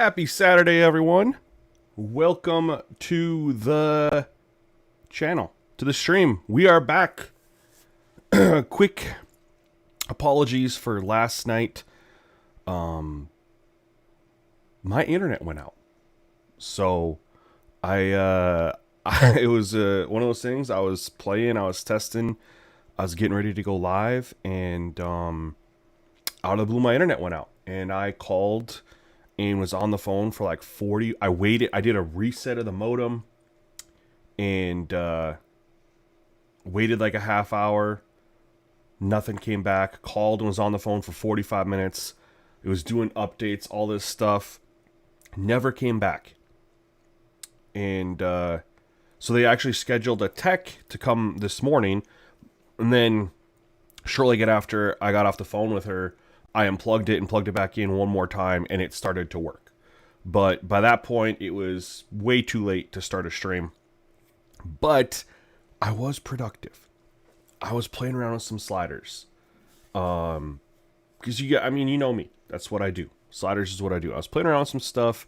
Happy Saturday, everyone. Welcome to the channel, to the stream. We are back. Quick apologies for last night. My internet went out. So it was one of those things. I was playing, I was testing, I was getting ready to go live, and out of the blue my internet went out. And I called and was on the phone for like 40. I waited. I did a reset of the modem and waited like a half hour. Nothing came back. Called and was on the phone for 45 minutes. It was doing updates, all this stuff. Never came back. And so they actually scheduled a tech to come this morning. And then shortly after I got off the phone with her, I unplugged it and plugged it back in one more time, and it started to work. But by that point, it was way too late to start a stream. But I was productive. I was playing around with some sliders. Because you know me. That's what I do. Sliders is what I do. I was playing around with some stuff,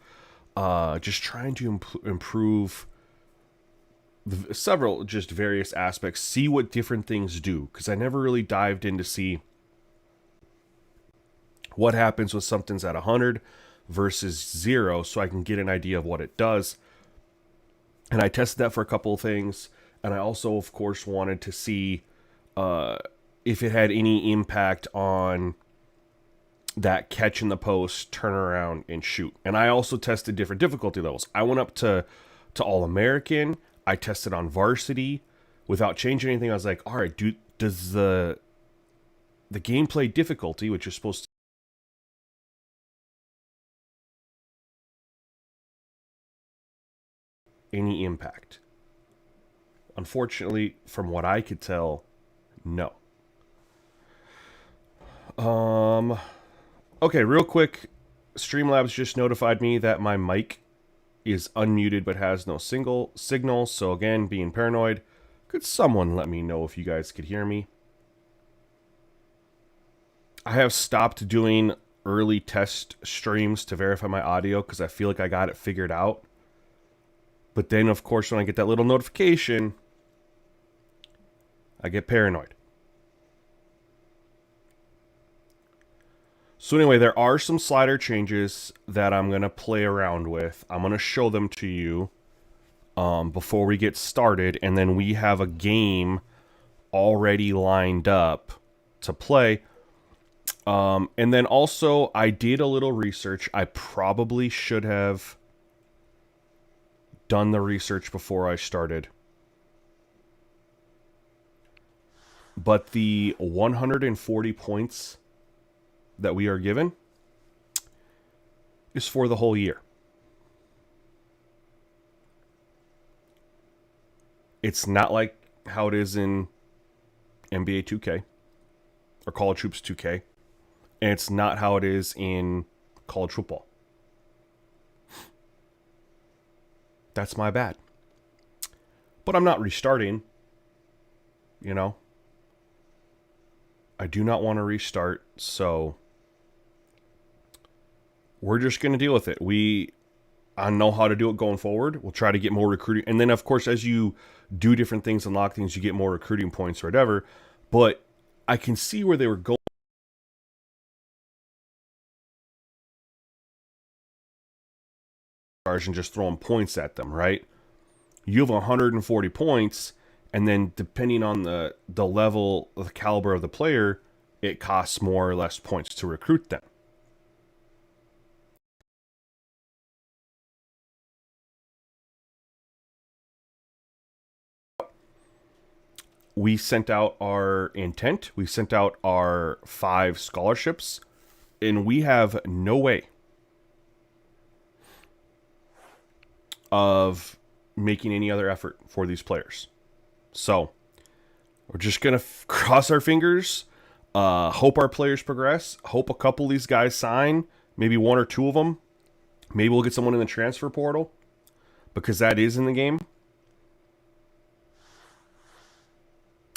just trying to improve several just various aspects, see what different things do. Because I never really dived in to see what happens when something's at 100 versus 0, so I can get an idea of what it does. And I tested that for a couple of things, and I also, of course, wanted to see if it had any impact on that catch in the post, turn around, and shoot. And I also tested different difficulty levels. I went up to All-American. I tested on varsity without changing anything. I was like, all right, does the gameplay difficulty, which is supposed to any impact? Unfortunately, from what I could tell, no. Okay, real quick, Streamlabs just notified me that my mic is unmuted but has no single signal. So again, being paranoid, could someone let me know if you guys could hear me? I have stopped doing early test streams to verify my audio because I feel like I got it figured out. But then, of course, when I get that little notification, I get paranoid. So anyway, there are some slider changes that I'm going to play around with. I'm going to show them to you before we get started. And then we have a game already lined up to play. And then also, I did a little research. I probably should have done the research before I started. But the 140 points that we are given is for the whole year. It's not like how it is in NBA 2K or College Hoops 2K. And it's not how it is in college football. That's my bad. But I'm not restarting. You know? I do not want to restart, so we're just going to deal with it. I know how to do it going forward. We'll try to get more recruiting. And then, of course, as you do different things, unlock things, you get more recruiting points or whatever. But I can see where they were going. And just throwing points at them, right? You have 140 points, and then depending on the level, the caliber of the player, it costs more or less points to recruit them. We sent out our intent. We sent out our 5 scholarships, and we have no way of making any other effort for these players. So we're just going to cross our fingers, hope our players progress, hope a couple of these guys sign, maybe 1 or 2 of them. Maybe we'll get someone in the transfer portal because that is in the game.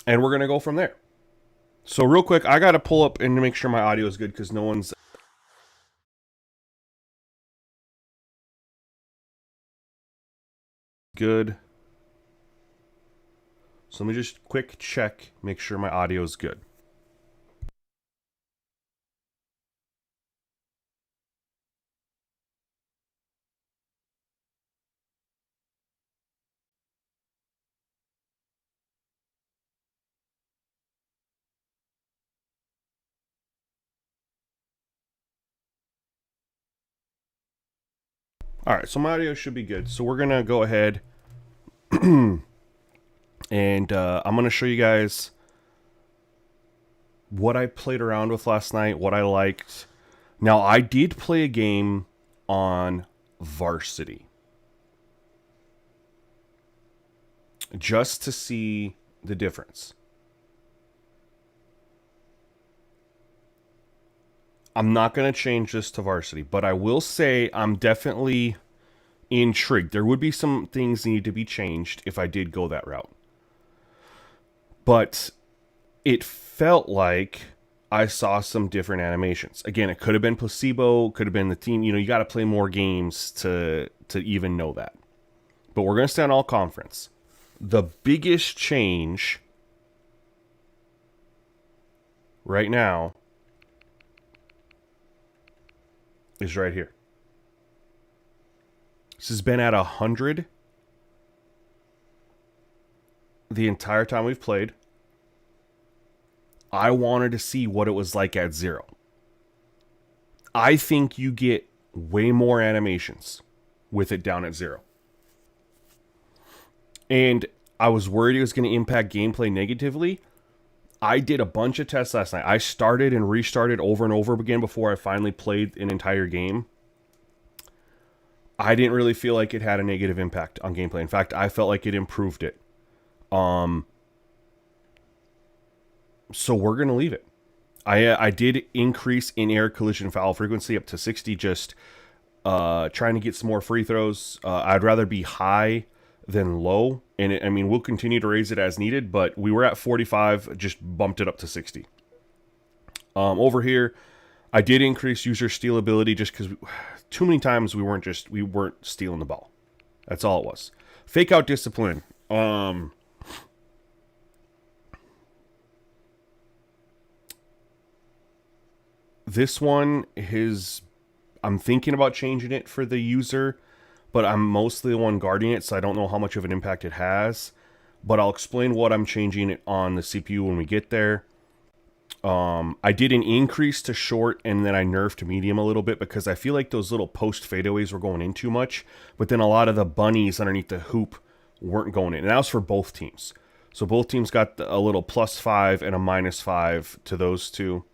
And we're going to go from there. So real quick, I got to pull up and make sure my audio is good because no one's Good. So let me just quick check, make sure my audio is good. All right, so my audio should be good. So we're gonna go ahead and I'm gonna show you guys what I played around with last night, what I liked. Now, I did play a game on varsity just to see the difference. I'm not going to change this to varsity, but I will say I'm definitely intrigued. There would be some things need to be changed if I did go that route. But it felt like I saw some different animations. Again, it could have been placebo, could have been the team. You know, you got to play more games to even know that. But we're going to stay on all conference. The biggest change right now is right here. This has been at 100 the entire time we've played. I wanted to see what it was like at 0. I think you get way more animations with it down at 0. And I was worried it was going to impact gameplay negatively. I did a bunch of tests last night. I started and restarted over and over again before I finally played an entire game. I didn't really feel like it had a negative impact on gameplay. In fact, I felt like it improved it. So we're going to leave it. I did increase in-air collision foul frequency up to 60, just trying to get some more free throws. I'd rather be high than low. And I mean, we'll continue to raise it as needed, but we were at 45, just bumped it up to 60. Over here, I did increase user steal ability just because too many times we weren't stealing the ball. That's all it was. Fake out discipline. This one I'm thinking about changing it for the user, but I'm mostly the one guarding it, so I don't know how much of an impact it has. But I'll explain what I'm changing it on the CPU when we get there. I did an increase to short, and then I nerfed to medium a little bit because I feel like those little post fadeaways were going in too much. But then a lot of the bunnies underneath the hoop weren't going in, and that was for both teams. So both teams got a little +5 and a -5 to those two.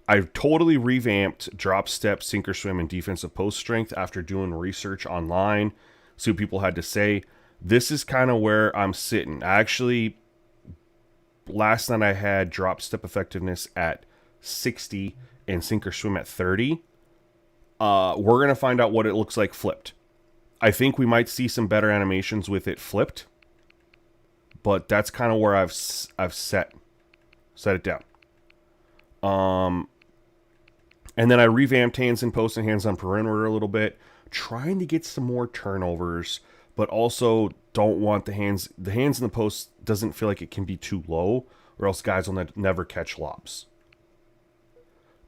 I totally revamped drop step, sink or swim, and defensive post strength after doing research online. See what people had to say. This is kind of where I'm sitting. Actually, last night I had drop step effectiveness at 60 and sink or swim at 30. We're going to find out what it looks like flipped. I think we might see some better animations with it flipped, but that's kind of where I've set it down. And then I revamped hands in post and hands on perimeter a little bit, trying to get some more turnovers, but also don't want the hands in the post doesn't feel like it can be too low, or else guys will never catch lobs.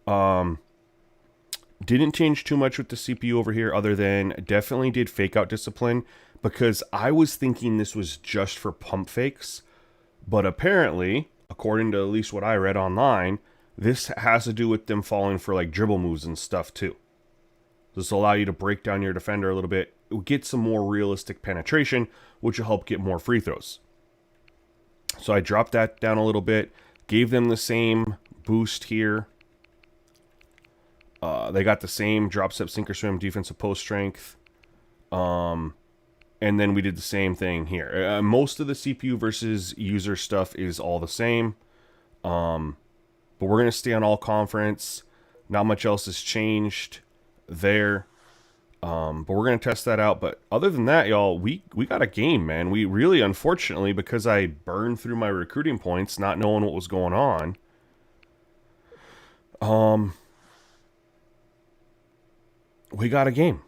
Didn't change too much with the CPU over here, other than definitely did fake out discipline, because I was thinking this was just for pump fakes, but apparently, according to at least what I read online, this has to do with them falling for like dribble moves and stuff too. This will allow you to break down your defender a little bit, get some more realistic penetration, which will help get more free throws. So I dropped that down a little bit, gave them the same boost here. They got the same drop step, sink or swim, defensive post strength. And then we did the same thing here. Most of the CPU versus user stuff is all the same. But we're going to stay on all conference. Not much else has changed there. But we're going to test that out. But other than that, y'all, we got a game, man. We really, unfortunately, because I burned through my recruiting points, not knowing what was going on. We got a game.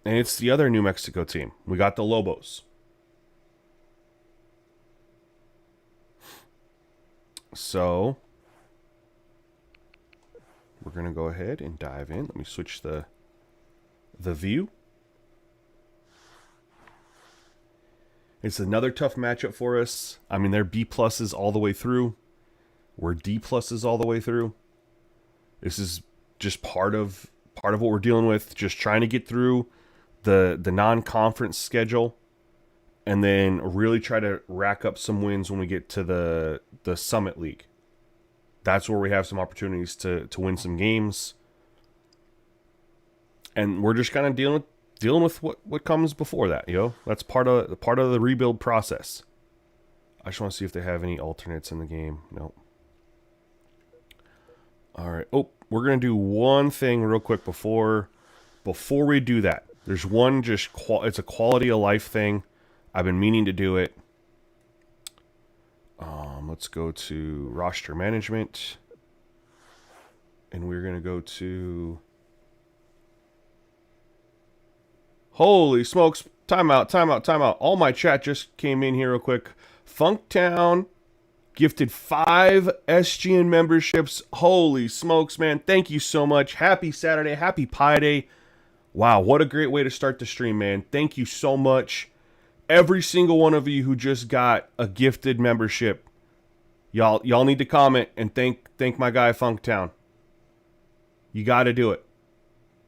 And it's the other New Mexico team. We got the Lobos. So we're going to go ahead and dive in. Let me switch the view. It's another tough matchup for us. I mean, they're B pluses all the way through. We're D pluses all the way through. This is just part of what we're dealing with. Just trying to get through the non-conference schedule, and then really try to rack up some wins when we get to the Summit League. That's where we have some opportunities to win some games. And we're just kind of dealing with what comes before that, you know? That's part of the rebuild process. I just want to see if they have any alternates in the game. Nope. All right. Oh, we're going to do one thing real quick before we do that. There's one it's a quality of life thing. I've been meaning to do it. Let's go to roster management. And we're going to go to... Holy smokes. Timeout. All my chat just came in here real quick. Funktown gifted 5 SGN memberships. Holy smokes, man. Thank you so much. Happy Saturday. Happy Pi Day. Wow, what a great way to start the stream, man. Thank you so much. Every single one of you who just got a gifted membership. Y'all need to comment and thank my guy Funktown. You got to do it.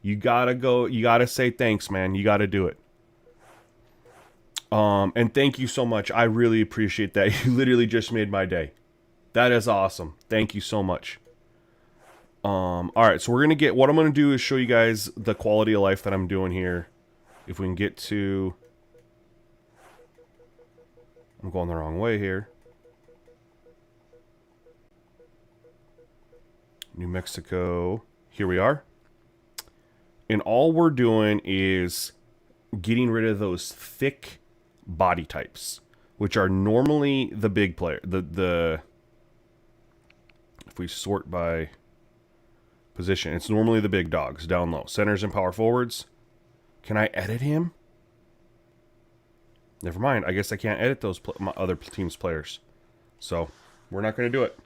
You got to say thanks, man. You got to do it. And thank you so much. I really appreciate that. You literally just made my day. That is awesome. Thank you so much. All right, so what I'm going to do is show you guys the quality of life that I'm doing here. If we can get to... I'm going the wrong way here. New Mexico. Here we are. And all we're doing is getting rid of those thick body types, which are normally the big player. If we sort by position, it's normally the big dogs down low. Centers and power forwards. Can I edit him? Never mind. I guess I can't edit those my other team's players. So we're not going to do it.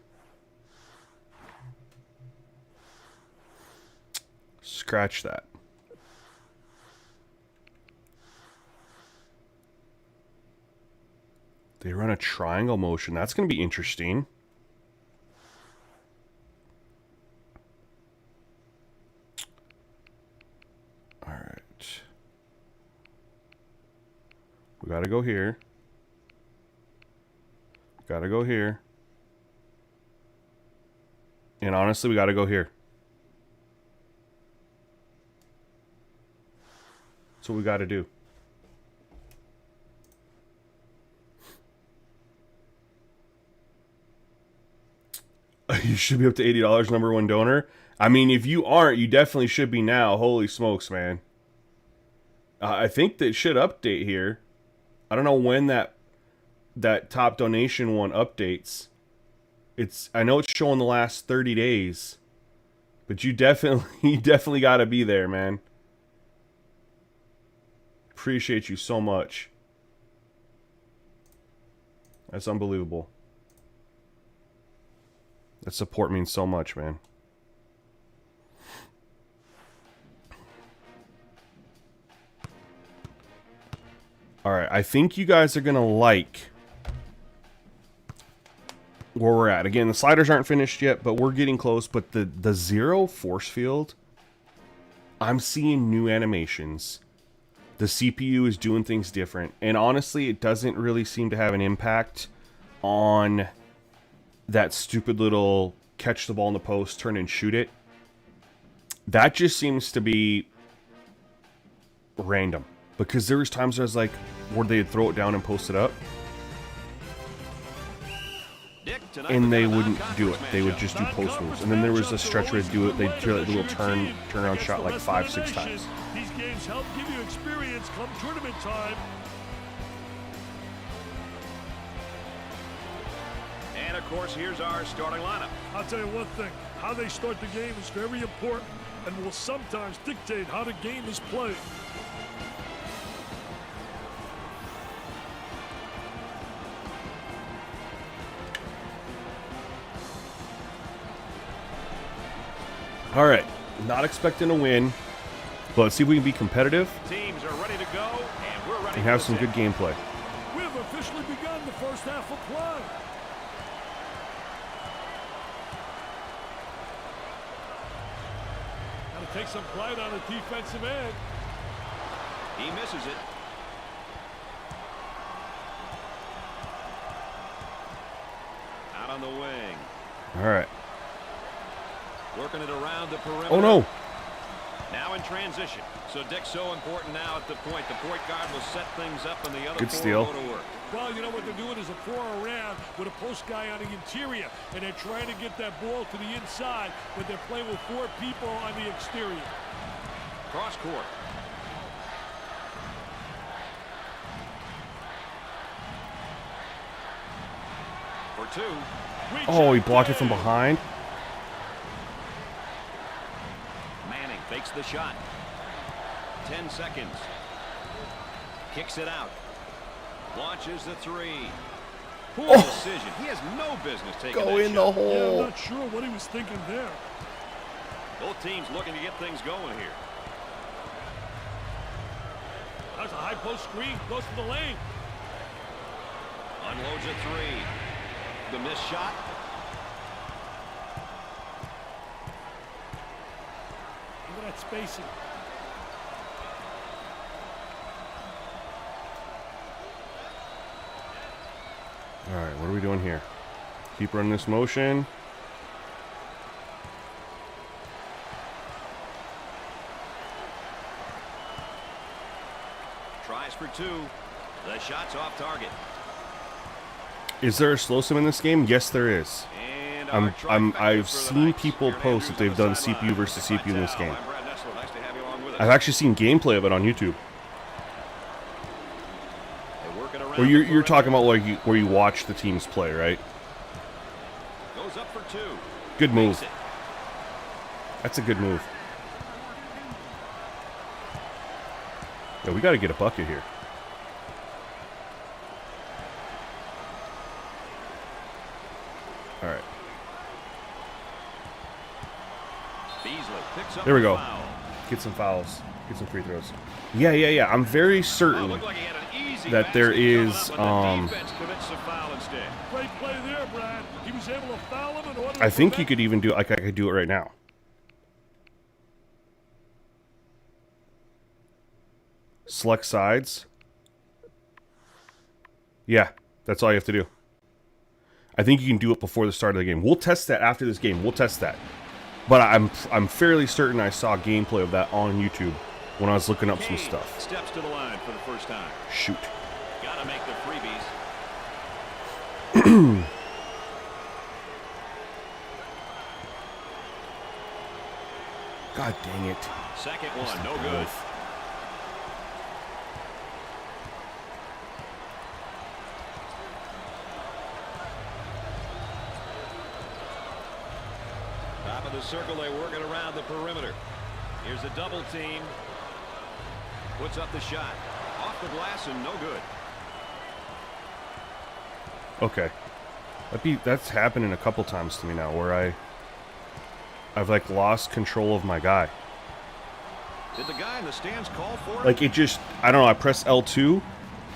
Scratch that. They run a triangle motion. That's going to be interesting. All right. We got to go here. Got to go here. And honestly, we got to go here. That's what we got to do. You should be up to $80, number one donor. I mean, if you aren't, you definitely should be now. Holy smokes, man. I think that should update here. I don't know when that top donation one updates. I know it's showing the last 30 days. But you definitely got to be there, man. Appreciate you so much. That's unbelievable. That support means so much, man. Alright, I think you guys are going to like where we're at. Again, the sliders aren't finished yet, but we're getting close. But the zero force field, I'm seeing new animations. The CPU is doing things different. And honestly, it doesn't really seem to have an impact on that stupid little catch the ball in the post, turn and shoot it. That just seems to be random. Because there was times where I was like, where they'd throw it down and post it up. And they wouldn't do it. They would just do post moves. And then there was a stretch where they'd do it. They'd do a little turnaround shot like 5-6 times. These games help give you experience come tournament time. And of course, here's our starting lineup. I'll tell you one thing, how they start the game is very important and will sometimes dictate how the game is played. All right. Not expecting to win, but let's see if we can be competitive Teams are ready to go, and we're ready and have for some the good tip. gameplay. We have officially begun the first half of play. Got to take some pride on the defensive end. He misses it. Out on the wing. All right. Working it around the perimeter. Oh, no. Now in transition. So Dick, so important now at the point. The point guard will set things up and the other Good four steal. will go to work. Well, you know what they're doing is a 4 around with a post guy on the interior, and they're trying to get that ball to the inside, but they're playing with 4 people on the exterior. Cross court. For 2. Oh, he blocked it from behind. Manning fakes the shot. 10 seconds. Kicks it out. Launches the 3. Poor decision. He has no business taking Go that in shot. the Yeah, I'm hole. not sure what he was thinking there. Both teams looking to get things going here. That's a high post screen, goes to the lane. Unloads a 3. The missed shot. Look at that spacing. All right, what are we doing here? Keep running this motion. Tries for 2. The shot's off target. Is there a slow sim in this game? Yes, there is. And our trifecta I've for the seen night. people Aaron post that Andrews they've on done the CPU sideline. versus CPU in this game. I'm Brad Nessler. Nice to have you along with us. I've actually seen gameplay of it on YouTube. They work it around Where the you're perimeter. talking about like where you watch the teams play, right? Goes up for 2. Good Makes move. it. That's a good move. Yeah, we got to get a bucket here. All right. Beasley picks up There we the go. foul. Get some fouls. Get some free throws. Yeah. I'm very Oh, certain looked like he had an easy that there basket coming is, up, but the defense commits a foul instead. Great play there, Brad. He was able to foul him in order I to think you prevent- could even do like I could do it right now. Select sides. Yeah, that's all you have to do. I think you can do it before the start of the game. We'll test that after this game. We'll test that. But I'm fairly certain I saw gameplay of that on YouTube when I was looking up some Kane stuff. steps to the line for the first time. Shoot. Gotta make the freebies. God dang it. Second one, no good. Top of the circle, they work it around the perimeter. Here's a double team. Puts up the shot. Off the glass and no good. Okay. That's happening a couple times to me now where I've like lost control of my guy. Did the guy in the stands call for it? Like it just, I don't know, I press L2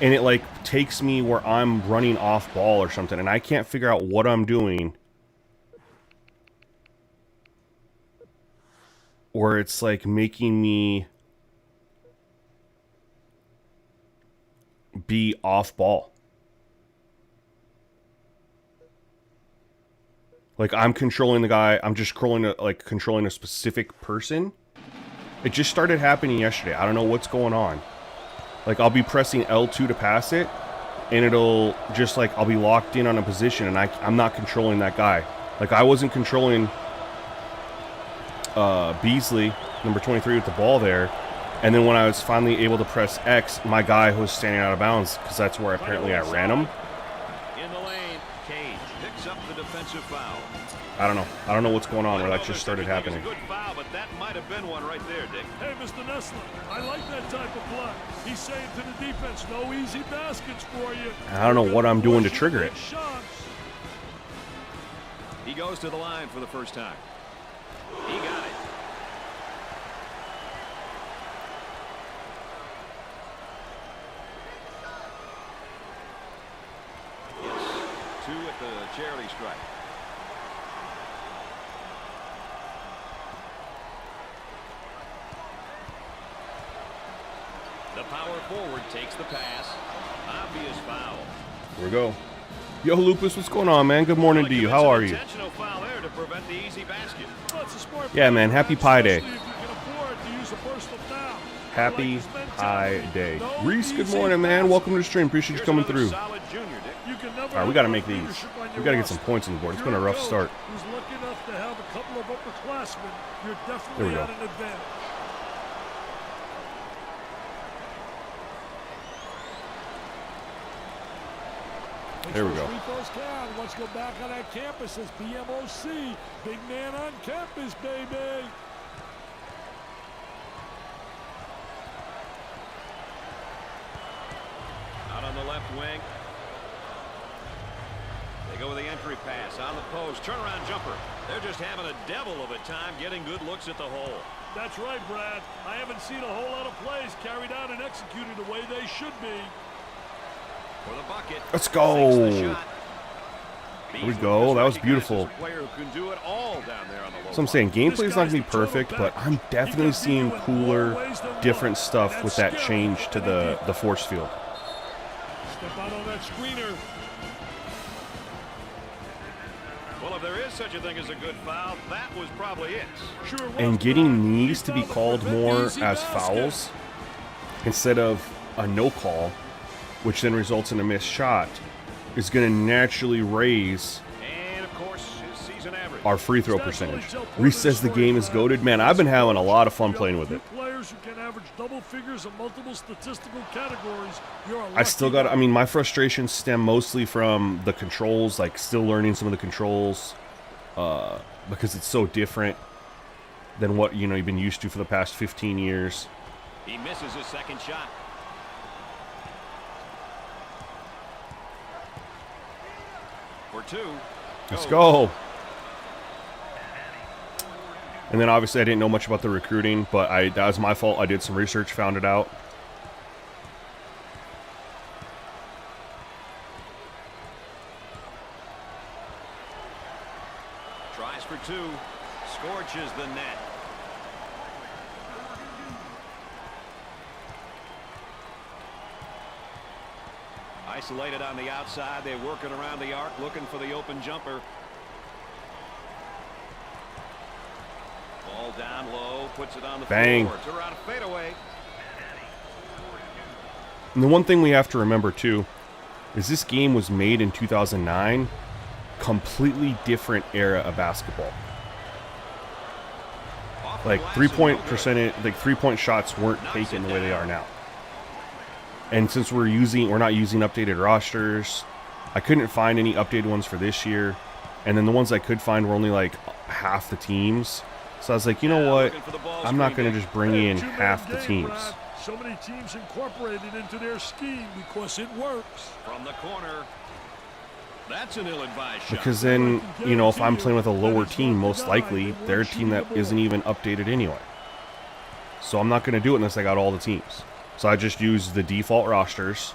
and it like takes me where I'm running off ball or something and I can't figure out what I'm doing. Or it's like making me be off ball. Like I'm controlling the guy, I'm just controlling a specific person. It just started happening yesterday. I don't know what's going on. Like I'll be pressing L2 to pass it, and it'll just like I'll be locked in on a position, and I'm not controlling that guy. Like I wasn't controlling Beasley, number 23, with the ball there, and then when I was finally able to press X, my guy was standing out of bounds because that's where apparently I ran him. In the lane, Cage picks up the defensive foul. I don't know what's going on where that just started It's happening. a good foul, but that might have been one right there, Dick. Hey, Mr. Nessler, I like that type of play. He's saying to the defense, no easy baskets for you. I don't know what I'm doing to trigger it. Shots. He goes to the line for the first time. He got it. 2 at the charity stripe. The power forward takes the pass. Obvious foul. Here we go. Yo, Lupus, what's going on, man? Good morning to you. How are you? Intentional foul there to prevent the easy basket. Yeah, man. Happy Pi Day. Especially if you can afford to use a personal foul. Happy Pi Day. Reese, good morning, man. Welcome to the stream. Appreciate you coming through. Solid junior, Dick. All right, we got to make these. We got to get some points on the board. It's been a rough start. Who's lucky enough to have a couple of upperclassmen, you're There definitely we go. at an advantage. There we go. Free throws count. Let's go back on that campus as BMOC. Big man on campus, baby. Out on the left wing. They go with the entry pass on the post. Turnaround jumper. They're just having a devil of a time getting good looks at the hole. That's right, Brad. I haven't seen a whole lot of plays carried out and executed the way they should be. For the bucket. Let's go. Sinks the shot. There we go. That was beautiful. Player who can do it all down there on the low So I'm saying gameplay's not going to be perfect, but I'm definitely seeing cooler, different stuff with that change to the force field. Step out on that screener. Well, if there is such a thing as a good foul, that was probably it. Sure was, And Brad. getting knees He to be found the called prevent more easy as basket. fouls instead of a no call, which then results in a missed shot, is going to naturally raise And, of course, his season average. our free throw percentage. Reese says the game is goated. Man, I've been having a lot of fun playing with it. Players who can average double figures in multiple statistical categories. You're a I still lucky got, guy. I mean, my frustrations stem mostly from the controls, like still learning some of the controls, because it's so different than what, you've been used to for the past 15 years. He misses his second shot. For 2. Let's go. And then obviously I didn't know much about the recruiting, but that was my fault. I did some research, found it out. Tries for 2. Scorches the net. Isolated on the outside. They're working around the arc, looking for the open jumper. Ball down low, puts it on the Bang. floor. To around a fadeaway. And the one thing we have to remember too is this game was made in 2009, completely different era of basketball. Off the Like glass 3-point and no good. percentage, like 3-point shots weren't taken the way they are now. And since we're not using updated rosters, I couldn't find any updated ones for this year. And then the ones I could find were only like half the teams. So I was like, you know what? Looking for the ball I'm not screen, going to Dick. just bring in Two-man half the game, teams. Brad. So many teams incorporated into their scheme because it works. From the corner. That's an ill-advised shot. Because then, if I'm playing with a lower team, most likely they're a team that isn't even updated anyway. So I'm not going to do it unless I got all the teams. So I just use the default rosters.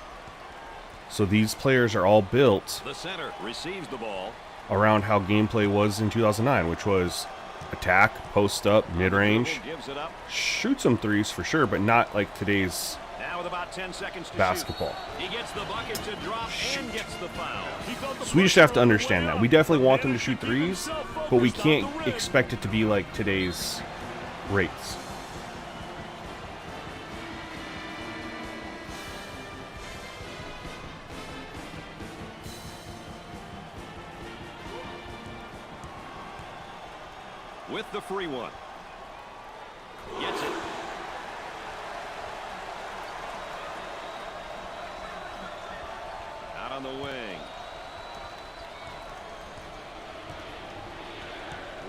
So these players are all built The center receives the ball. around how gameplay was in 2009, which was attack, post up, mid-range, Gives it up. shoot some threes for sure, but not like today's Now with about 10 seconds to basketball. shoot. He gets the bucket to drop and gets the foul. He felt the So we just have to pressure on the understand way that. up. We definitely want them to Managed shoot keep threes, himself but we focused on can't the rim. expect it to be like today's rates. With the free one. Gets it. Out on the wing.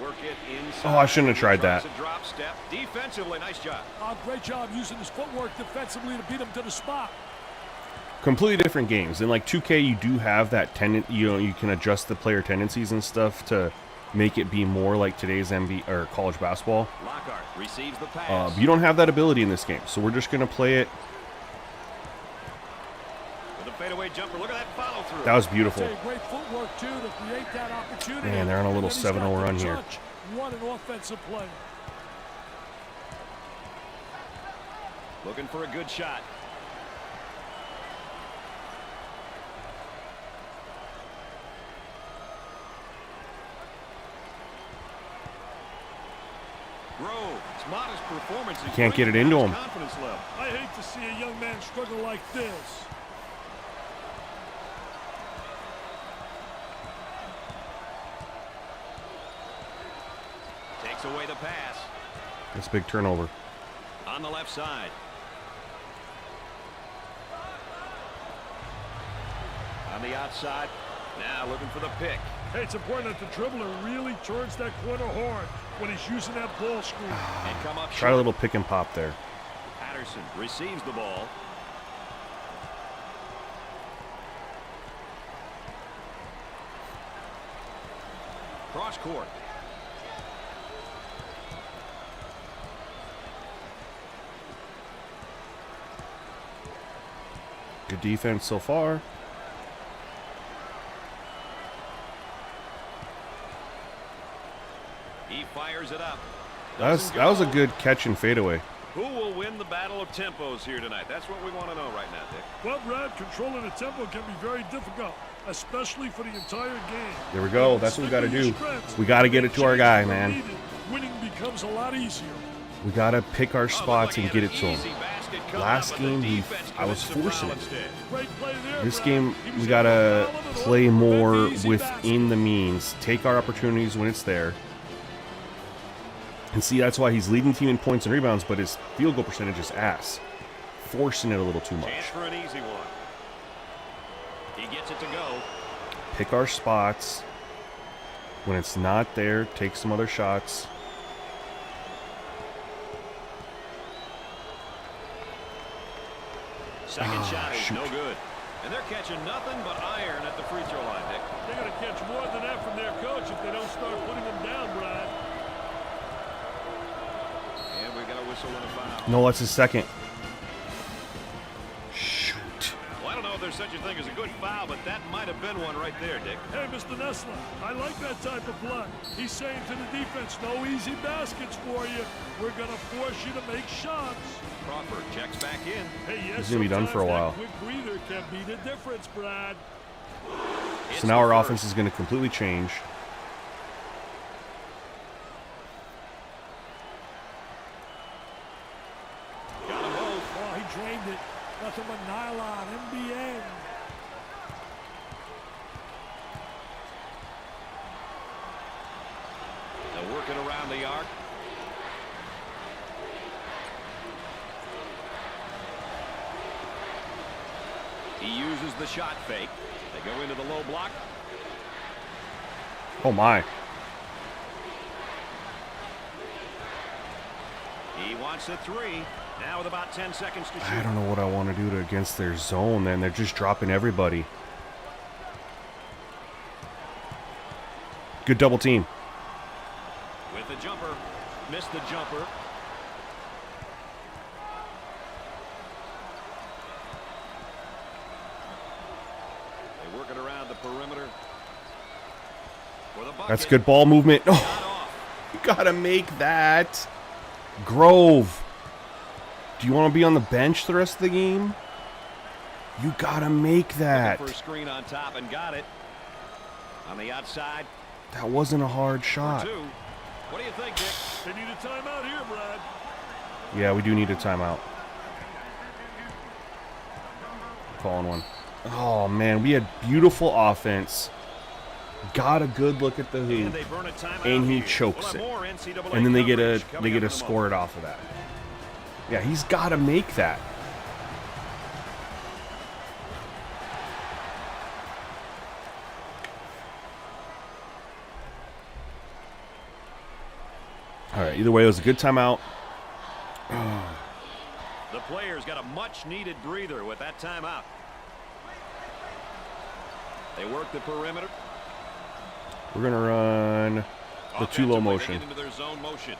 Work it inside. Oh, I shouldn't have tried that. Tries a drop step. Defensively, nice job. Great job using his footwork defensively to beat him to the spot. Completely different games. In like 2K, you do have that you can adjust the player tendencies and stuff to make it be more like today's NBA or college basketball. Lockhart receives the pass. You don't have that ability in this game, so we're just gonna play it With the fadeaway jumper. Look at that follow through. That was beautiful. Great footwork too to create that opportunity. Man, they're on a little 7-0 run here. What an offensive play. Looking for a good shot. Grove's modest performance. Can't get it into him. Confidence level. I hate to see a young man struggle like this. Takes away the pass. That's a big turnover. On the left side. On the outside. Now looking for the pick. Hey, it's important that the dribbler really turns that corner hard when he's using that ball screen. And come up Try a short. little pick and pop there. Patterson receives the ball. Cross court. Good defense so far. He fires it up. That was a good catch and fadeaway. Who will win the battle of tempos here tonight? That's what we want to know right now, Dick. Well, Brad, controlling the tempo can be very difficult, especially for the entire game. There we go. That's what we got to do. We got to get it to our guy, man. Winning becomes a lot easier. We got to pick our spots and get it to him. Last game, I was forcing it. This game, we got to play more within the means. Take our opportunities when it's there. And see, that's why he's leading the team in points and rebounds, but his field goal percentage is ass. Forcing it a little too much. Chance for an easy one. He gets it to go. Pick our spots. When it's not there, take some other shots. Second shot is shoot. no good. And they're catching nothing but iron at the free throw line, Dick. They're going to catch more than that from their coach if they don't start putting them down, Brad. And we got a whistle and a foul. No, that's his second. Shoot. Well, I don't know if there's such a thing as a good foul, but that might have been one right there, Dick. Hey, Mr. Nessler, I like that type of play. He's saying to the defense, no easy baskets for you. We're going to force you to make shots. Crawford checks back in. Hey, yes, He's going to be done for a while. Quick breather can be the difference, Brad. So now our offense is going to completely change. Got them both. Oh, he drained it. Nothing but nylon, NBN. They're working around the arc. He uses the shot fake. They go into the low block. Oh, my. He wants a three. Now with about 10 seconds to shoot. I don't know what I want to do against their zone, then. They're just dropping everybody. Good double team. With the jumper. Missed the jumper. They working around the perimeter. For the bucket. That's good ball movement. Oh, you got to make that. Grove. Do you want to be on the bench the rest of the game? You got to make that. Looking for a screen on top and got it. On the outside. That wasn't a hard shot. For two. What do you think, Dick? They need a timeout here, Brad. Yeah, we do need a timeout. Calling one. Oh, man, we had beautiful offense. Got a good look at the hoop, And they burn a timeout and he here. chokes We'll have it. more NCAA And then they get coverage a coming up in a score it off of that. Yeah, he's got to make that. All right, either way, it was a good timeout. The players got a much-needed breather with that timeout. They work the perimeter. We're going to run the two-low Offensively, they motion. get into their zone motion.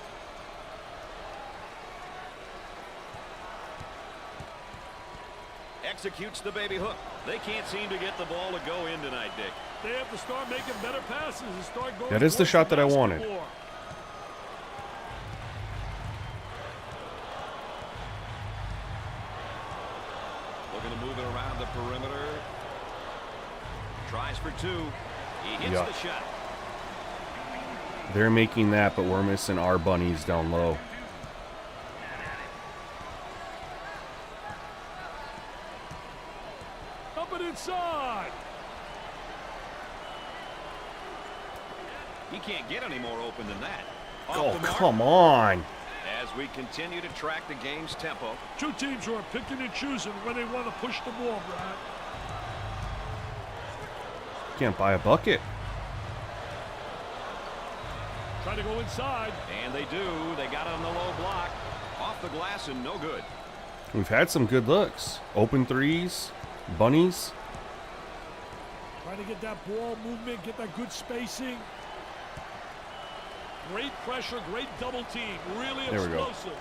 Executes the baby hook. They can't seem to get the ball to go in tonight, Dick. They have to start making better passes and start going. That is the shot that I wanted. Looking to move it around the perimeter. Tries for two. He hits the shot. They're making that, but we're missing our bunnies down low. Up and inside. He can't get any more open than that. Oh, come on. As we continue to track the game's tempo. Two teams who are picking and choosing when they want to push the ball, Brad. Can't buy a bucket. Try to go inside. And they do. They got it on the low block. Off the glass and no good. We've had some good looks. Open threes. Bunnies. Trying to get that ball movement, get that good spacing. Great pressure, great double team. Really explosive.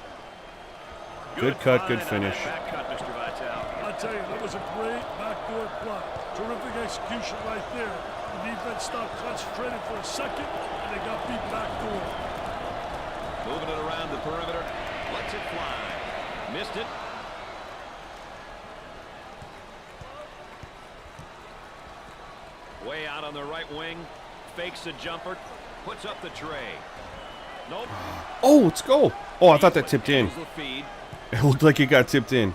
Good cut, good finish. Back cut, Mr. Vitale. I tell you, that was a great backdoor play. Terrific execution right there. The defense stopped concentrating for a second, and they got beat backdoor. Moving it around the perimeter. Lets it fly. Missed it. Way out on the right wing. Fakes a jumper. Puts up the tray. Nope. Oh, let's go. Oh, I thought that tipped in. The feed. It looked like it got tipped in.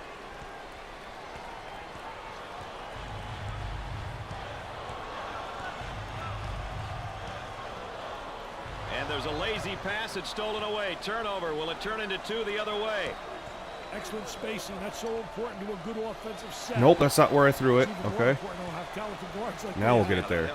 And there's a lazy pass. It's stolen away. Turnover. Will it turn into two the other way? Excellent spacing. That's so important to a good offensive set. Nope, that's not where I threw it. Okay. Now we'll get it there.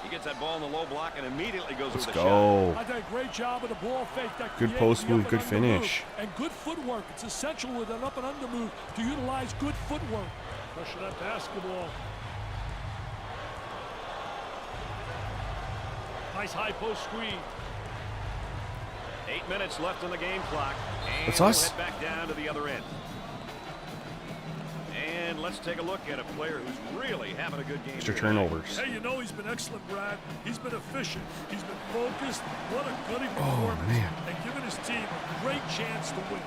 He gets that ball in the low block and immediately goes Let's with the go. shot. I did a great job of the ball fake. That Good post move, good finish. And good footwork. It's essential with an up and under move to utilize good footwork. Pressure that basketball. Nice high post screen. 8 minutes left on the game clock. And That's we'll us. head back down to the other end. And let's take a look at a player who's really having a good game. Extra turnovers. Hey, you know he's been excellent, Brad. He's been efficient. He's been focused. What a good performance. man. And giving his team a great chance to win.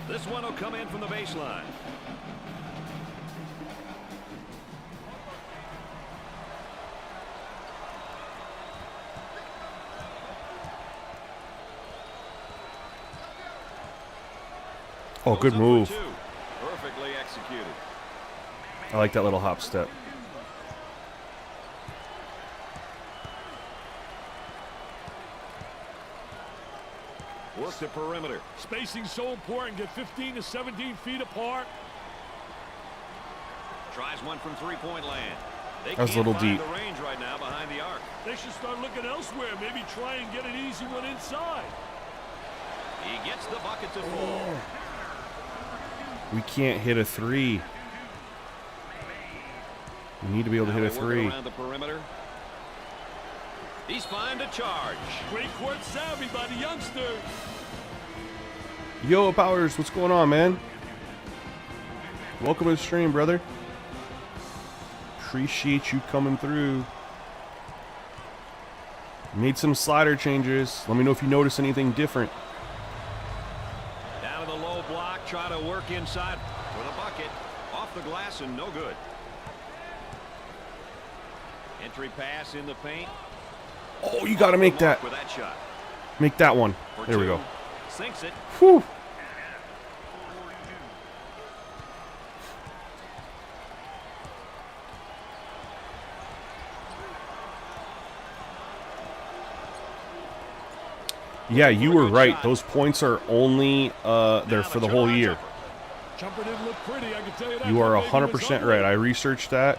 This one will come in from the baseline. Oh, good Goes up for move. two. Perfectly executed. I like that little hop step. Work the perimeter. Spacing so important. Get 15 to 17 feet apart. Tries one from three-point land. They That was a can't little find deep. the range right now behind the arc. They should start looking elsewhere. Maybe try and get an easy one inside. He gets the bucket to fall. We can't hit a three. We need to be able to hit a Now they work it three. around the perimeter. He's fine to charge. Great court savvy by the youngster. Yo, Powers, what's going on, man? Welcome to the stream, brother. Appreciate you coming through. Made some slider changes. Let me know if you notice anything different. Down to the low block, try to work inside with a bucket. Off the glass and no good. Entry pass in the paint. Oh, you got to make that. With that shot. Make that one. For There we two. go. Sinks it. Whew. Yeah, you were right. Those points are only they're for the whole year. Jumper didn't look pretty, I can tell you that. You are That baby was 100% ugly. right. I researched that.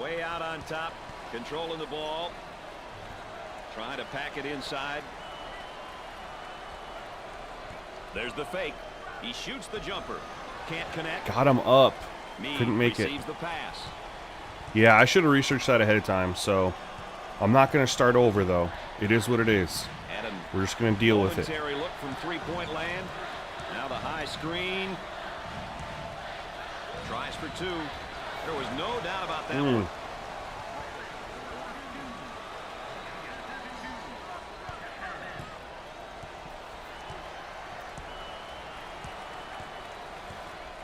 Way out on top. Controlling the ball. Trying to pack it inside. There's the fake. He shoots the jumper. Can't connect. Got him up. Meade Couldn't make it. receives the pass. Yeah, I should have researched that ahead of time, so I'm not going to start over, though. It is what it is. We're just going to deal with it. Momentary look from three-point land. Now the high screen. Tries for two. There was no doubt about that one.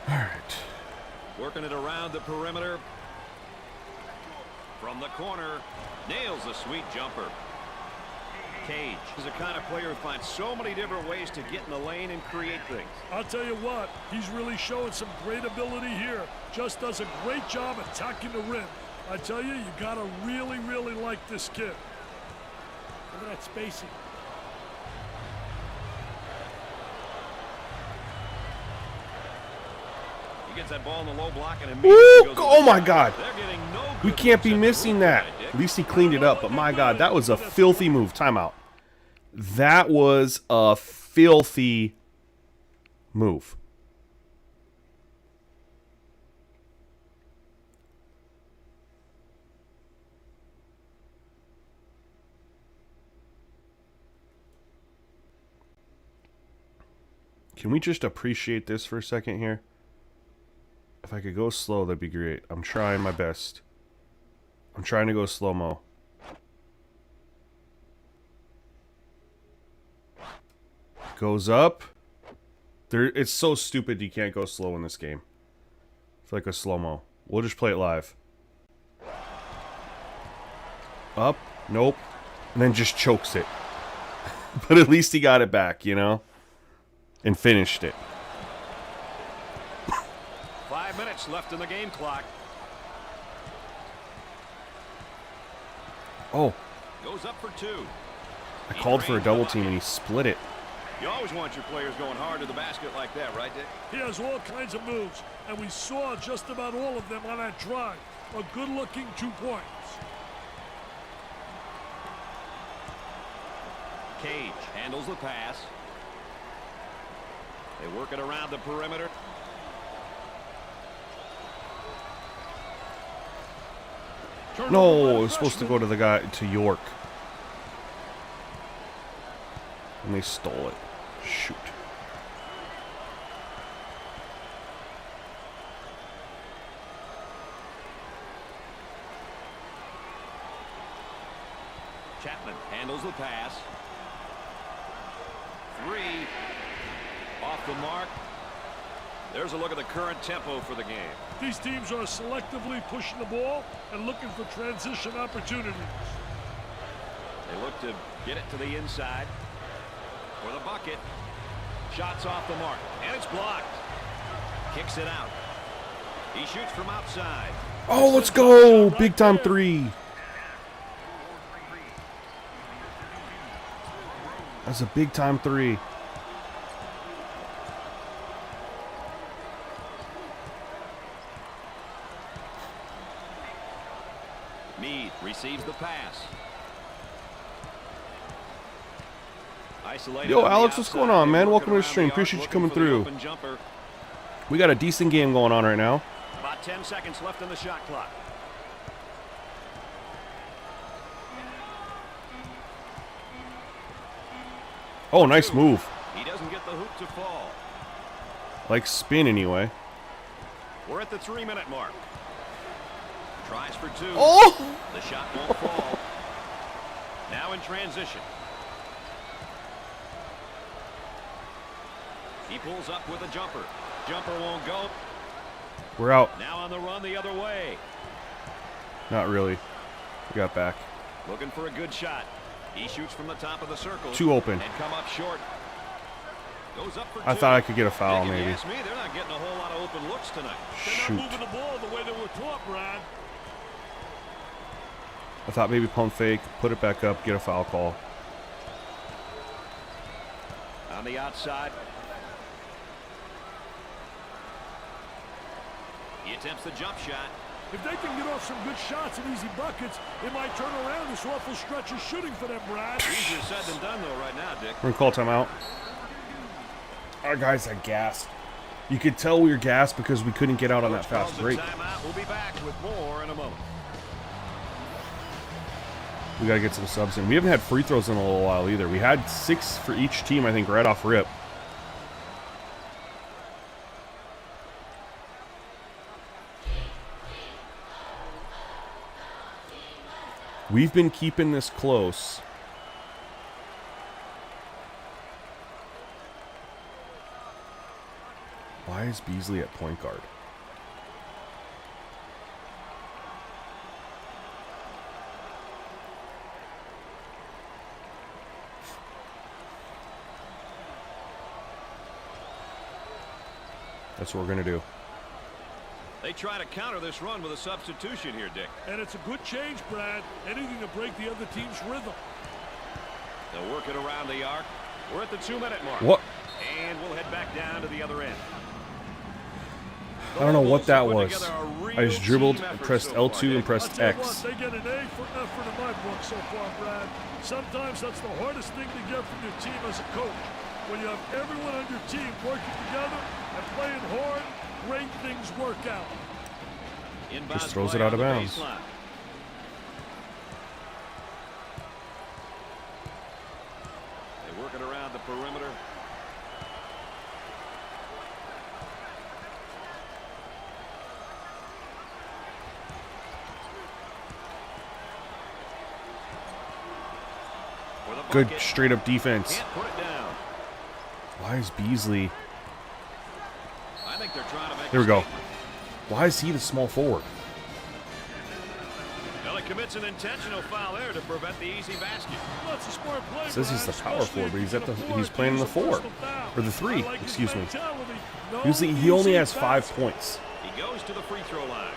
All right. Working it around the perimeter. From the corner. Nails a sweet jumper. Cage is the kind of player who finds so many different ways to get in the lane and create things. I'll tell you what, he's really showing some great ability here. Just does a great job attacking the rim. I tell you, you gotta really, really like this kid. Look at that spacing. He gets that ball in the low block and Ooh, goes oh my God. They're getting no We good can't be looks at the missing hoop that. tonight, Dick. At least he cleaned it up, but my God, that was a filthy move. Timeout. That was a filthy move. Can we just appreciate this for a second here? If I could go slow, that'd be great. I'm trying my best. I'm trying to go slow-mo. Goes up. It's so stupid you can't go slow in this game. It's like a slow-mo. We'll just play it live. Up. Nope. And then just chokes it. But at least he got it back, you know? And finished it. 5 minutes left in the game clock. Oh. Goes up for two. I called for a double team and he split it. You always want your players going hard to the basket like that, right, Dick? He has all kinds of moves, and we saw just about all of them on that drive. A good-looking 2 points. Cage handles the pass. They work it around the perimeter. No, it was supposed to go to the guy, to York. And they stole it. Shoot. Chapman handles the pass. 3. Off the mark. There's a look at the current tempo for the game. These teams are selectively pushing the ball and looking for transition opportunities. They look to get it to the inside for the bucket. Shots off the mark, and it's blocked. Kicks it out. He shoots from outside. Oh, let's go! Big time 3. That's a big time 3. Meade receives the pass. Isolated. Yo, Alex, what's going on, man? Welcome to the stream. Appreciate you coming through. We got a decent game going on right now. About 10 seconds left in the shot clock. Oh, nice move. He doesn't get the hoop to fall. Like spin anyway. We're at the 3-minute mark. Tries for 2. Oh! The shot won't fall. Now in transition. He pulls up with a jumper. Jumper won't go. We're out. Now on the run the other way. Not really. We got back. Looking for a good shot. He shoots from the top of the circle. 2 open. And come up short. Goes up for 2. I thought I could get a foul, If you maybe. ask me, they're not getting a whole lot of open looks tonight. They're Shoot. not moving the ball the way they were taught, Brad. I thought maybe pump fake, put it back up, get a foul call. On the outside. He attempts the jump shot. If they can get off some good shots and easy buckets, it might turn around this awful stretch of shooting for them, Brad. Easier said than done, though, right now, Dick. We're going to call timeout. Our guys are gassed. You could tell we were gassed because we couldn't get out on that fast break. Timeout. We'll be back with more in a moment. We got to get some subs in. We haven't had free throws in a little while either. We had 6 for each team, I think, right off rip. We've been keeping this close. Why is Beasley at point guard? That's what we're going to do. They try to counter this run with a substitution here, Dick. And it's a good change, Brad. Anything to break the other team's rhythm. They'll work it around the arc. We're at the 2-minute mark. What? And we'll head back down to the other end. I don't know what that was. I just dribbled, pressed L2, and pressed X. They get an A for effort in my book so far, Brad. Sometimes that's the hardest thing to get from your team as a coach. When you have everyone on your team working together and playing hard, great things work out. Just throws it out of bounds. They work it around the perimeter. Good straight up defense. Can't put it down. Why is Beasley? I think they're trying to make There we go. Why is he the small forward? Well, he commits an intentional foul there to prevent the easy basket. That's a smart play. Says he's the power forward, but he's playing the 4 or the 3. Excuse me. Usually he only has 5 points. He goes to the free throw line.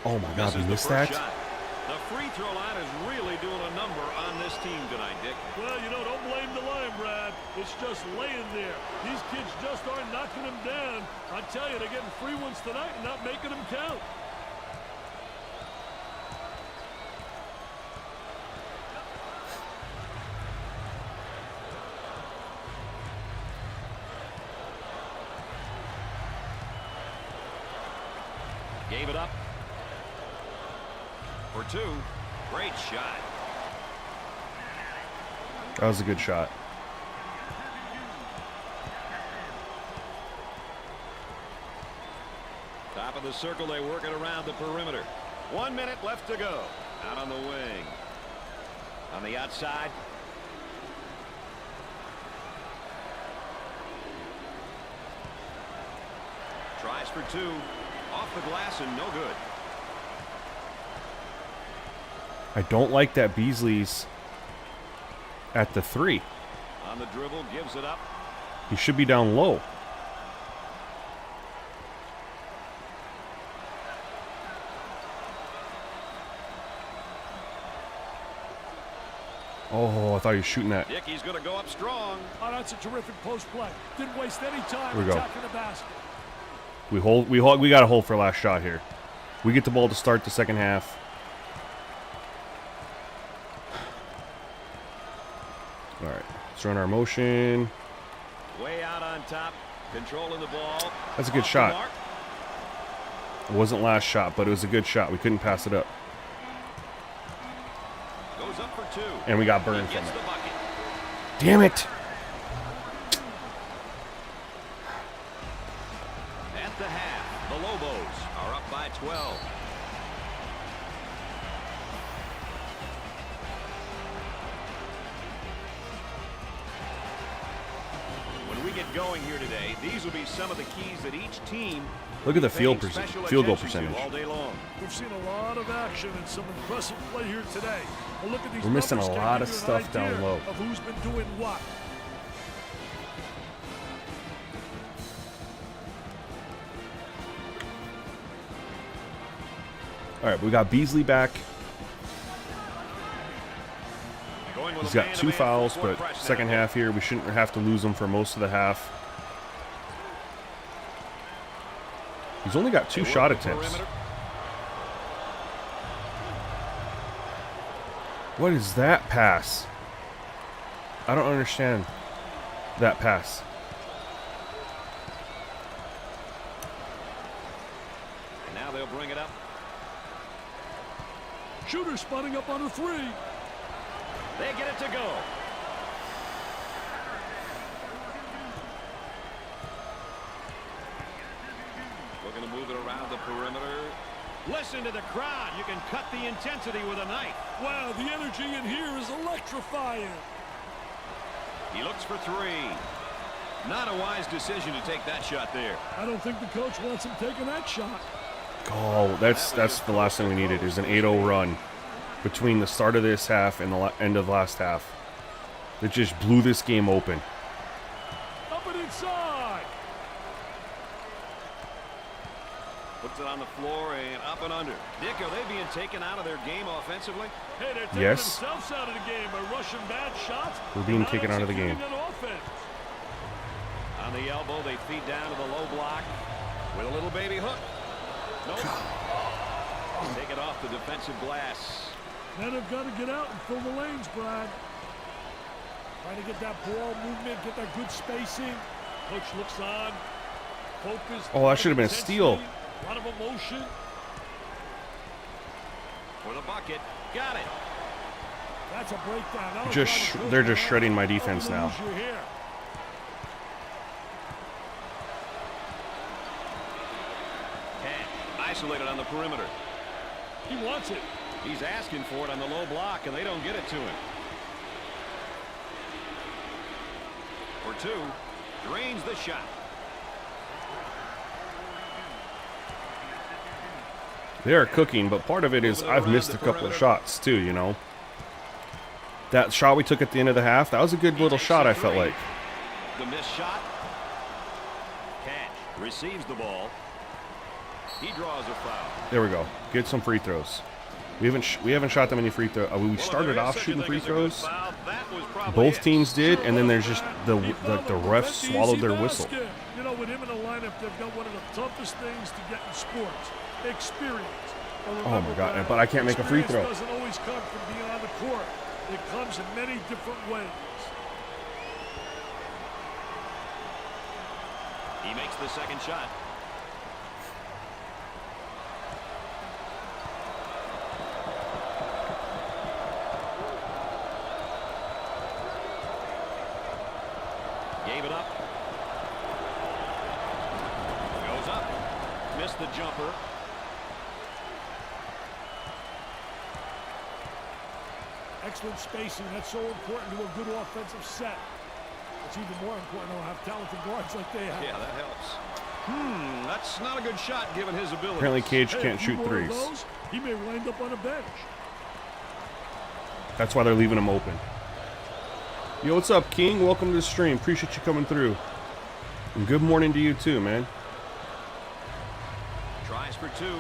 Oh my God, we missed that. The free throw line is really doing a number on this team tonight, Dick. Well, you know, don't blame the line, Brad. It's just laying there. These kids just aren't knocking them down. I tell you, they're getting free ones tonight and not making them count. Gave it up. For 2. Great shot. That was a good shot. Top of the circle, they work it around the perimeter. 1 minute left to go. Out on the wing. On the outside. Tries for 2. Off the glass and no good. I don't like that Beasley's at the 3. On the dribble, gives it up. He should be down low. Oh, I thought he was shooting that. Dickey's going to go up strong. Oh, that's a terrific post play. Didn't waste any time Here we go. attacking the basket. We got to hold for last shot here. We get the ball to start the second half. All right, let's run our motion. Way out on top, controlling the ball. That's a good shot. It wasn't last shot, but it was a good shot. We couldn't pass it up. Goes up for 2. And we got burned from Gets it. the bucket. Damn it! At the half, the Lobos are up by 12. When we get going here today, these will be some of the keys that each team. Look at the paying field special goal attention to percentage. all day long. We've seen a lot of action and some impressive play here today. Well, look at these We're missing a numbers can lot give of you an stuff down idea low. Of who's been doing what. All right, we got Beasley back. Going with He's a got man-to-man 2 fouls, full court but press second now. half here, we shouldn't have to lose him for most of the half. He's only got 2 They work shot the attempts. perimeter. What is that pass? I don't understand that pass. And now they'll bring it up. Shooter spotting up on a three. They get it to go. Looking to move it around the perimeter. Listen to the crowd. You can cut the intensity with a knife. Wow, the energy in here is electrifying. He looks for three. Not a wise decision to take that shot there. I don't think the coach wants him taking that shot. Oh, that's the last thing we needed is an 8-0 run between the start of this half and the end of the last half. That just blew this game open. Up and inside. Puts it on the floor and up and under. Dick, are they being taken out of their game offensively? Hey, they're taking Yes. themselves out of the game by rushing bad shots. We're being taken out of the game. On the elbow, they feed down to the low block with a little baby hook. Nope. Take it off the defensive glass. Now they've got to get out and fill the lanes, Brad. Trying to get that ball movement, get that good spacing. Coach looks on, focused. Oh, that should have been a steal. A lot of emotion. For the bucket. Got it. That's a breakdown. They're just shredding my defense now. Isolated on the perimeter. He wants it. He's asking for it on the low block, and they don't get it to him. For two. Drains the shot. They are cooking, but part of it is I've missed a couple of shots too, you know. That shot we took at the end of the half, that was a good little shot, I felt like. The missed shot. Cash receives the ball. He draws a foul. There we go. Get some free throws. We haven't shot that many free throws. We started off shooting free throws. Both teams did, and then there's just the refs swallowed their whistle. You know, with him in the lineup, they've got one of the toughest things to get in sports: experience. Oh my God! But I can't make a free throw. Experience doesn't always come from being on the court. It comes in many different ways. He makes the second shot. Gave it up. Goes up. Missed the jumper. Excellent spacing. That's so important to a good offensive set. It's even more important to have talented guards like they have. Yeah, that helps. That's not a good shot given his ability. Apparently Cage can't shoot threes. He may wind up on a bench. That's why they're leaving him open. Yo, what's up, King? Welcome to the stream. Appreciate you coming through. And good morning to you too, man. Tries for two.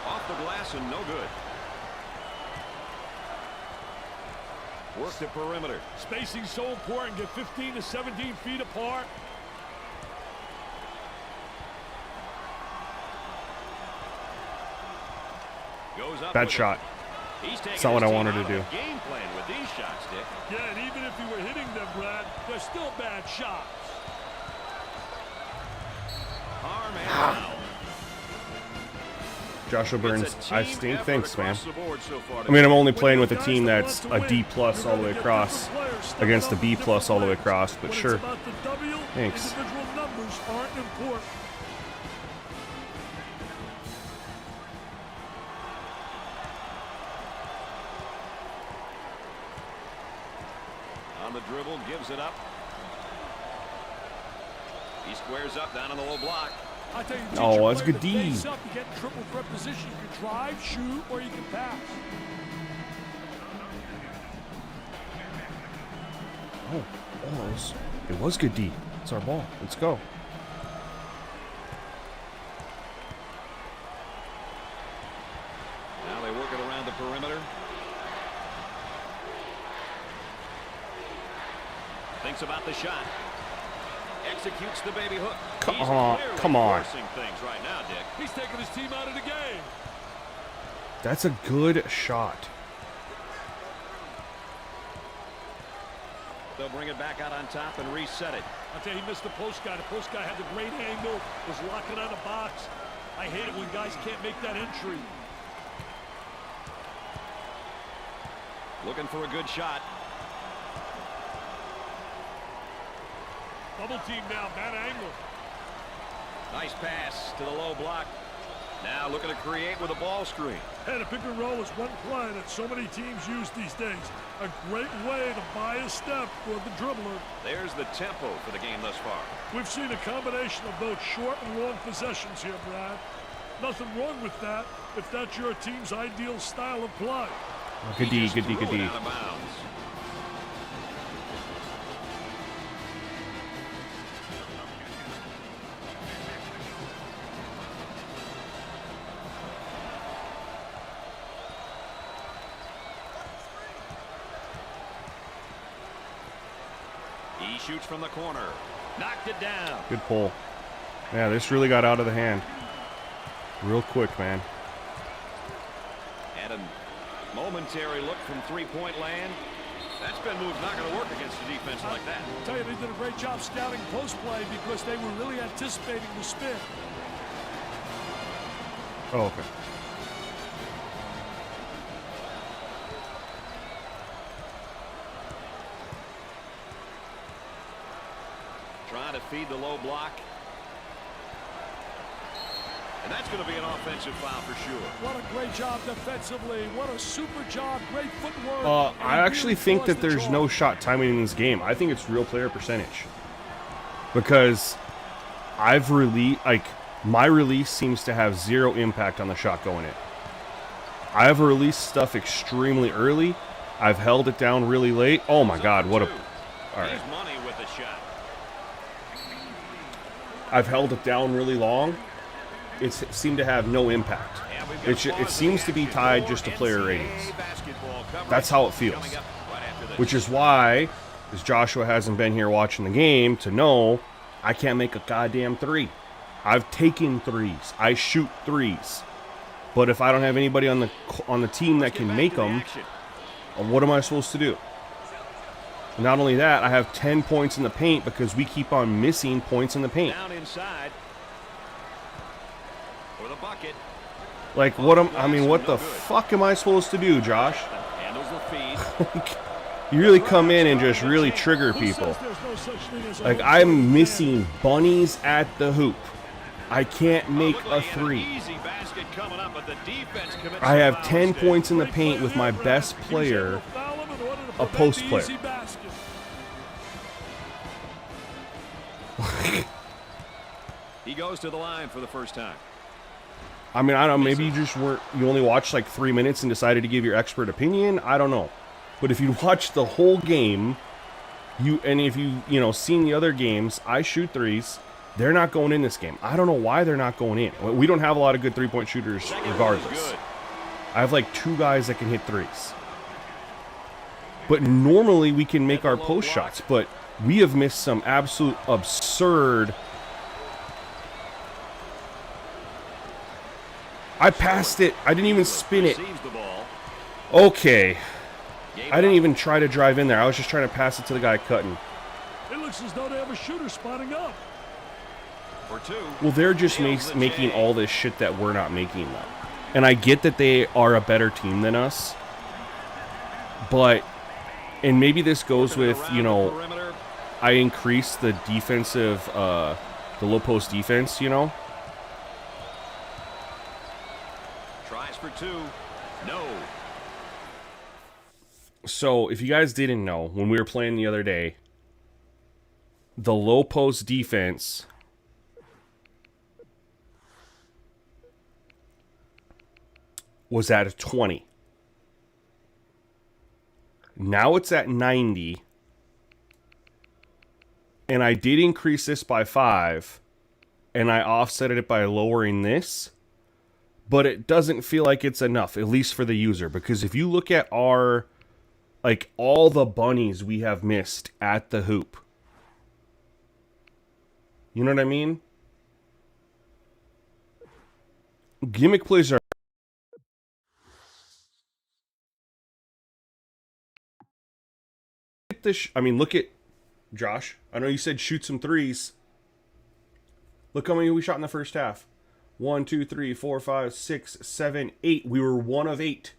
Off the glass and no good. Work the perimeter. Spacing so important. Get 15 to 17 feet apart. Goes up. Bad shot. That's not what I wanted to do. Game plan with these shots, Dick. Yeah, and even if you were hitting them, Brad, they're still bad shots. Harm and foul. Joshua Burns, I stink. Thanks, man. So I mean, I'm only playing with a team that's a D+ all the way across against a B+ all the way across, but sure. Thanks. Individual numbers aren't important. On the dribble, gives it up. He squares up down on the low block. Oh, that's a good D. You get triple threat position. You can drive, shoot, or you can pass. Oh, it was good D. It's our ball. Let's go. Now they work it around the perimeter. Thinks about the shot. Executes the baby hook. Come on. Things right now, Dick. He's taking his team out of the game. That's a good shot. They'll bring it back out on top and reset it. I'll tell you, he missed the post guy. The post guy had the great angle, was locking on the box. I hate it when guys can't make that entry. Looking for a good shot. Double team now, bad angle. Nice pass to the low block. Now looking to create with a ball screen. Hey, the pick and roll is one play that so many teams use these days. A great way to buy a step for the dribbler. There's the tempo for the game thus far. We've seen a combination of both short and long possessions here, Brad. Nothing wrong with that if that's your team's ideal style of play. Good D, good D, good D. Out of bounds. He shoots from the corner. Knocked it down. Good pull. Yeah, this really got out of the hand. Real quick, man. And a momentary look from three-point land. That spin move's not going to work against a defense like that. I tell you, they did a great job scouting post play because they were really anticipating the spin. Oh, okay. Trying to feed the low block. And that's going to be an offensive foul for sure. What a great job defensively. What a super job. Great footwork. I actually think that there's no shot timing in this game. I think it's real player percentage. Because I've released, like, my release seems to have zero impact on the shot going in. I've released stuff extremely early. I've held it down really late. Oh my God, what a... All right. He's money with the shot. I've held it down really long. It seemed to have no impact. It seems to be tied just to player ratings. That's how it feels. Which is why, as Joshua hasn't been here watching the game, to know I can't make a goddamn three. I've taken threes. I shoot threes. But if I don't have anybody on the team that can make them, what am I supposed to do? Not only that, I have 10 points in the paint because we keep on missing points in the paint. Down inside. For the bucket. Like, what the fuck am I supposed to do, Josh? Handles the feed. You really come in and just really trigger people. Like, I'm missing bunnies at the hoop. I can't make a three. I have 10 points in the paint with my best player, a post player. He goes to the line for the first time. I mean, I don't know, maybe you only watched like 3 minutes and decided to give your expert opinion. I don't know. But if you watch the whole game, if you seen the other games, I shoot threes. They're not going in this game. I don't know why they're not going in. We don't have a lot of good three-point shooters regardless. I have like 2 guys that can hit threes. But normally we can make our post shots, but we have missed some absolute absurd. I passed it. I didn't even spin it. Okay. I didn't even try to drive in there. I was just trying to pass it to the guy cutting. It looks as though they have a shooter spotting up. Well, they're just making all this shit that we're not making, though. And I get that they are a better team than us. But, and maybe this goes with, I increased the defensive, the low post defense, Tries for 2. No. So, if you guys didn't know, when we were playing the other day, the low post defense was at a 20. Now it's at 90. And I did increase this by 5. And I offset it by lowering this. But it doesn't feel like it's enough, at least for the user. Because if you look at our, like, all the bunnies we have missed at the hoop. You know what I mean? Gimmick plays are... look at Josh. I know you said shoot some threes. Look how many we shot in the first half. 1, 2, 3, 4, 5, 6, 7, 8. We were 1 of 8.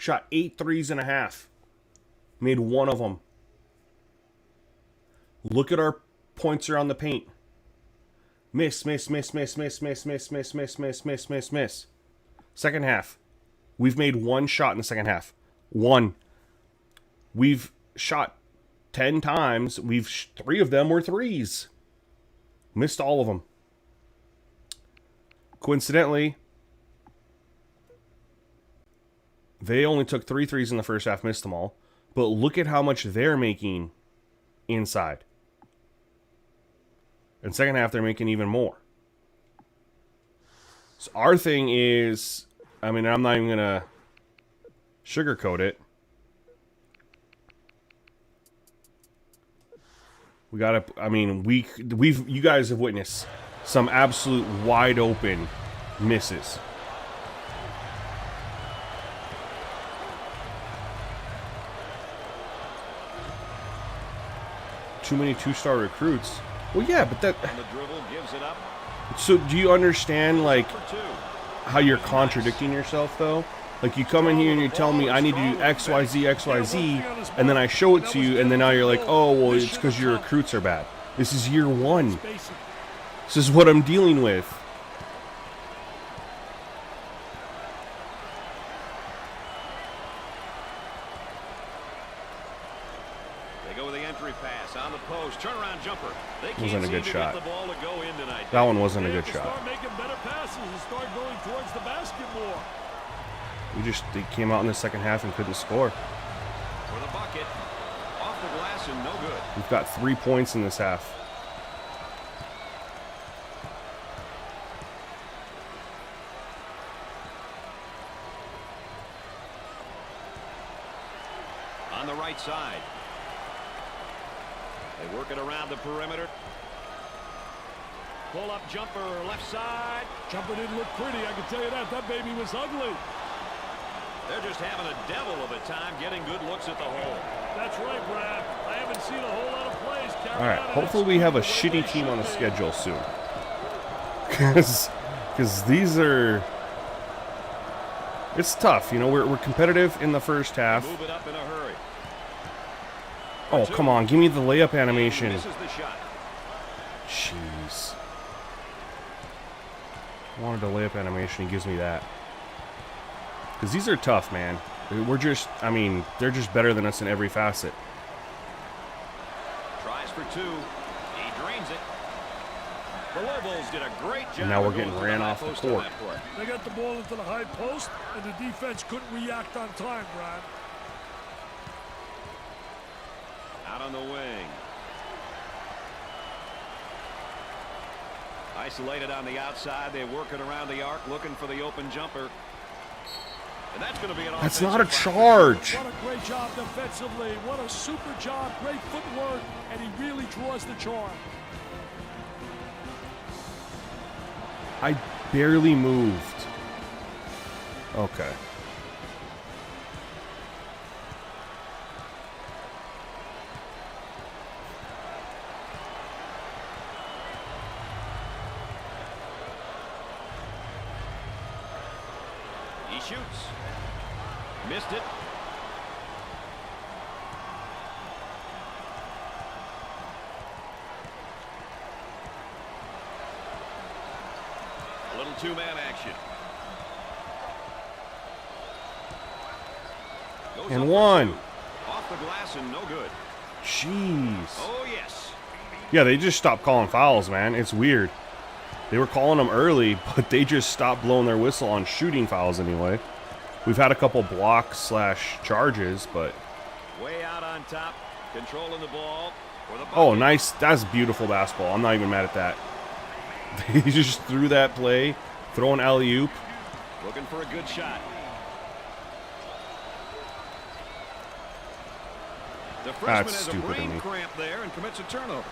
Shot 8 threes and a half. Made one of them. Look at our points around the paint. Miss, miss, miss, miss, miss, miss, miss, miss, miss, miss, miss, miss, miss. Second half. We've made one shot in the second half. One. We've shot 10 times. 3 of them were threes. Missed all of them. Coincidentally, they only took 3 threes in the first half, missed them all. But look at how much they're making inside. And second half, they're making even more. So our thing is, I mean, I'm not even going to sugarcoat it. We got to, I mean, you guys have witnessed some absolute wide open misses. Too many 2-star recruits. Well, yeah, but that. The dribble gives it up. So, do you understand, like, how you're contradicting yourself, though? Like, you come in here and you tell me I need to do X, Y, Z, X, Y, Z, and then I show it to you, and then now you're like, oh, well, it's because your recruits are bad. This is year one. This is what I'm dealing with. On the post, turnaround jumper. Wasn't a good shot. The ball to go in tonight. That one wasn't a good shot. Start making better passes and start going towards the basket more. They came out in the second half and couldn't score. For the bucket, off the glass and no good. We've got 3 points in this half. On the right side. They work it around the perimeter. Pull-up jumper, left side. Jumper didn't look pretty, I can tell you that. That baby was ugly. They're just having a devil of a time getting good looks at the hole. That's right, Brad. I haven't seen a whole lot of plays carried All right, out hopefully we have a shitty team on the schedule soon. Because these are... It's tough, you know, we're competitive in the first half. Move it up in a hurry. Oh, come on, give me the layup animation. This is the shot. Jeez. I wanted a layup animation, he gives me that. Because these are tough, man. We're just, I mean, they're just better than us in every facet. Tries for 2. He drains it. The Lobos did a great job. And now we're getting ran off the court. They got the ball into the high post, and the defense couldn't react on time, Brad. Out on the wing. Isolated on the outside. They work it around the arc, looking for the open jumper. And that's going to be an That's not a charge. What a great job defensively. What a super job. Great footwork. And he really draws the charm. I barely moved. Okay. He shoots. Missed it. A little two-man action. Goes And up one. for 2. Off the glass and no good. Jeez. Oh, yes. Yeah, they just stopped calling fouls, man. It's weird. They were calling them early, but they just stopped blowing their whistle on shooting fouls anyway. We've had a couple blocks / charges, but... Way out on top. Controlling the ball. For the Oh, bucket. nice. That's beautiful basketball. I'm not even mad at that. They just threw that play, throwing alley-oop. Looking for a good shot. The freshman That's has a stupid of brain me. cramp there and commits a turnover.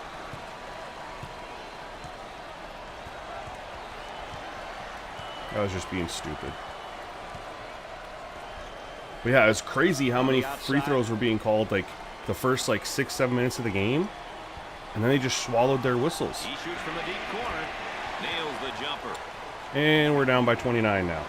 That was just being stupid. But yeah, it's crazy how many free throws were being called, like, the first, 6-7 minutes of the game. And then they just swallowed their whistles. He shoots from the deep corner. Nails the jumper. And we're down by 29 now.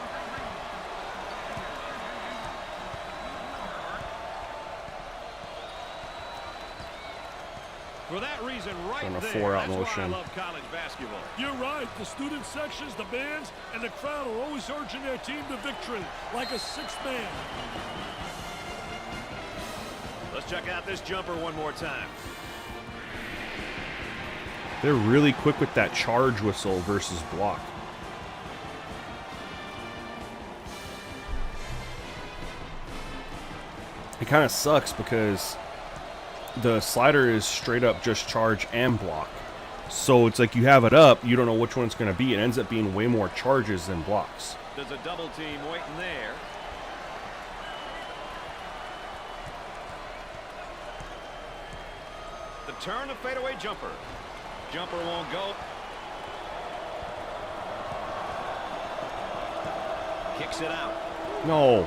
For that reason, right On a there, 4-out that's motion. why I love college basketball. You're right. The student sections, the bands, and the crowd are always urging their team to victory, like a sixth man. Let's check out this jumper one more time. They're really quick with that charge whistle versus block. It kind of sucks because the slider is straight up just charge and block. So it's like you have it up, you don't know which one it's going to be. It ends up being way more charges than blocks. There's a double team waiting there. The turn, a fadeaway jumper. Jumper won't go. Kicks it out. No.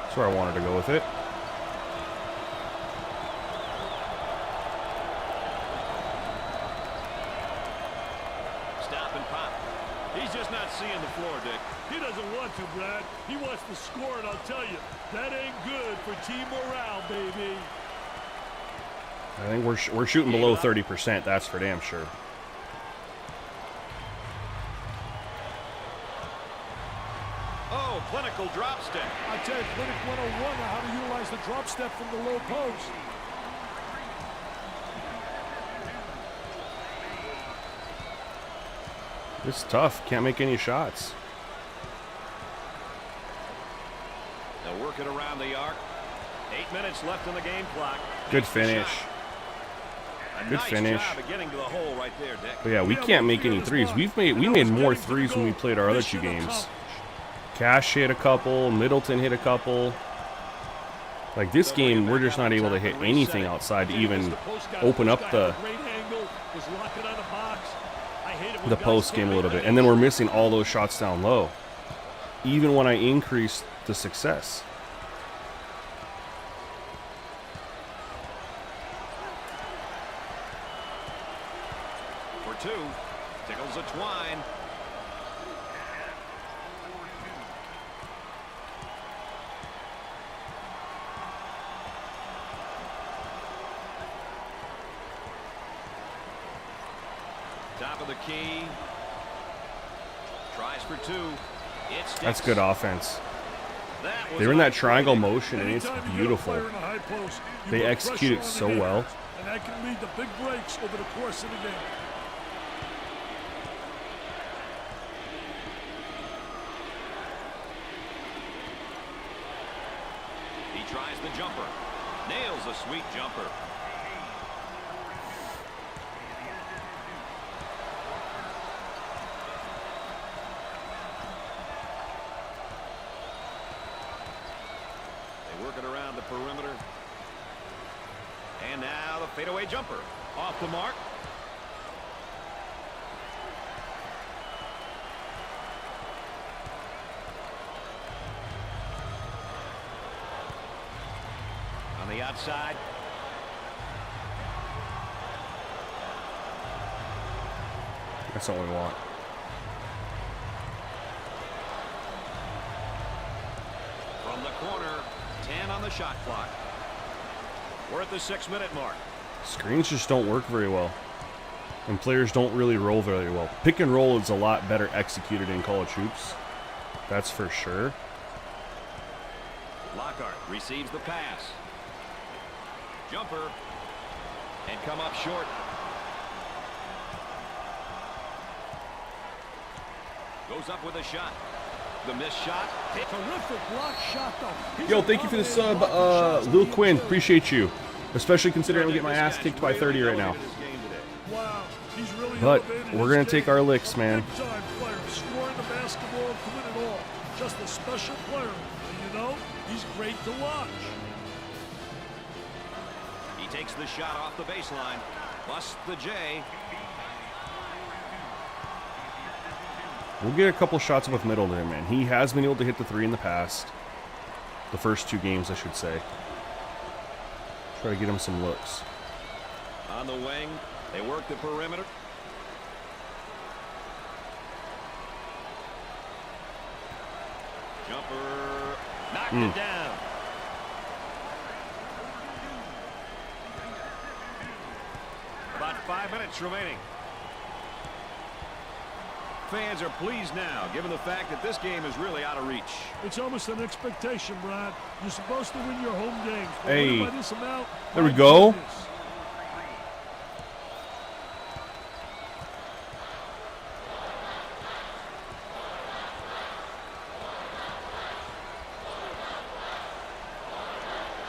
That's where I wanted to go with it. Stop and pop. He's just not seeing the floor, Dick. He doesn't want to, Brad. He wants to score, and I'll tell you, that ain't good for team morale, baby. I think we're shooting below 30%. That's for damn sure. Oh, clinical drop step. I tell you, Clinic 101 on how to utilize the drop step from the low post. It's tough. Can't make any shots. They'll work it around the arc. 8 minutes left in the game clock. Good finish. A Good nice finish. job of getting to the hole right there, Dick. But yeah, we can't make any threes. We made more threes when we played our other two games. Cash hit a couple. Middleton hit a couple. Like this game, we're just not able to hit anything outside to even open up the post game a little bit. And then we're missing all those shots down low. Even when I increase the success. For two. Tickles a twine. Top of the key. Tries for two. That's good offense. That was They're in that triangle outstanding. motion, and it's Anytime you get a beautiful. player in a high post, you They put execute it pressure so on the well. defense, and that can lead to big breaks over the course of the game. He tries the jumper. Nails a sweet jumper. They work it around the perimeter. And now the fadeaway jumper. Off the mark. On the outside. That's all we want. From the corner, 10 on the shot clock. We're at the 6-minute mark. Screens just don't work very well. And players don't really roll very well. Pick and roll is a lot better executed in college hoops. That's for sure. Lockhart receives the pass. Jumper. And come up short. Goes up with a shot. The missed shot. Terrific block shot, though. Yo, thank you for the sub, Lil Quinn. Appreciate you. Especially considering I'm getting my ass kicked by 30 right now. Wow, he's really But elevated we're his going to take game. our licks, man. Big time player, scoring the basketball and doing it all. Just a special player. And you know, he's great to watch. He takes the shot off the baseline. Busts the J. We'll get a couple shots with Middleton, man. He has been able to hit the three in the past. The first two games, I should say. Try to get him some looks. On the wing. They work the perimeter. Jumper. Knocked it down. minutes remaining. Fans are pleased now, given the fact that this game is really out of reach. It's almost an expectation, Brad. You're supposed to win your home games. But Hey, by this amount, there we go. Goodness.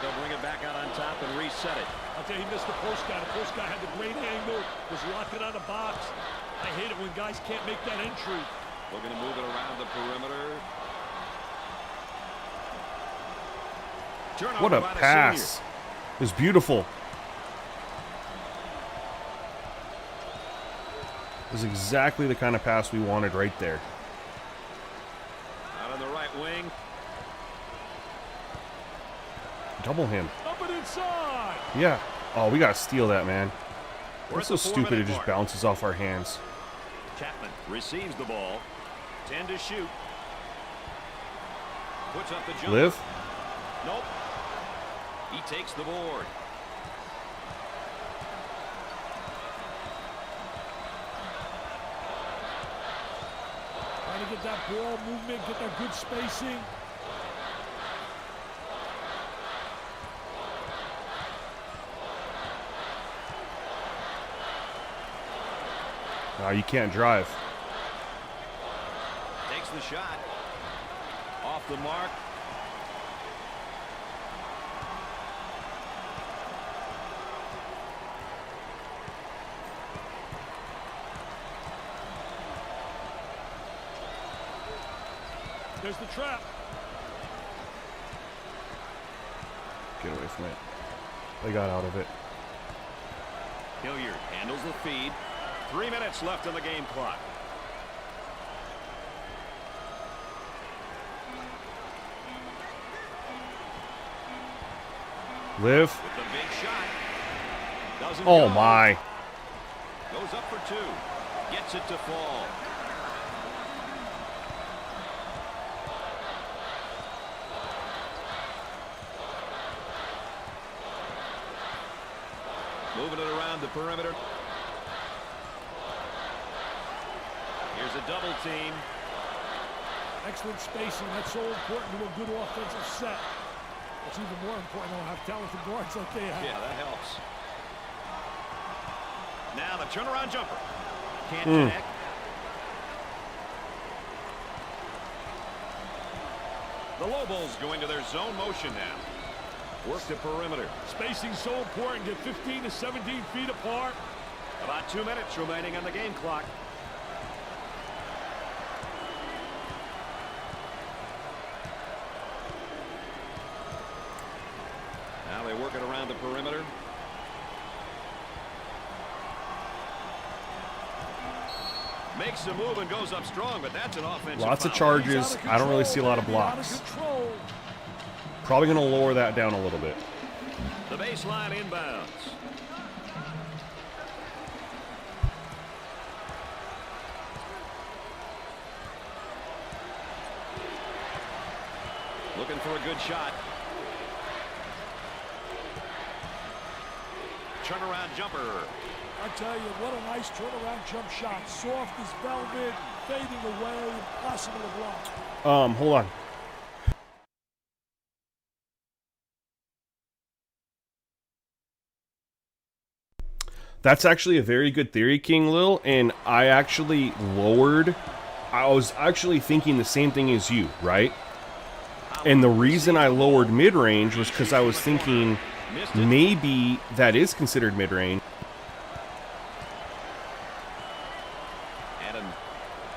They'll bring it back out on top and reset it. I'll tell you, he missed the post guy. The post guy had the great angle, was locking on the box. I hate it when guys can't make that entry. Looking to move it around the perimeter. Turnover What a by the pass. senior. It was beautiful. It was exactly the kind of pass we wanted right there. Out on the right wing. Double him. Up and inside. Yeah. Oh, we got to steal that, man. We're That's at so the stupid 4-minute it just mark. bounces off our hands. Chapman receives the ball. 10 to shoot. Puts up the jumper. Live? Nope. He takes the board. Trying to get that ball movement, get that good spacing. No, you can't drive. Takes the shot. Off the mark. There's the trap. Get away from it. They got out of it. Hilliard handles the feed. 3 minutes left on the game clock. Live. With the big shot. Doesn't Oh, go. my. Goes up for 2. Gets it to fall. Moving it around the perimeter. Here's a double team. Excellent spacing. That's so important to a good offensive set. It's even more important to have talented guards like they have. Yeah, that helps. Now the turnaround jumper. Can't connect. The Lobos go into their zone motion now. Work the perimeter. Spacing so important. Get 15 to 17 feet apart. About 2 minutes remaining on the game clock. Now they work it around the perimeter. Makes the move and goes up strong, but that's an offensive Lots of foul. charges. I don't really see a lot of blocks. Probably going to lower that down a little bit. The baseline inbounds. Looking for a good shot. Turnaround jumper. I tell you, what a nice turnaround jump shot. Soft as velvet, fading away, impossible to block. Hold on. That's actually a very good theory, King Lil, and I actually lowered. I was actually thinking the same thing as you, right? And the reason I lowered mid-range was because I was thinking maybe that is considered mid-range. And a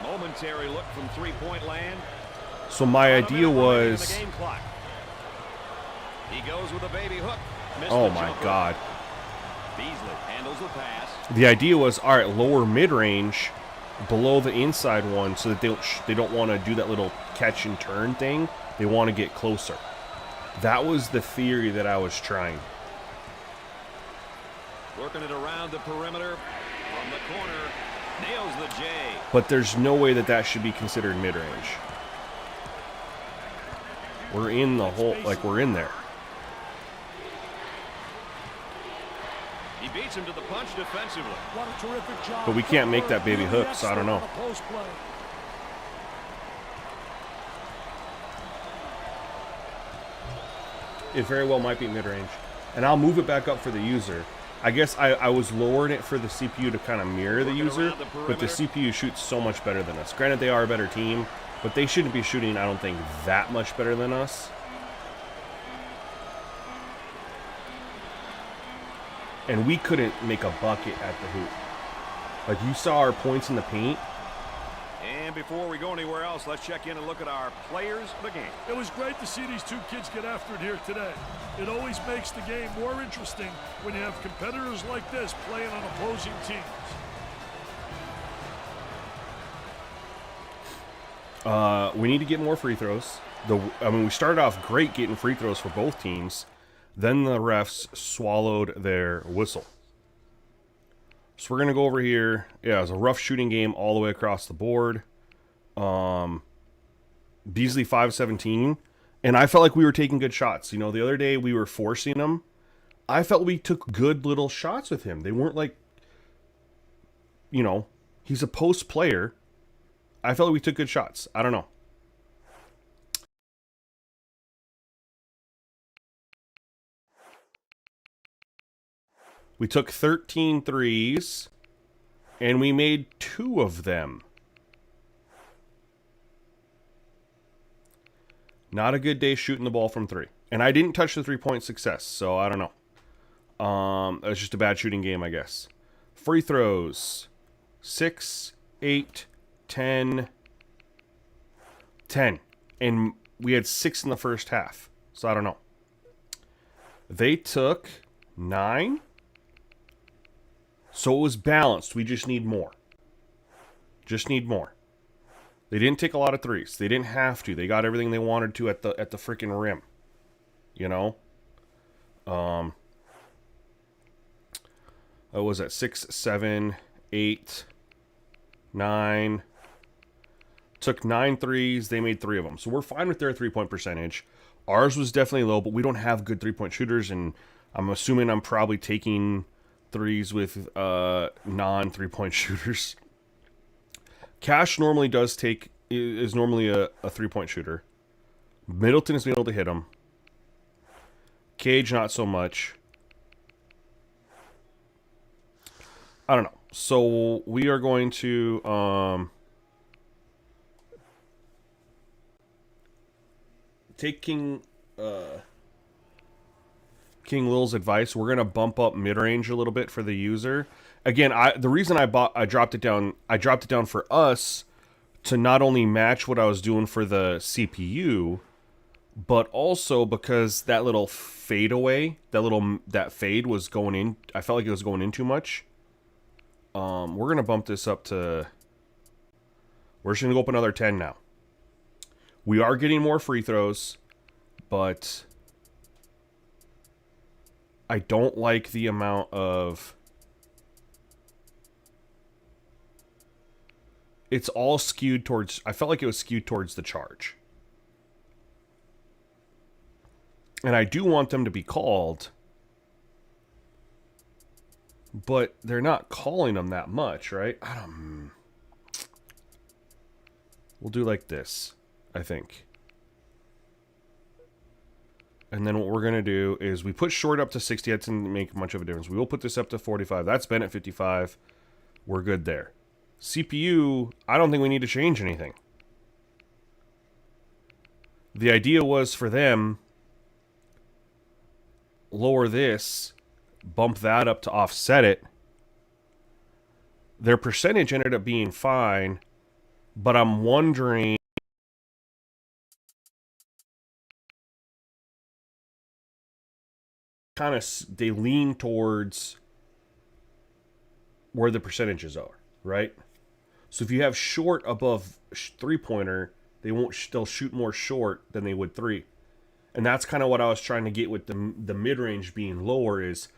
momentary look from three-point land. So my idea was... He goes with a baby hook. Oh my God. Beasley handles the pass. The idea was, all right, lower mid-range below the inside one so that they don't want to do that little catch and turn thing. They want to get closer. That was the theory that I was trying. Working it around the perimeter from the corner. Nails the J. But there's no way that that should be considered mid-range. We're in the hole, like we're in there. He beats him to the punch defensively. What a terrific job. But we can't make that baby Really hook, so I don't know. excellent on the post play. It very well might be mid-range. And I'll move it back up for the user. I guess I was lowering it for the CPU to kind of mirror the user, but the CPU shoots so much better than us. Granted, they are a better team, but they shouldn't be shooting, I don't think, that much better than us. And we couldn't make a bucket at the hoop. Like, you saw our points in the paint. And before we go anywhere else, let's check in and look at our players of the game. It was great to see these two kids get after it here today. It always makes the game more interesting when you have competitors like this playing on opposing teams. We need to get more free throws. We started off great getting free throws for both teams. Then the refs swallowed their whistle. So we're going to go over here. Yeah, it was a rough shooting game all the way across the board. Beasley 5-17. And I felt like we were taking good shots. You know, the other day we were forcing them. I felt we took good little shots with him. They weren't like, you know, he's a post player. I felt like we took good shots. I don't know. We took 13 threes, and we made 2 of them. Not a good day shooting the ball from 3. And I didn't touch the 3-point success, so I don't know. It was just a bad shooting game, I guess. Free throws. 6, 8, 10. 10. And we had 6 in the first half, so I don't know. They took 9. So it was balanced. We just need more. Just need more. They didn't take a lot of threes. They didn't have to. They got everything they wanted to at the freaking rim. You know? What was that? 6, 7, 8, 9. Took 9 threes. They made 3 of them. So we're fine with their 3-point percentage. Ours was definitely low, but we don't have good 3-point shooters, and I'm assuming I'm probably taking threes with non-3-point shooters. Cash normally is normally a 3-point shooter. Middleton has been able to hit him. Cage, not so much. I don't know. So we are going to take King Lil's advice. We're gonna bump up mid-range a little bit for the user. Again, the reason I dropped it down for us to not only match what I was doing for the CPU, but also because that little fadeaway, that fade was going in. I felt like it was going in too much. We're gonna bump this up to. We're just gonna go up another 10 now. We are getting more free throws, but I don't like the amount of... It's all skewed towards... I felt like it was skewed towards the charge. And I do want them to be called, but they're not calling them that much, right? We'll do like this, I think. And then what we're going to do is we put short up to 60. That didn't make much of a difference. We will put this up to 45. That's been at 55. We're good there. CPU, I don't think we need to change anything. The idea was for them, lower this, bump that up to offset it. Their percentage ended up being fine, but I'm wondering... kind of they lean towards where the percentages are, right? So if you have short above 3-pointer, they'll shoot more short than they would 3. And that's kind of what I was trying to get with the mid-range being lower, is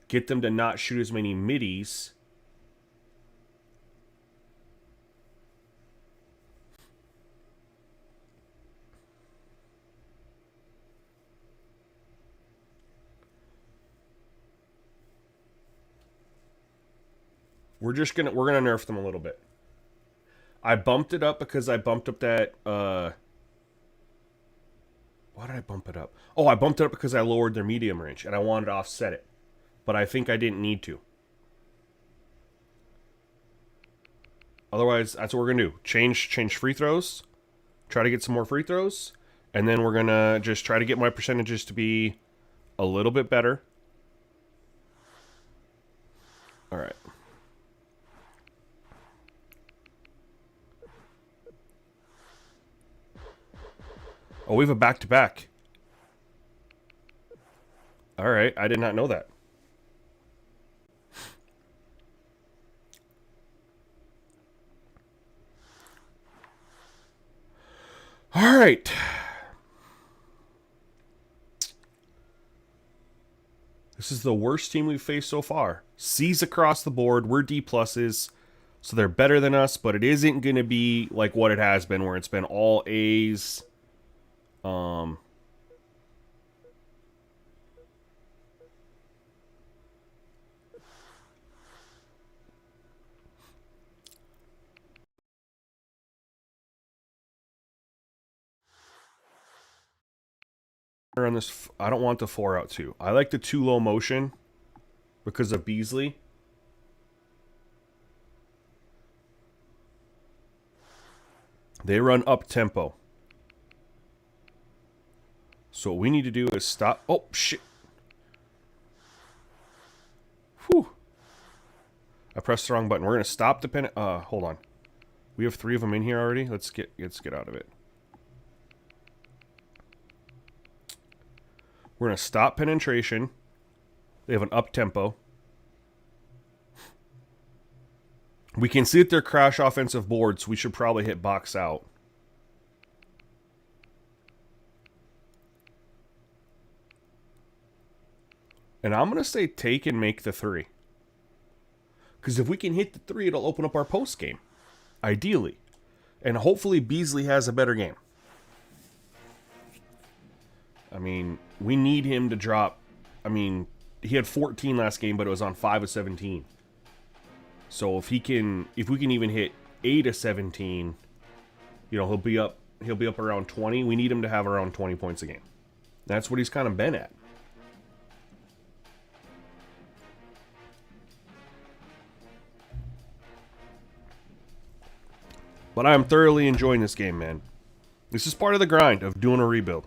get them to not shoot as many middies. we're gonna nerf them a little bit. I bumped it up because I bumped up that why did I bump it up? Oh, I bumped it up because I lowered their medium range and I wanted to offset it. But I think I didn't need to. Otherwise, that's what we're gonna do. Change free throws. Try to get some more free throws. And then we're gonna just try to get my percentages to be a little bit better. Alright. Oh, we have a back-to-back. Alright, I did not know that. Alright. This is the worst team we've faced so far. C's across the board. We're D pluses. So they're better than us, but it isn't going to be like what it has been, where it's been all A's. On this, I don't want the 4-out 2. I like the 2 low motion because of Beasley. They run up tempo. So what we need to do is stop. Oh, shit. Whew. I pressed the wrong button. We're going to stop the pen. Hold on. We have 3 of them in here already. Let's get out of it. We're going to stop penetration. They have an up tempo. We can see that they're crash offensive boards, so we should probably hit box out. And I'm going to say take and make the 3. Because if we can hit the 3, it'll open up our post game. Ideally. And hopefully Beasley has a better game. I mean, we need him to drop. I mean, he had 14 last game, but it was on 5 of 17. So if we can even hit 8 of 17, you know, he'll be up around 20. We need him to have around 20 points a game. That's what he's kind of been at. But I'm thoroughly enjoying this game, man. This is part of the grind of doing a rebuild.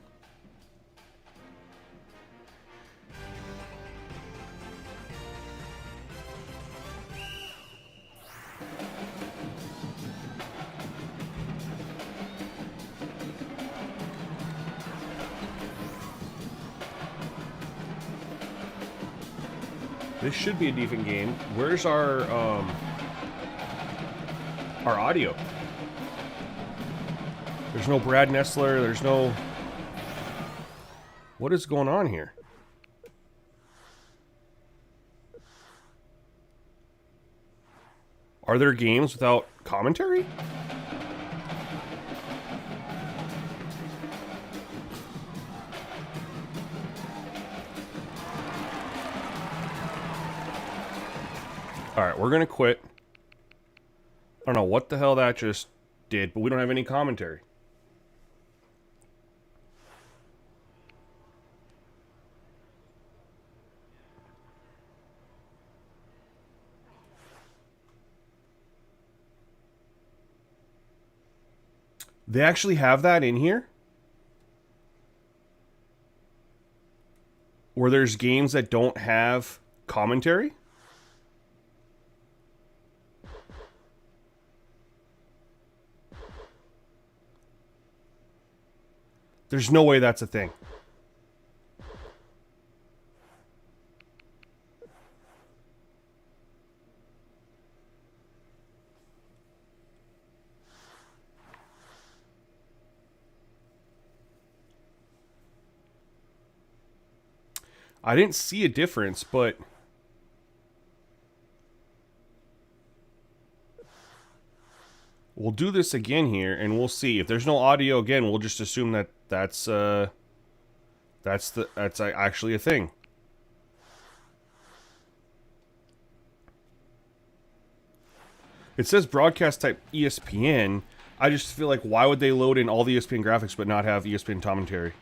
This should be a decent game. Where's our audio? There's no Brad Nessler. There's no... What is going on here? Are there games without commentary? Alright, we're gonna quit. I don't know what the hell that just did, but we don't have any commentary. They actually have that in here? Where there's games that don't have commentary? There's no way that's a thing. I didn't see a difference, but... We'll do this again here, and we'll see. If there's no audio again, we'll just assume that that's actually a thing. It says broadcast type ESPN. I just feel like, why would they load in all the ESPN graphics but not have ESPN commentary?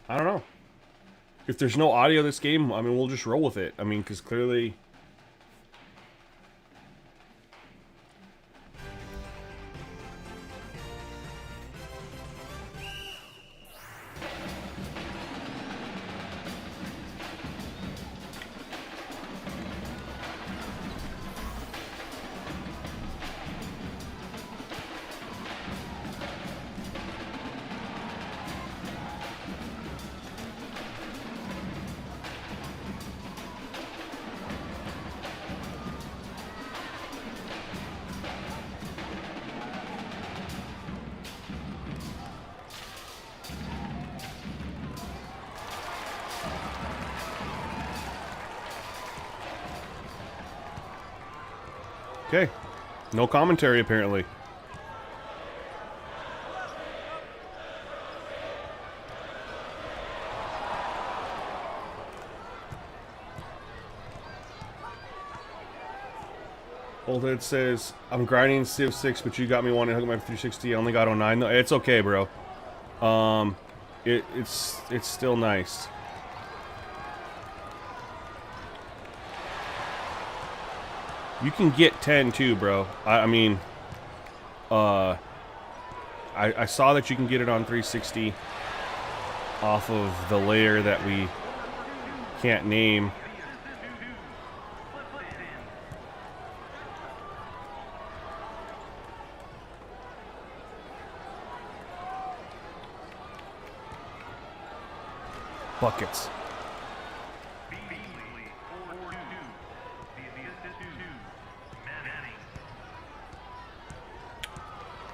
I don't know. If there's no audio of this game, I mean, we'll just roll with it. I mean, because clearly... Okay. No commentary, apparently. Old Head says, I'm grinding Civ 6, but you got me wanting to hook my 360. I only got 09. No, it's okay, bro. It's still nice. You can get 10 too, bro. I mean, I saw that you can get it on 360 off of the layer that we can't name. Buckets.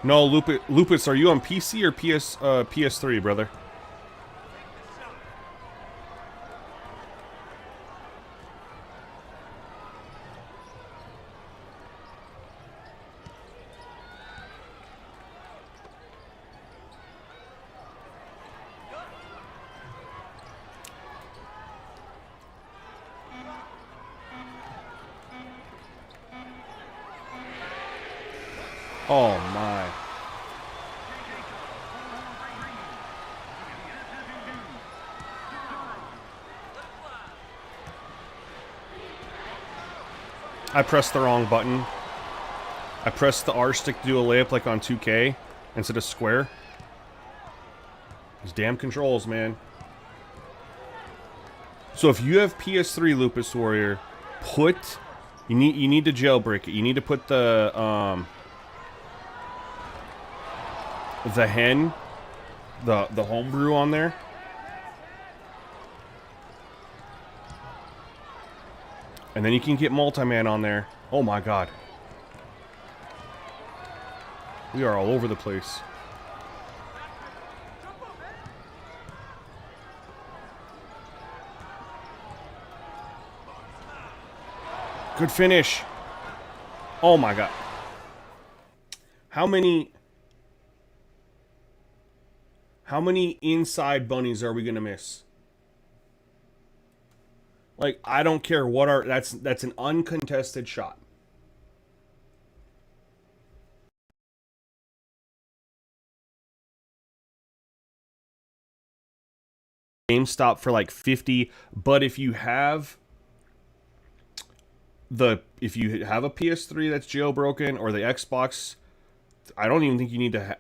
No, Lupus, are you on PC or PS3, brother? Oh my. I pressed the wrong button. I pressed the R stick to do a layup like on 2K instead of square. These damn controls, man. So if you have PS3, Lupus Warrior, you need to jailbreak it. You need to put the hen, the homebrew on there. And then you can get multi-man on there. Oh my god. We are all over the place. Good finish. Oh my god. How many inside bunnies are we gonna miss? Like, I don't care what that's an uncontested shot. GameStop for like 50, but if you have a PS3 that's jailbroken or the Xbox, I don't even think you need to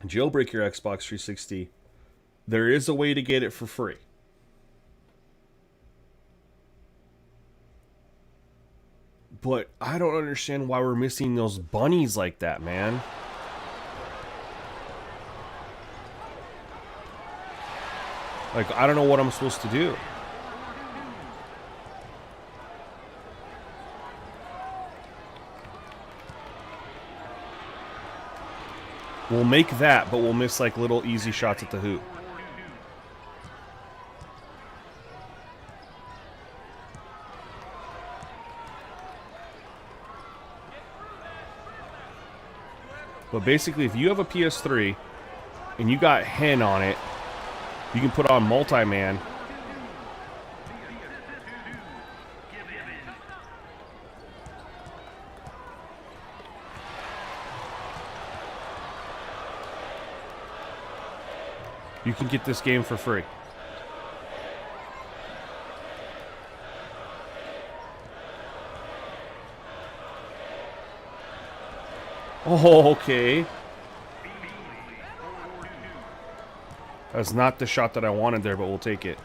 jailbreak your Xbox 360. There is a way to get it for free. But I don't understand why we're missing those bunnies like that, man. Like, I don't know what I'm supposed to do. We'll make that, but we'll miss like little easy shots at the hoop. But basically, if you have a PS3 and you got Hen on it, you can put on multi-man. You can get this game for free. Oh, okay. That's not the shot that I wanted there, but we'll take it.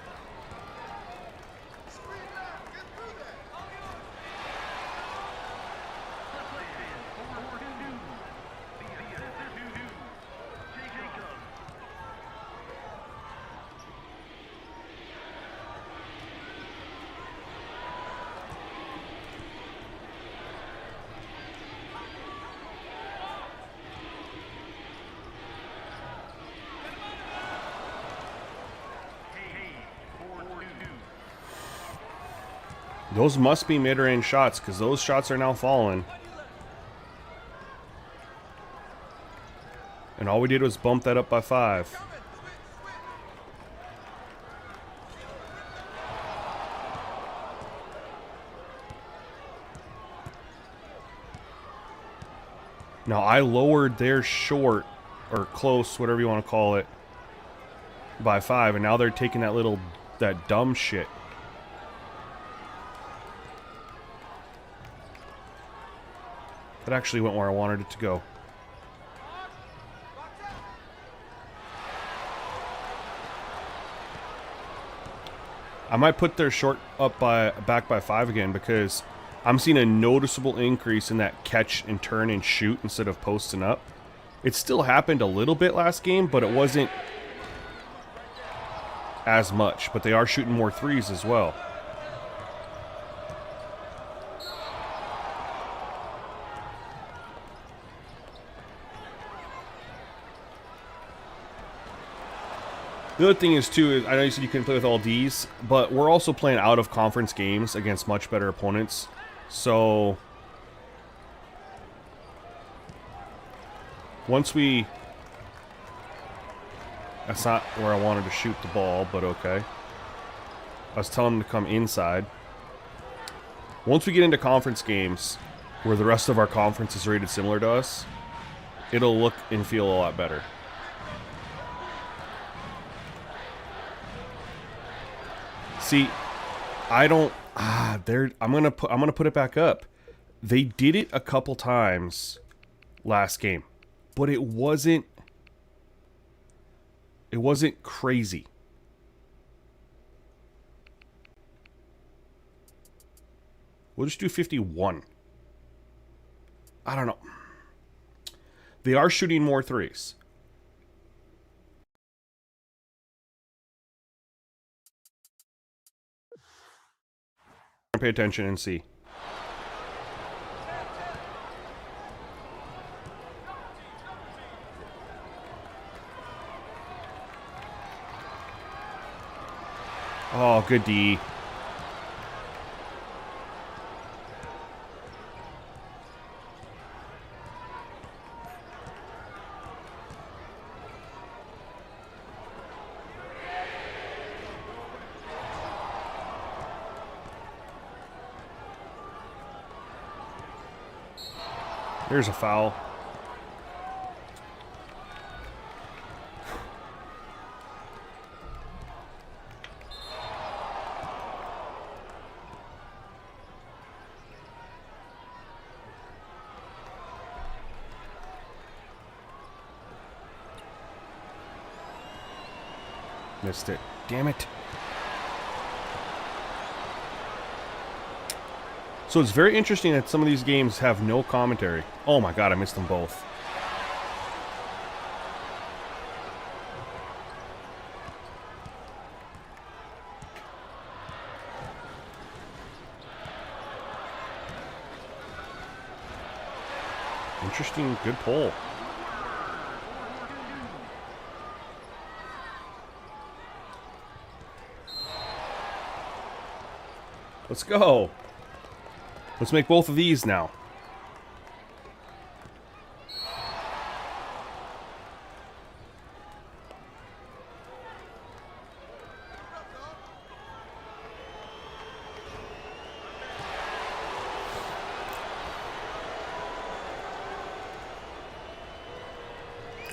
Those must be mid-range shots, because those shots are now falling. And all we did was bump that up by 5. Now, I lowered their short, or close, whatever you want to call it, by 5, and now they're taking that dumb shit. That actually went where I wanted it to go. I might put their short up back by 5 again, because I'm seeing a noticeable increase in that catch and turn and shoot instead of posting up. It still happened a little bit last game, but it wasn't as much. But they are shooting more threes as well. The other thing is, too, is I know you said you couldn't play with all Ds, but we're also playing out-of-conference games against much better opponents. So, once we... That's not where I wanted to shoot the ball, but okay. I was telling them to come inside. Once we get into conference games, where the rest of our conference is rated similar to us, it'll look and feel a lot better. See, I don't. I'm gonna put it back up. They did it a couple times last game, but it wasn't crazy. We'll just do 51. I don't know. They are shooting more threes. Pay attention and see. Oh, good D. There's a foul. Missed it. Damn it. So it's very interesting that some of these games have no commentary. Oh my god, I missed them both. Interesting, good pull. Let's go. Let's make both of these now.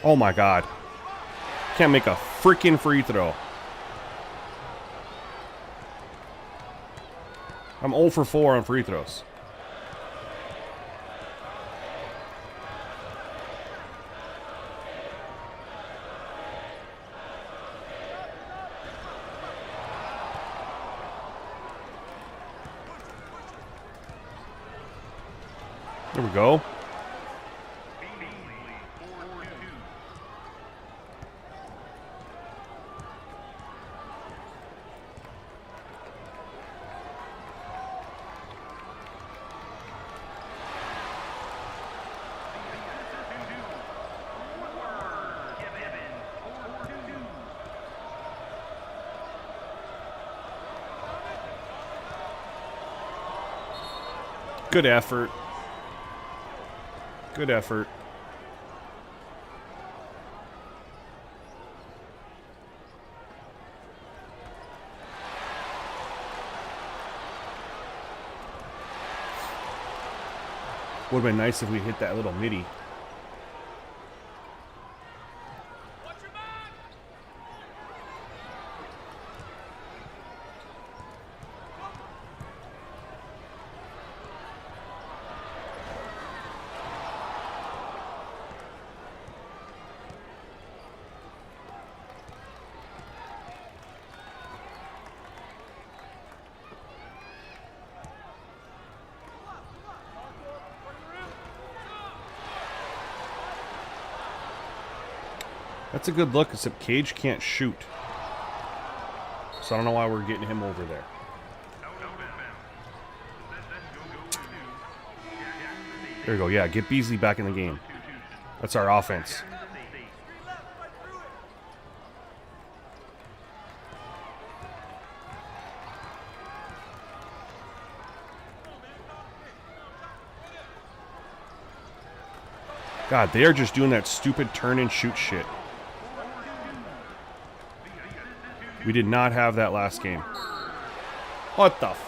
Oh my god. Can't make a freaking free throw. I'm 0 for 4 on free throws. There we go. Good effort. Good effort. Would have been nice if we hit that little midi. That's a good look, except Cage can't shoot. So I don't know why we're getting him over there. There we go. Yeah, get Beasley back in the game. That's our offense. God, they are just doing that stupid turn and shoot shit. We did not have that last game. What the f...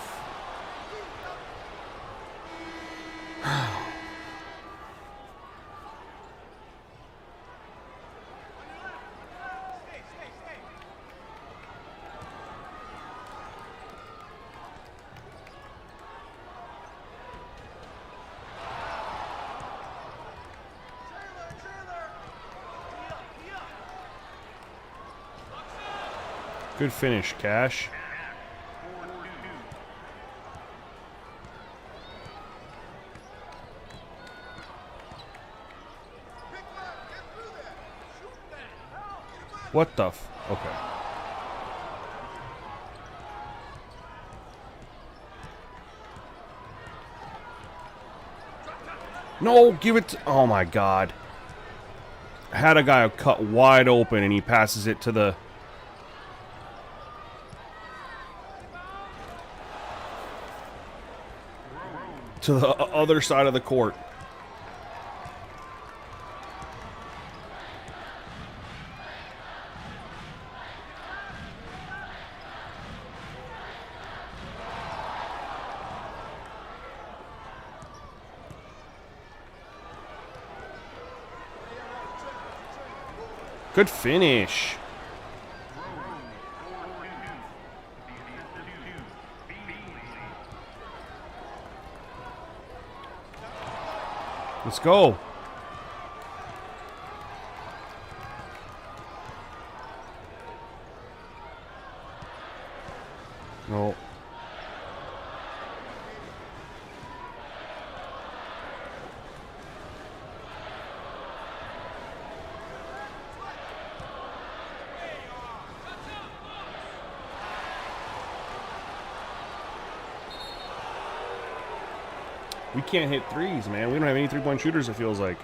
Good finish, Cash. What the f... Okay. No, give it to... Oh my god. I had a guy cut wide open and he passes it to the... to the other side of the court. Good finish. Let's go. No. We can't hit threes, man. We don't have any three-point shooters, it feels like.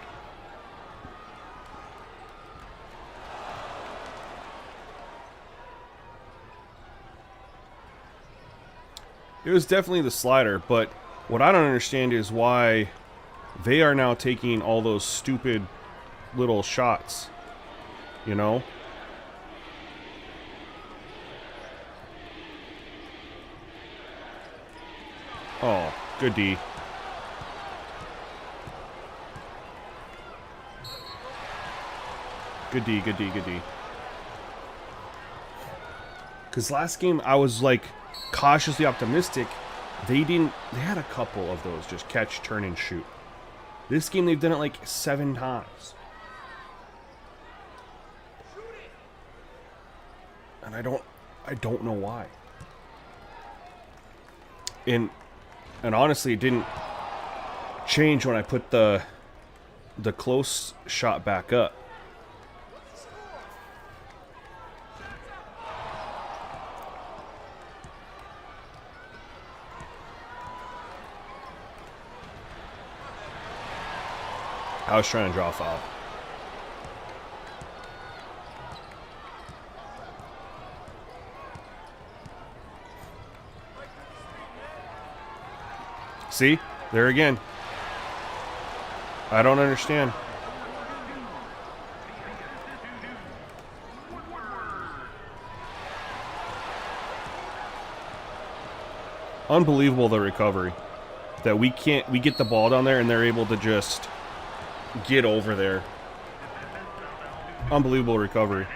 It was definitely the slider, but what I don't understand is why they are now taking all those stupid little shots, you know? Oh, good D. Good D, good D, good D. Because last game I was like cautiously optimistic. They had a couple of those just catch, turn, and shoot. This game they've done it like 7 times. And I don't know why. And honestly, it didn't change when I put the close shot back up. I was trying to draw a foul. See? There again. I don't understand. Unbelievable, the recovery. That we get the ball down there and they're able to just get over there. Unbelievable recovery.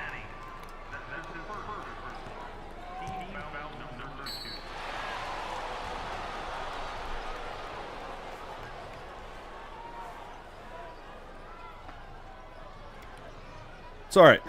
It's all right.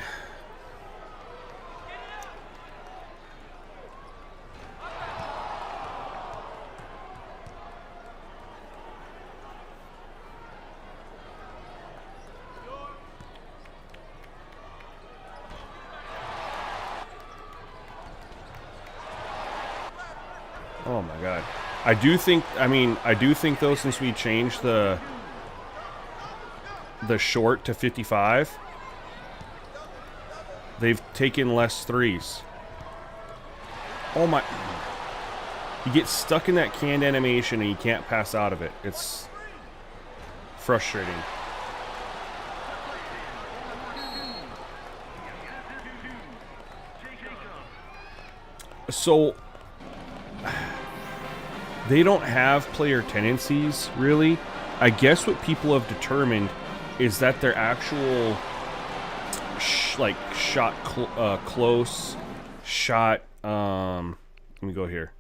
Oh my God. I do think though, since we changed the short to 55, they've taken less threes. Oh my. You get stuck in that canned animation and you can't pass out of it. It's frustrating. So they don't have player tendencies, really. I guess what people have determined is that their actual shot close shot. Let me go here.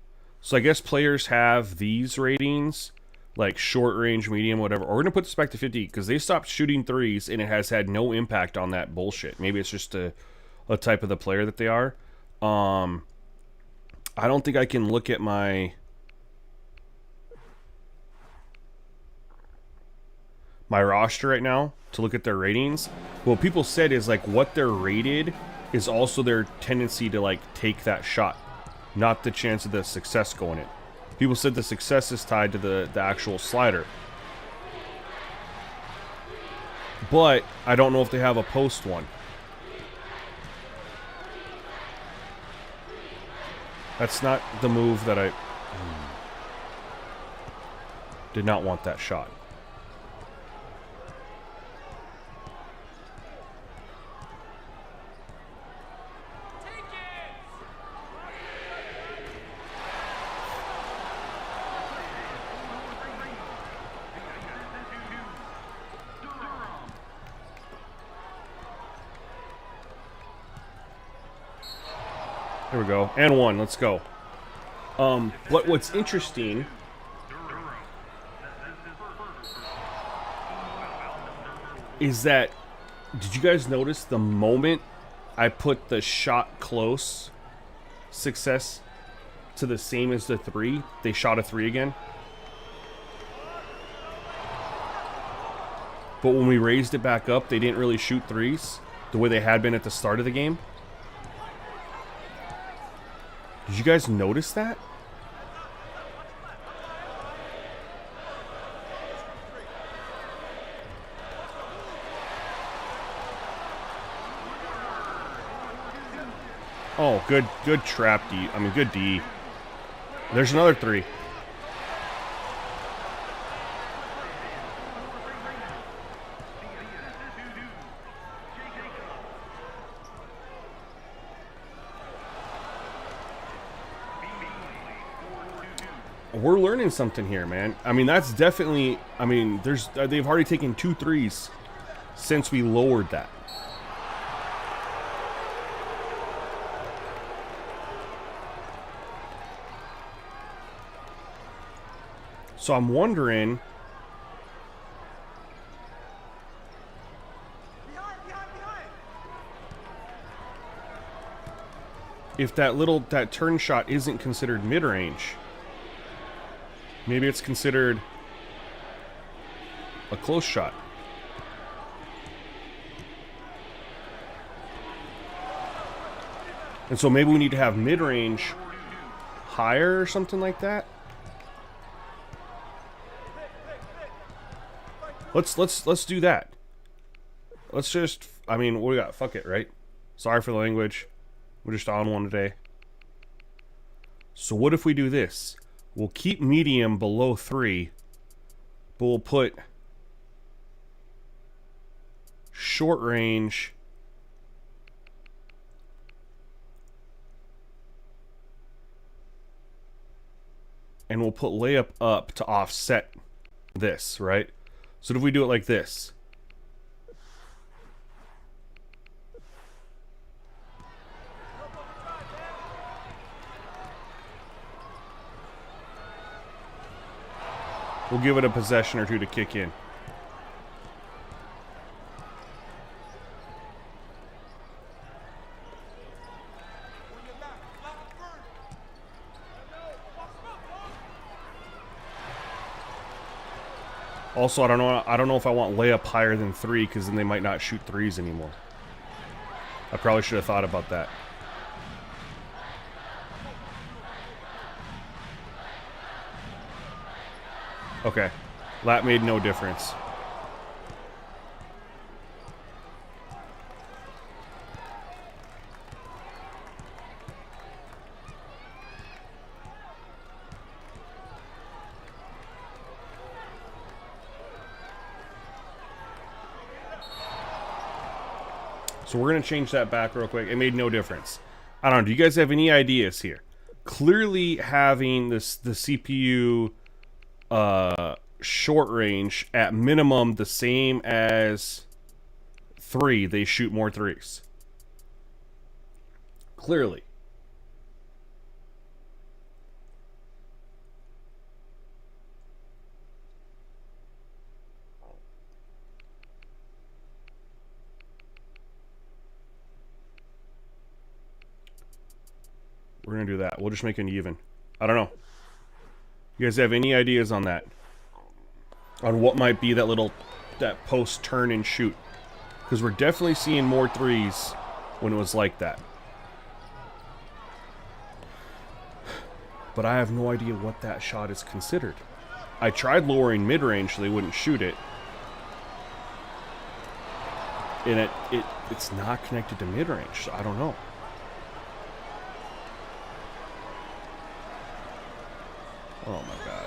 So I guess players have these ratings, like short range, medium, whatever. We're gonna put this back to 50 because they stopped shooting threes and it has had no impact on that bullshit. Maybe it's just a type of the player that they are. I don't think I can look at my roster right now to look at their ratings. What people said is like what they're rated is also their tendency to like take that shot, not the chance of the success going in. People said the success is tied to the actual slider. But I don't know if they have a post one. That's not the move that I did not want that shot. There we go. And one. Let's go. What's interesting is that, did you guys notice the moment I put the shot close success to the same as the 3, they shot a 3 again? But when we raised it back up, they didn't really shoot 3s the way they had been at the start of the game. Did you guys notice that? Oh, good trap D. I mean, good D. There's another 3. We're learning something here, man. I mean, that's definitely... I mean, they've already taken 2 threes since we lowered that. So I'm wondering if that turn shot isn't considered mid-range. Maybe it's considered a close shot. And so maybe we need to have mid-range higher or something like that. Let's do that. Let's just, I mean, what do we got? Fuck it, right? Sorry for the language. We're just on one today. So what if we do this? We'll keep medium below 3, but we'll put short range and we'll put layup up to offset this, right? So if we do it like this, we'll give it a possession or two to kick in. Also, I don't know if I want layup higher than 3, because then they might not shoot threes anymore. I probably should have thought about that. Okay. That made no difference. So we're going to change that back real quick. It made no difference. I don't know. Do you guys have any ideas here? Clearly having the CPU short range at minimum the same as 3, they shoot more threes. Clearly. We're going to do that. We'll just make an even. I don't know. You guys have any ideas on that? On what might be that post turn and shoot? Because we're definitely seeing more threes when it was like that. But I have no idea what that shot is considered. I tried lowering mid-range so they wouldn't shoot it. And it's not connected to mid-range, so I don't know. Oh my god.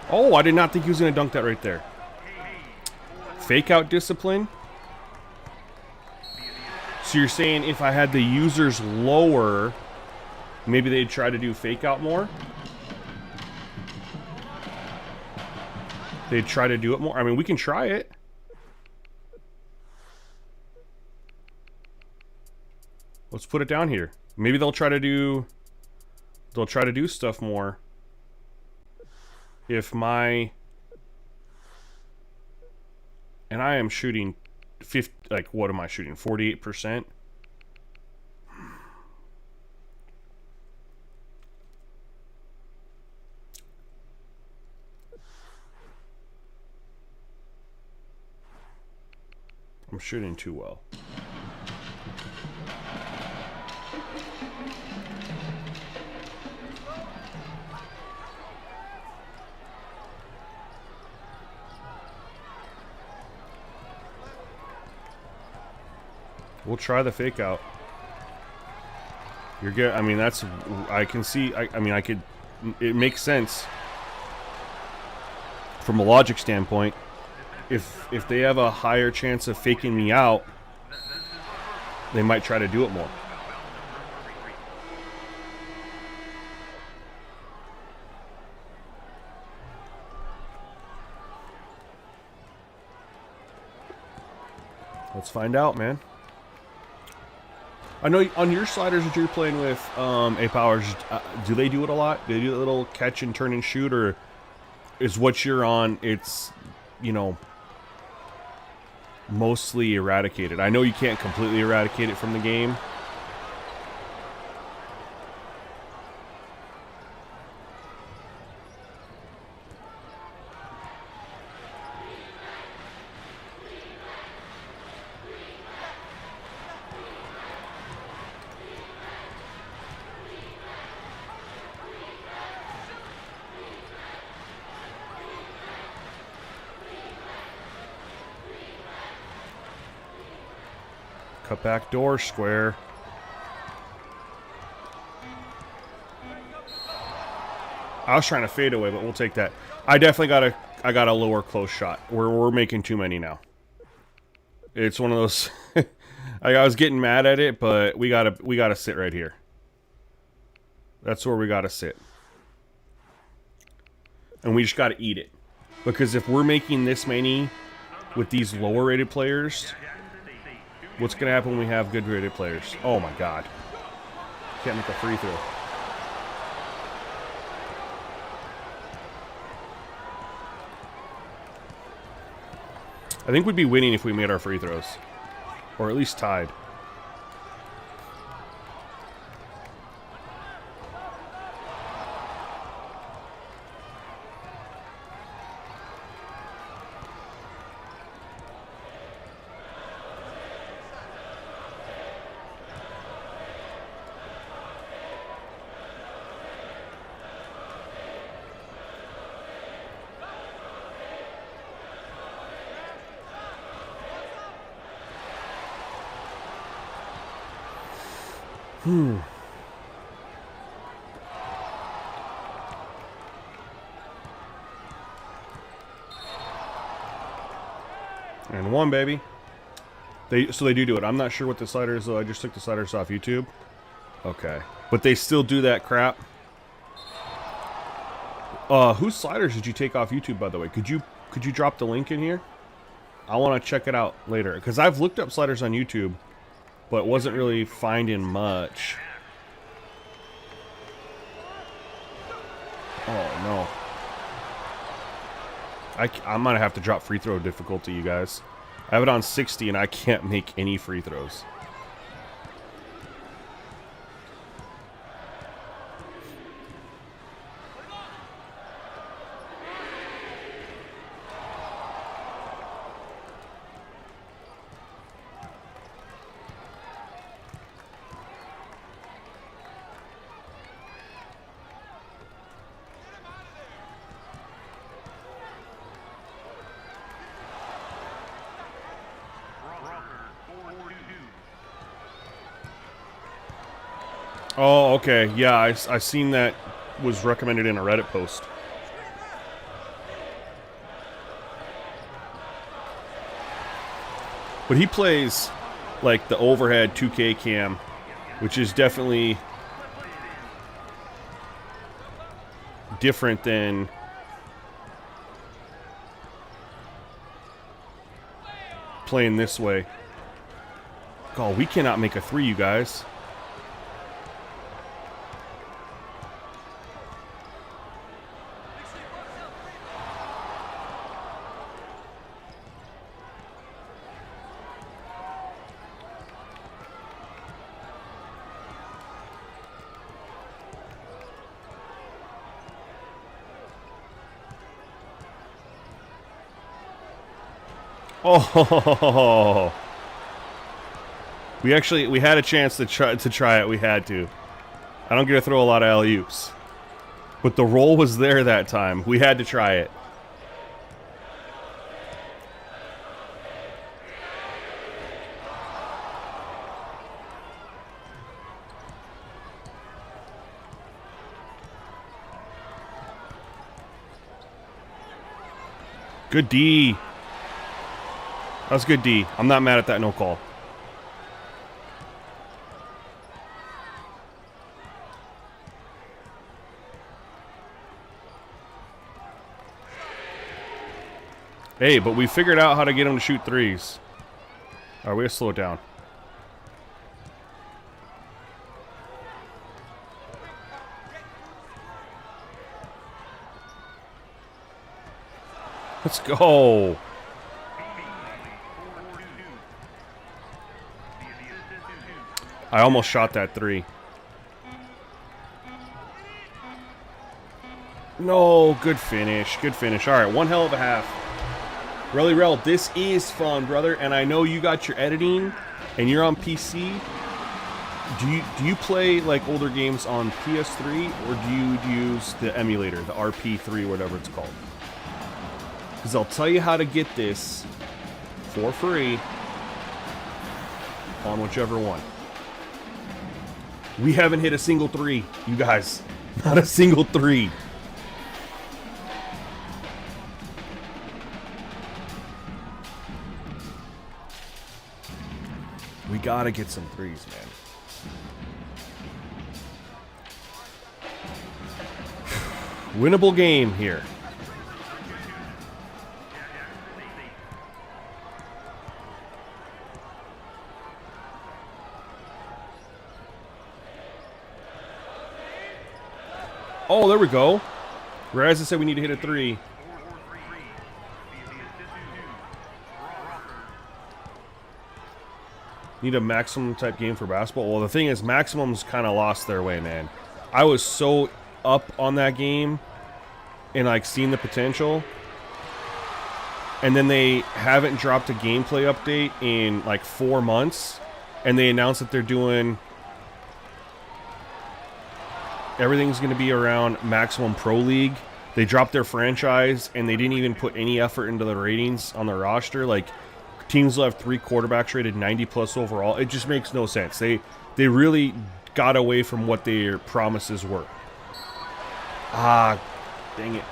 Oh, I did not think he was going to dunk that right there. Fake out discipline. So you're saying if I had the users lower, maybe they'd try to do fake out more? They'd try to do it more? I mean, we can try it. Let's put it down here. Maybe they'll try to do stuff more. If my, and I am shooting 50, like what am I shooting? 48%? I'm shooting too well. We'll try the fake out. You're good. I mean, that's. I can see. I mean, I could. It makes sense from a logic standpoint. If they have a higher chance of faking me out, they might try to do it more. Let's find out, man. I know on your sliders that you're playing with, A-Powers, do they do it a lot? Do they do a little catch and turn and shoot, or is what you're on, it's, you know, mostly eradicated? I know you can't completely eradicate it from the game. Cut back door square. I was trying to fade away, but we'll take that. I definitely got a lower close shot. We're making too many now. It's one of those. I was getting mad at it, but we gotta sit right here. That's where we gotta sit, and we just gotta eat it, because if we're making this many with these lower rated players, what's going to happen when we have good rated players? Oh my god. Can't make a free throw. I think we'd be winning if we made our free throws. Or at least tied. And one, baby. So they do it. I'm not sure what the slider is, though. I just took the sliders off YouTube. Okay. But they still do that crap. Whose sliders did you take off YouTube, by the way? Could you drop the link in here? I want to check it out later, because I've looked up sliders on YouTube, but wasn't really finding much. Oh, no. I'm going to have to drop free throw difficulty, you guys. I have it on 60, and I can't make any free throws. Oh, okay. Yeah, I seen that was recommended in a Reddit post. But he plays like the overhead 2K cam, which is definitely different than playing this way. Oh, we cannot make a three, you guys. Oh, we had a chance to try it. We had to. I don't get to throw a lot of alley-oops, but the roll was there that time. We had to try it. Good D. That was good D. I'm not mad at that no call. Hey, but we figured out how to get him to shoot threes. All right, we gotta slow it down. Let's go. I almost shot that three. No, good finish. Good finish. All right, one hell of a half. Relly Rel, this is fun, brother. And I know you got your editing and you're on PC. Do you play like older games on PS3 or do you use the emulator, the RP3, whatever it's called? Because I'll tell you how to get this for free on whichever one. We haven't hit a single three, you guys. Not a single three. We gotta get some threes, man. Winnable game here. Oh, there we go. Whereas I said we need to hit a three. Need a maximum type game for basketball. Well, the thing is, maximums kind of lost their way, man. I was so up on that game and like seeing the potential, and then they haven't dropped a gameplay update in like 4 months, and they announced that they're doing everything's going to be around Maximum Pro League. They dropped their franchise and they didn't even put any effort into the ratings on their roster. Like, teams will have 3 quarterbacks rated 90 plus overall. It just makes no sense. They really got away from what their promises were. Ah, dang it.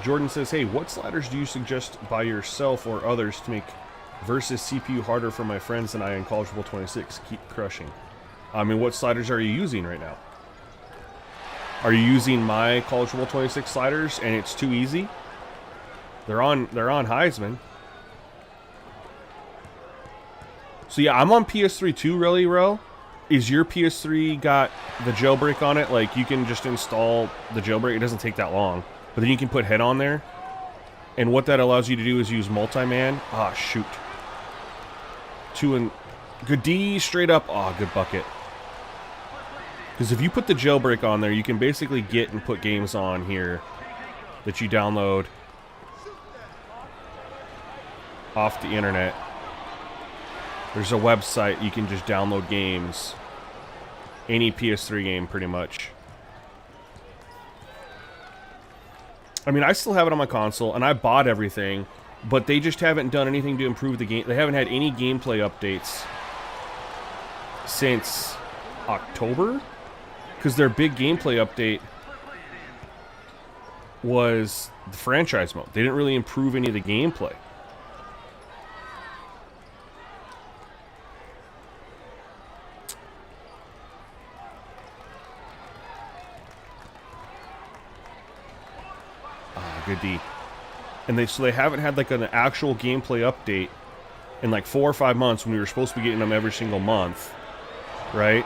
Jordan says, hey, what sliders do you suggest by yourself or others to make versus CPU harder for my friends and I in College Bowl 26? Keep crushing. I mean, what sliders are you using right now? Are you using my College Bowl 26 sliders and it's too easy? They're on Heisman. So yeah, I'm on PS3 too, really, Rel. Is your PS3 got the jailbreak on it? Like, you can just install the jailbreak. It doesn't take that long. But then you can put head on there. And what that allows you to do is use multi-man. Ah, shoot. 2 and... Good D, straight up. Ah, good bucket. Because if you put the jailbreak on there, you can basically get and put games on here that you download off the internet. There's a website you can just download games. Any PS3 game, pretty much. I mean, I still have it on my console, and I bought everything, but they just haven't done anything to improve the game. They haven't had any gameplay updates since October, because their big gameplay update was the franchise mode. They didn't really improve any of the gameplay. Good D. And they haven't had like an actual gameplay update in like 4 or 5 months when we were supposed to be getting them every single month, right?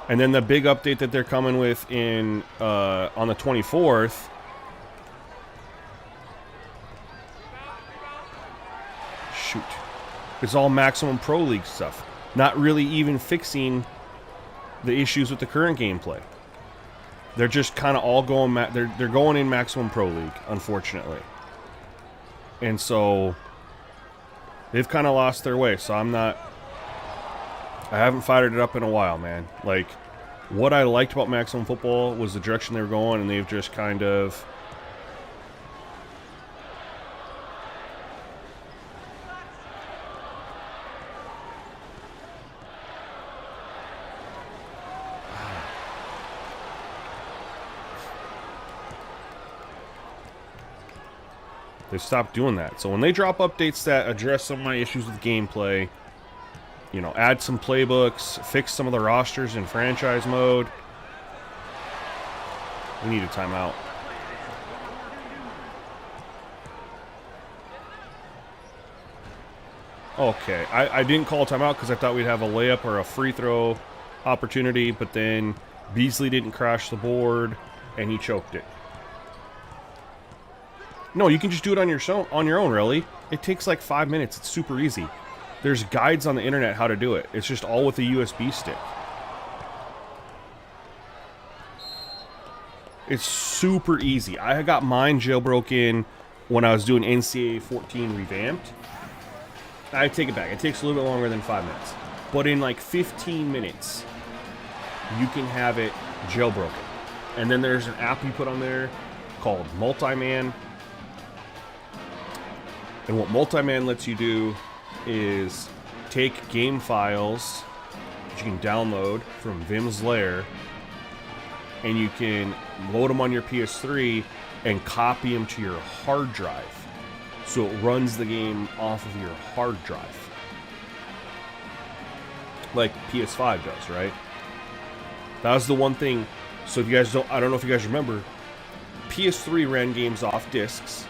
And then the big update that they're coming with in on the 24th. Shoot. It's all Maximum Pro League stuff. Not really even fixing the issues with the current gameplay. They're just kind of all going. They're going in Maximum Pro League, unfortunately, and so they've kind of lost their way. So I haven't fired it up in a while, man. Like, what I liked about Maximum Football was the direction they were going, and they've just kind of. They stopped doing that. So when they drop updates that address some of my issues with gameplay, you know, add some playbooks, fix some of the rosters in franchise mode, we need a timeout. Okay, I didn't call a timeout because I thought we'd have a layup or a free throw opportunity, but then Beasley didn't crash the board, and he choked it. No, you can just do it on your own, really. It takes like 5 minutes. It's super easy. There's guides on the internet how to do it. It's just all with a USB stick. It's super easy. I got mine jailbroken when I was doing NCAA 14 revamped. I take it back. It takes a little bit longer than 5 minutes. But in like 15 minutes, you can have it jailbroken. And then there's an app you put on there called Multiman. And what Multiman lets you do is take game files that you can download from Vim's Lair, and you can load them on your PS3 and copy them to your hard drive. So it runs the game off of your hard drive. Like PS5 does, right? That was the one thing. So if you guys don't, I don't know if you guys remember, PS3 ran games off discs.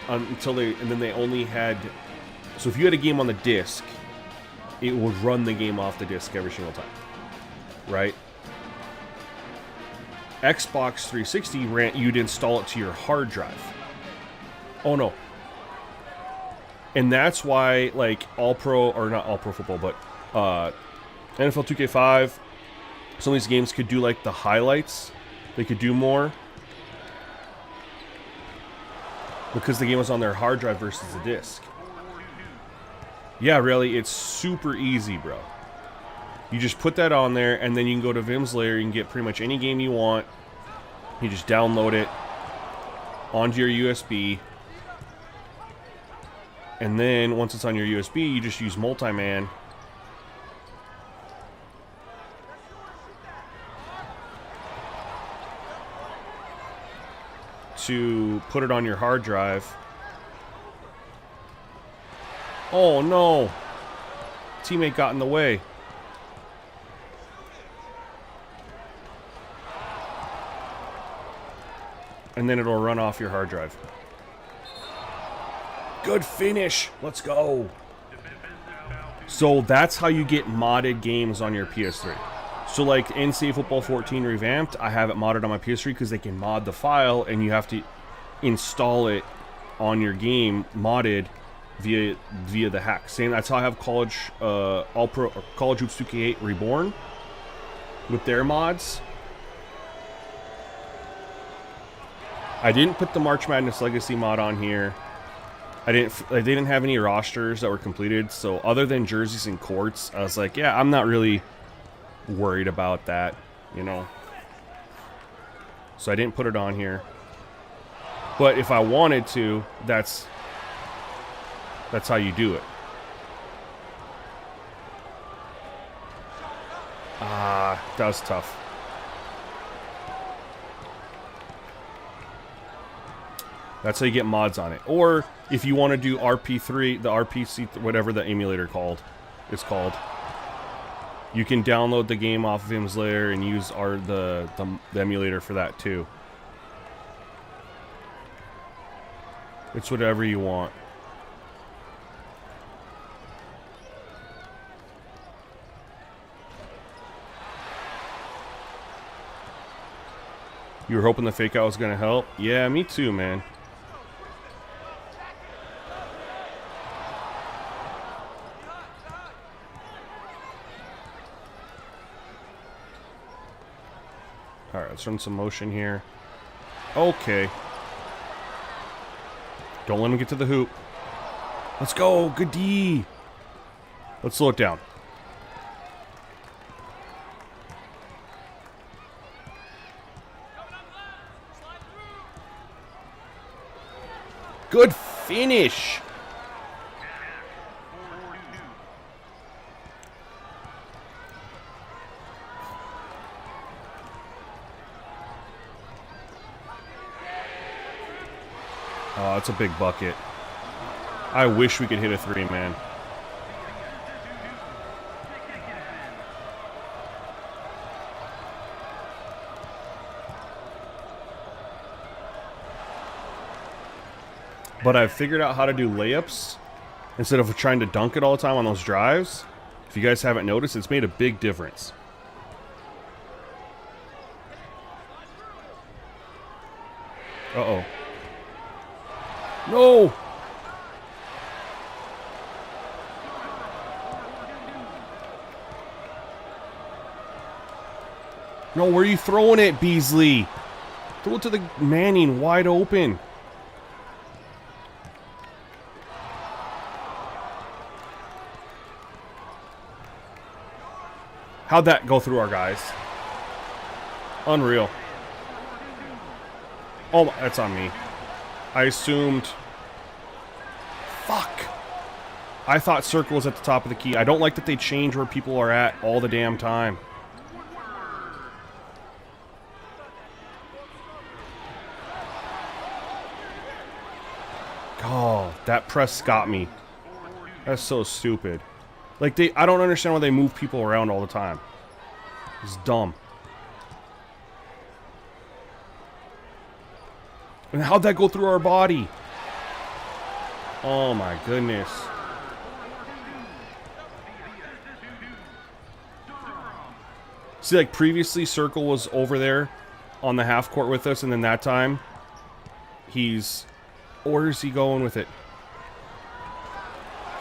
Until they only had, so if you had a game on the disc, it would run the game off the disc every single time, right? Xbox 360 you'd install it to your hard drive. Oh no. And that's why, like, All Pro, or not All Pro Football, but NFL 2K5, some of these games could do like the highlights. They could do more because the game was on their hard drive versus the disc. Yeah, really, it's super easy, bro. You just put that on there, and then you can go to Vim's Lair. You can get pretty much any game you want. You just download it onto your USB. And then, once it's on your USB, you just use Multiman. To put it on your hard drive. Oh no! Teammate got in the way. And then it'll run off your hard drive. Good finish! Let's go! So that's how you get modded games on your PS3. So like NCAA Football 14 Revamped, I have it modded on my PS3 because they can mod the file and you have to install it on your game modded via the hack. Same, that's how I have College All Pro or College Hoops 2K8 Reborn with their mods. I didn't put the March Madness Legacy mod on here. They didn't have any rosters that were completed, so other than jerseys and courts, I was like, yeah, I'm not really worried about that, you know. So I didn't put it on here. But if I wanted to, that's how you do it. That was tough. That's how you get mods on it. Or if you want to do RP3, the RPC, whatever the emulator is called, you can download the game off of Vim's Lair and use the emulator for that too. It's whatever you want. You were hoping the fake out was going to help? Yeah, me too, man. All right, let's run some motion here. Okay. Don't let him get to the hoop. Let's go. Good D. Let's slow it down. Good finish. Oh, that's a big bucket. I wish we could hit a three, man. But I've figured out how to do layups instead of trying to dunk it all the time on those drives. If you guys haven't noticed, it's made a big difference. Uh-oh. No! No, where are you throwing it, Beasley? Throw it to the Manning, wide open. How'd that go through our guys? Unreal. Oh, that's on me. I assumed... Fuck. I thought circle was at the top of the key. I don't like that they change where people are at all the damn time. Oh, that press got me. That's so stupid. Like, I don't understand why they move people around all the time. It's dumb. And how'd that go through our body? Oh my goodness. See, like previously Circle was over there on the half court with us, and then that time he's... Where's he going with it?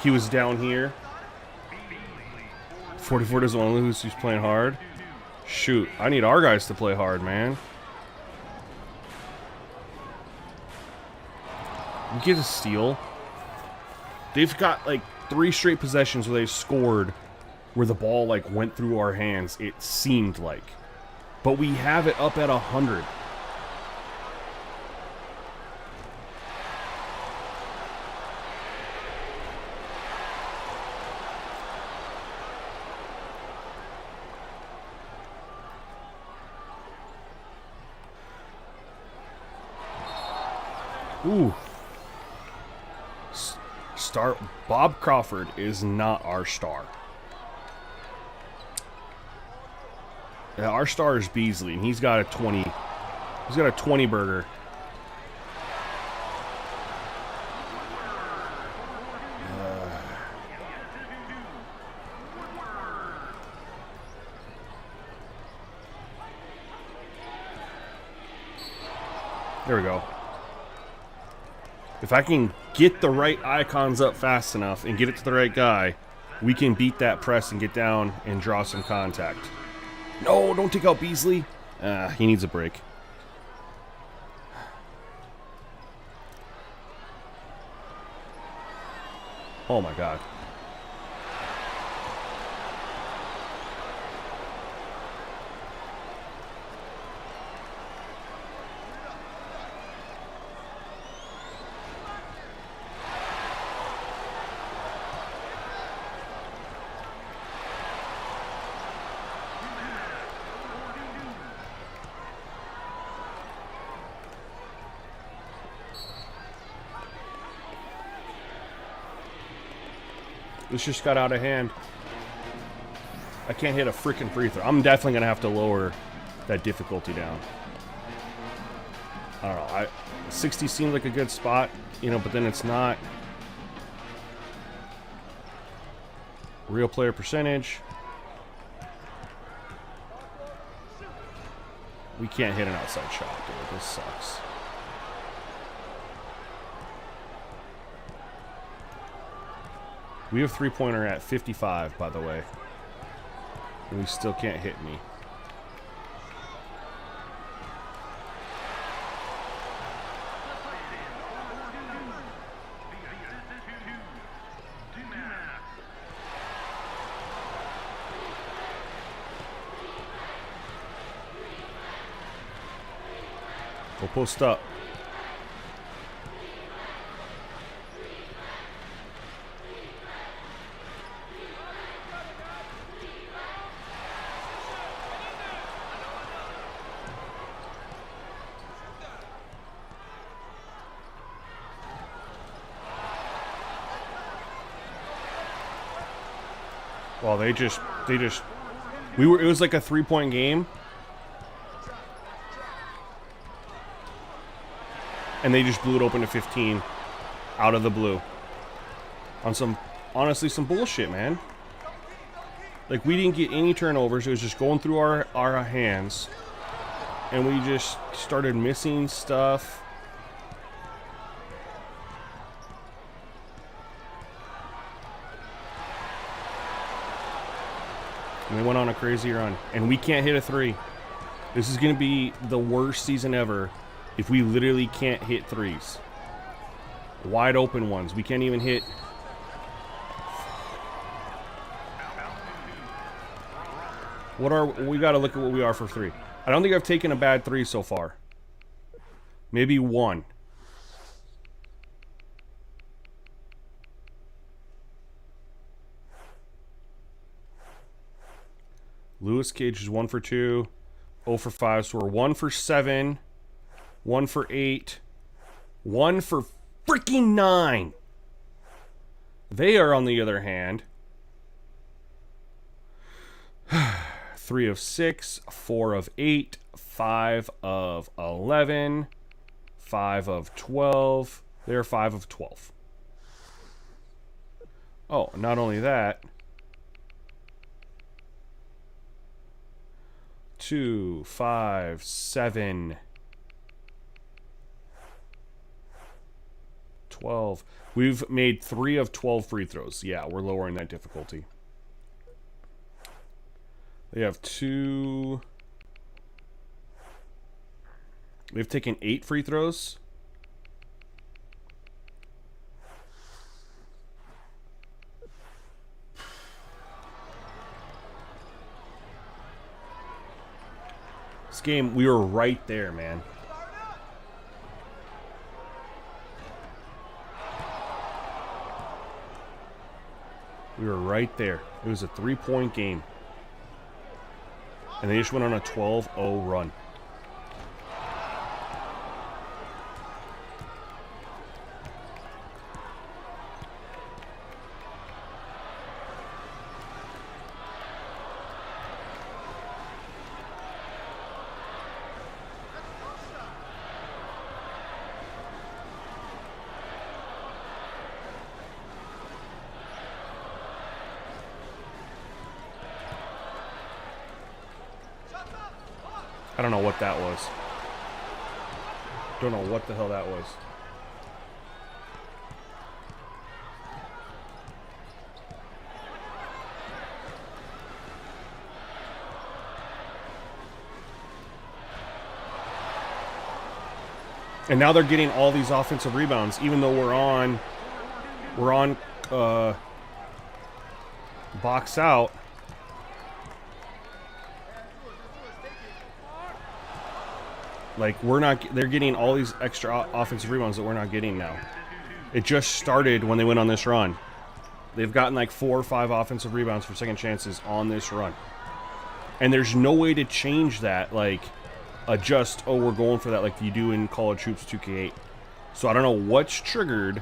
He was down here. 44 doesn't want to lose, he's playing hard. Shoot, I need our guys to play hard, man. We get a steal. They've got like 3 straight possessions where they scored where the ball like went through our hands, it seemed like. But we have it up at 100. Ooh. Star Bob Crawford is not our star. Yeah, our star is Beasley, and he's got a 20. He's got a 20 burger. There we go. If I can get the right icons up fast enough and get it to the right guy, we can beat that press and get down and draw some contact. No, don't take out Beasley. He needs a break. Oh my God. This just got out of hand. I can't hit a freaking free throw. I'm definitely going to have to lower that difficulty down. I don't know. 60 seemed like a good spot, you know, but then it's not. Real player percentage. We can't hit an outside shot, dude. This sucks. We have three-pointer at 55, by the way. And we still can't hit me. We'll post up. Well, it was like a 3-point game. And they just blew it open to 15 out of the blue. On honestly, some bullshit, man. Like, we didn't get any turnovers. It was just going through our hands. And we just started missing stuff. And they went on a crazy run. And we can't hit a 3. This is going to be the worst season ever if we literally can't hit 3s. Wide open ones. We can't even hit. We got to look at what we are for 3. I don't think I've taken a bad 3 so far. Maybe 1. Lewis Cage is 1 for 2, 0 for 5. So we're 1 for 7, 1 for 8, 1 for freaking 9. They are, on the other hand, 3 of 6, 4 of 8, 5 of 11, 5 of 12. They're 5 of 12. Oh, not only that. 2, 5, 7, 12. We've made 3 of 12 free throws. Yeah, we're lowering that difficulty. They have 2. We've taken 8 free throws. This game, we were right there, man. We were right there. It was a 3-point game. And they just went on a 12-0 run. I don't know what that was. Don't know what the hell that was. And now they're getting all these offensive rebounds, even though we're on box out. Like, they're getting all these extra offensive rebounds that we're not getting now. It just started when they went on this run. They've gotten like 4 or 5 offensive rebounds for second chances on this run. And there's no way to change that, like, adjust, oh, we're going for that like you do in College Hoops 2K8. So I don't know what's triggered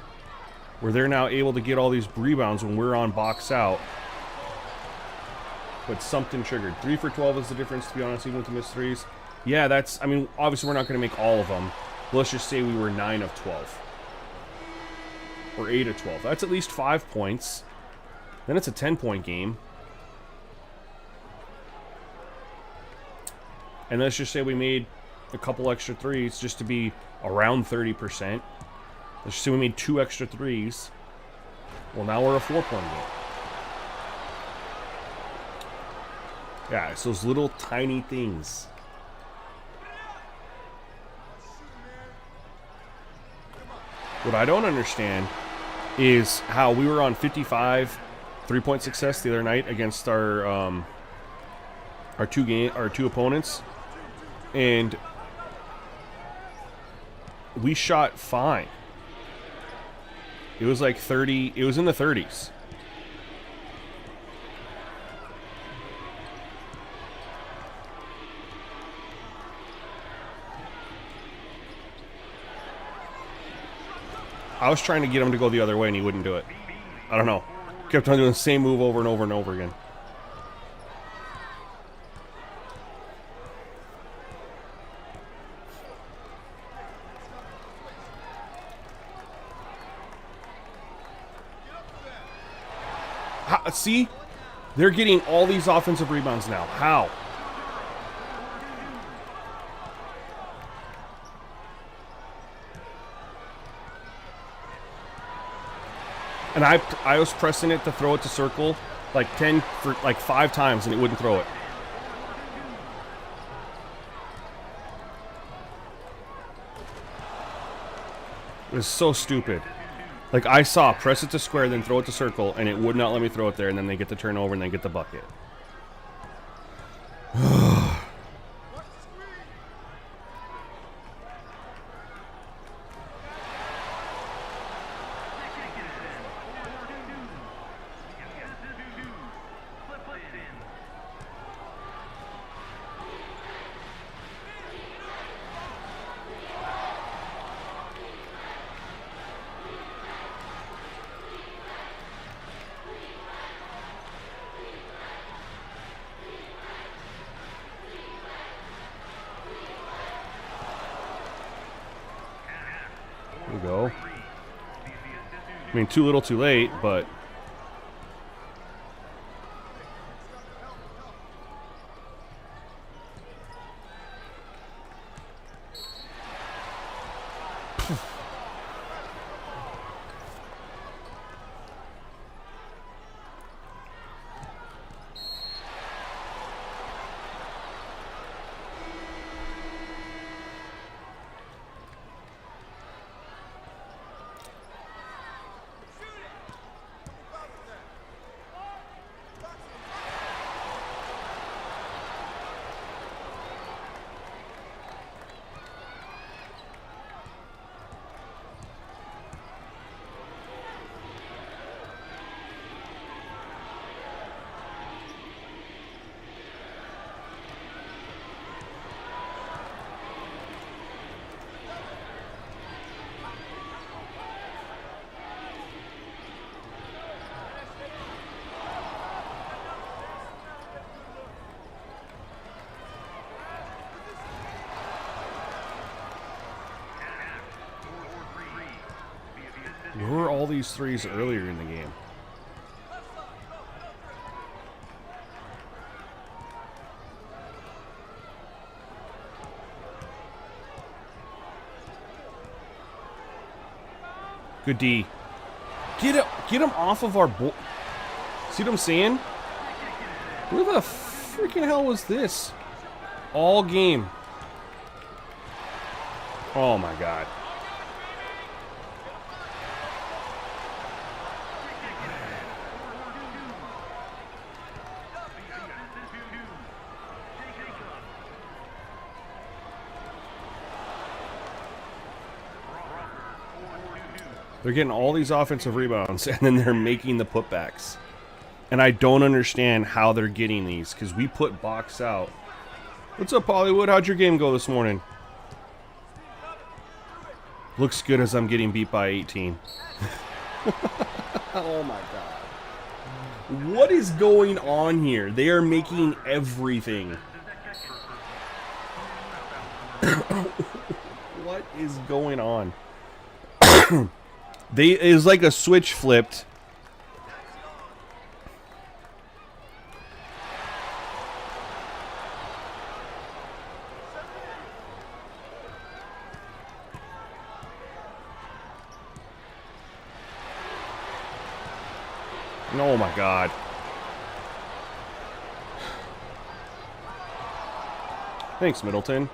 where they're now able to get all these rebounds when we're on box out. But something triggered. 3 for 12 is the difference, to be honest, even with the missed 3s. Yeah, I mean, obviously we're not going to make all of them. But let's just say we were 9 of 12. Or 8 of 12. That's at least 5 points. Then it's a 10-point game. And let's just say we made a couple extra 3s just to be around 30%. Let's just say we made 2 extra 3s. Well, now we're a 4-point game. Yeah, it's those little tiny things. What I don't understand is how we were on 55 3-point success the other night against our two opponents, and we shot fine. It was like 30, it was in the 30s. I was trying to get him to go the other way and he wouldn't do it. I don't know. Kept on doing the same move over and over and over again. See? They're getting all these offensive rebounds now. How? And I was pressing it to throw it to circle like 5 times and it wouldn't throw it. It was so stupid. Like, I saw press it to square, then throw it to circle, and it would not let me throw it there, and then they get the turnover and they get the bucket. There we go. I mean, too little, too late, but... Where were all these threes earlier in the game? Good D. Get him off of our board. See what I'm saying? Where the freaking hell was this? All game. Oh my god. They're getting all these offensive rebounds, and then they're making the putbacks. And I don't understand how they're getting these, because we put box out. What's up, Hollywood? How'd your game go this morning? Looks good as I'm getting beat by 18. Oh my god. What is going on here? They are making everything. What is going on? It's like a switch flipped. Oh my god. Thanks, Middleton.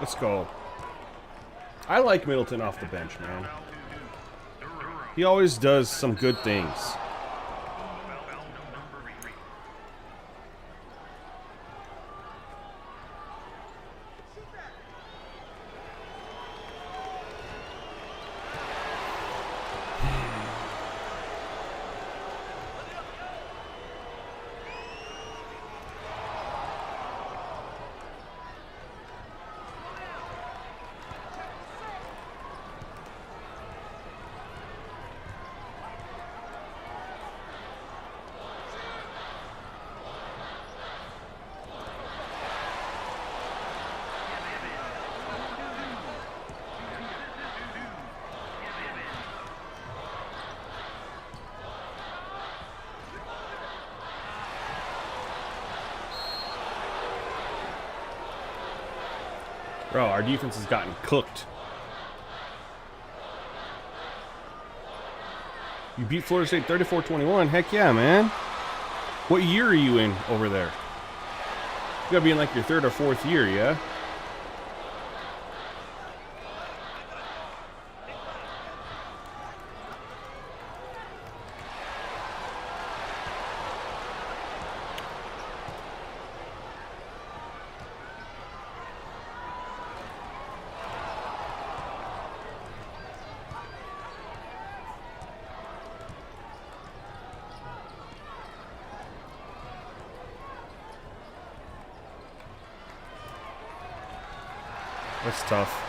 Let's go. I like Middleton off the bench, man. He always does some good things. Bro, our defense has gotten cooked. You beat Florida State 34-21. Heck yeah, man. What year are you in over there? You gotta be in like your 3rd or 4th year, yeah? That's tough.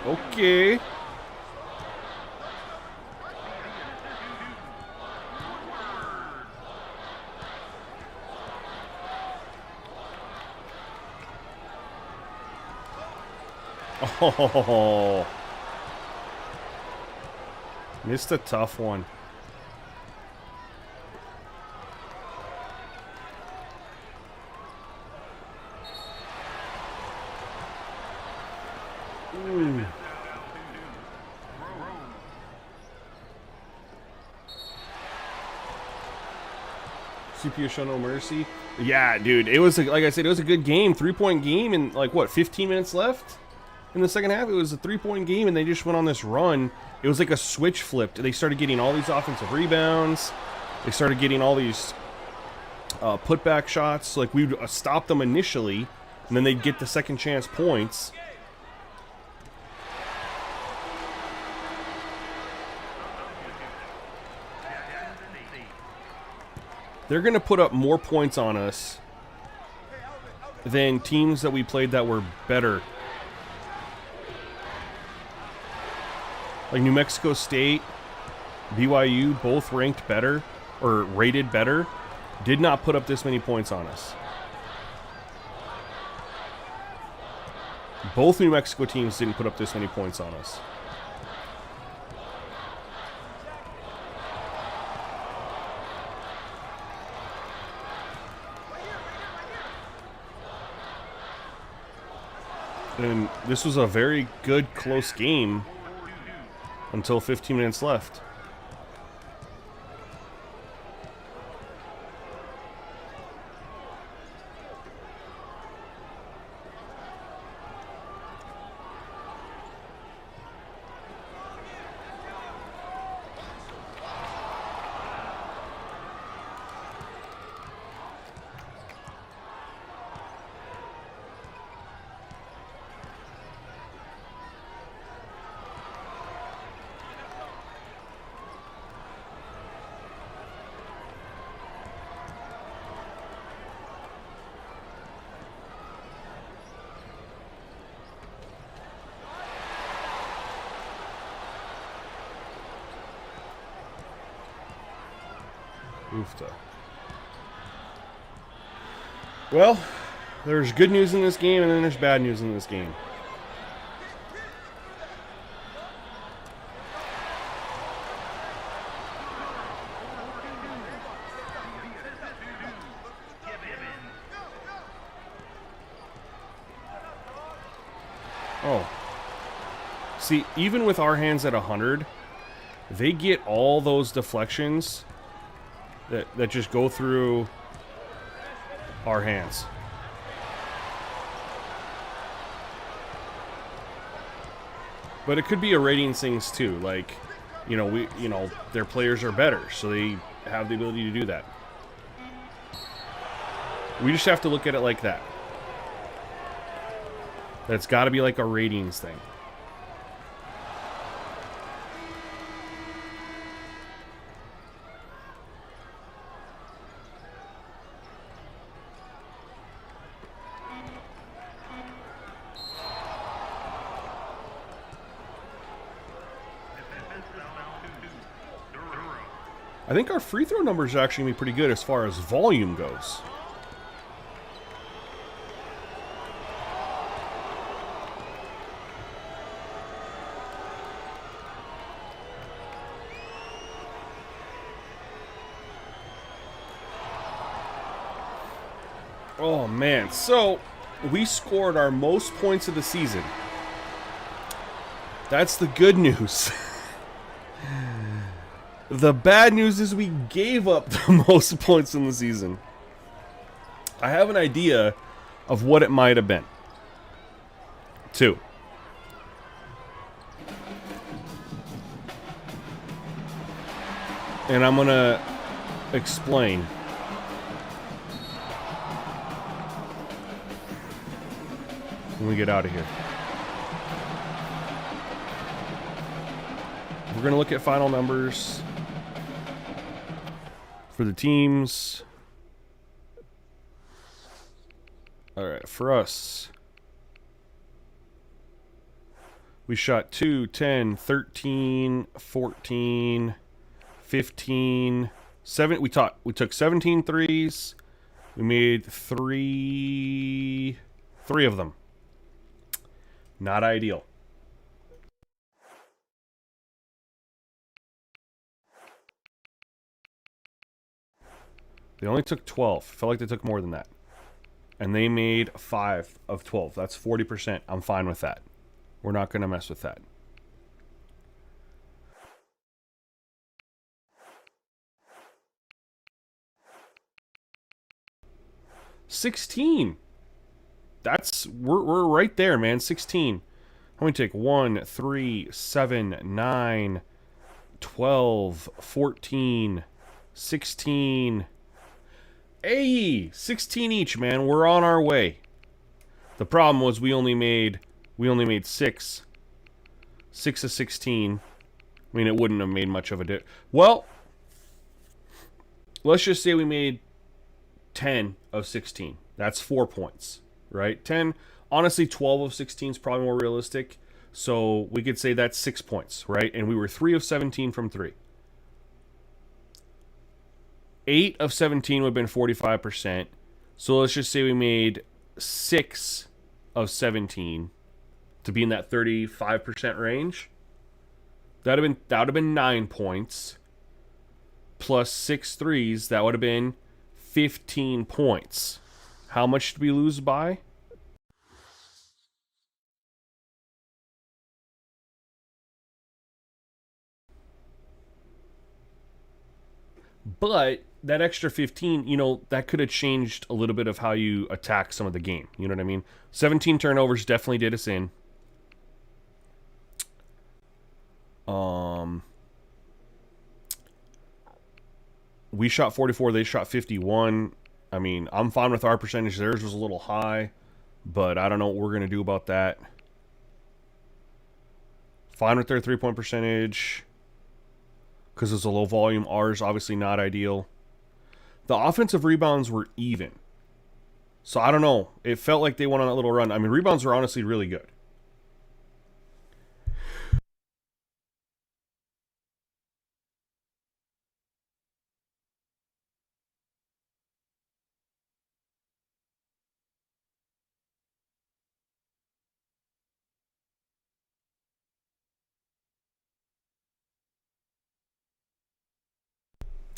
Okay. Oh, missed a tough one. Ooh. CPU show no mercy. Yeah, dude, it was like I said, it was a good game, 3-point game, and like what, 15 minutes left in the second half. It was a 3-point game, and they just went on this run. It was like a switch flipped. They started getting all these offensive rebounds. They started getting all these putback shots. Like we would stop them initially, and then they'd get the second chance points. They're going to put up more points on us than teams that we played that were better. Like New Mexico State, BYU, both ranked better, or rated better, did not put up this many points on us. Both New Mexico teams didn't put up this many points on us. And this was a very good, close game until 15 minutes left. Oofta. Well, there's good news in this game, and then there's bad news in this game. Oh. See, even with our hands at 100, they get all those deflections that just go through our hands. But it could be a ratings things too. Like, their players are better, so they have the ability to do that. We just have to look at it like that. That's got to be like a ratings thing. I think our free throw numbers are actually going to be pretty good as far as volume goes. Oh, man. So, we scored our most points of the season. That's the good news. The bad news is we gave up the most points in the season. I have an idea of what it might have been. 2. And I'm going to explain. When we get out of here. We're going to look at final numbers for the teams. All right, for us, we shot 2, 10, 13, 14, 15, 7. We took 17 threes. We made three of them. Not ideal. They only took 12. Felt like they took more than that. And they made 5 of 12. That's 40%. I'm fine with that. We're not going to mess with that. $16. We're right there, man. 16. How many take? 1, 3, 7, 9, 12, 14, 16. Hey, 16 each, man. We're on our way. The problem was we only made 6. 6 of 16. I mean, it wouldn't have made much of a difference. Well, let's just say we made 10 of 16. That's 4 points, right? 10. Honestly, 12 of 16 is probably more realistic. So we could say that's 6 points, right? And we were 3 of 17 from 3. 8 of 17 would have been 45%. So let's just say we made 6 of 17 to be in that 35% range. That would have been 9 points. Plus 6 threes, that would have been 15 points. How much did we lose by? But that extra 15, that could have changed a little bit of how you attack some of the game. You know what I mean? 17 turnovers definitely did us in. We shot 44, they shot 51. I mean, I'm fine with our percentage. Theirs was a little high, but I don't know what we're going to do about that. Fine with their three-point percentage because it's a low volume. Ours, obviously not ideal. The offensive rebounds were even. So I don't know. It felt like they went on a little run. I mean, rebounds were honestly really good.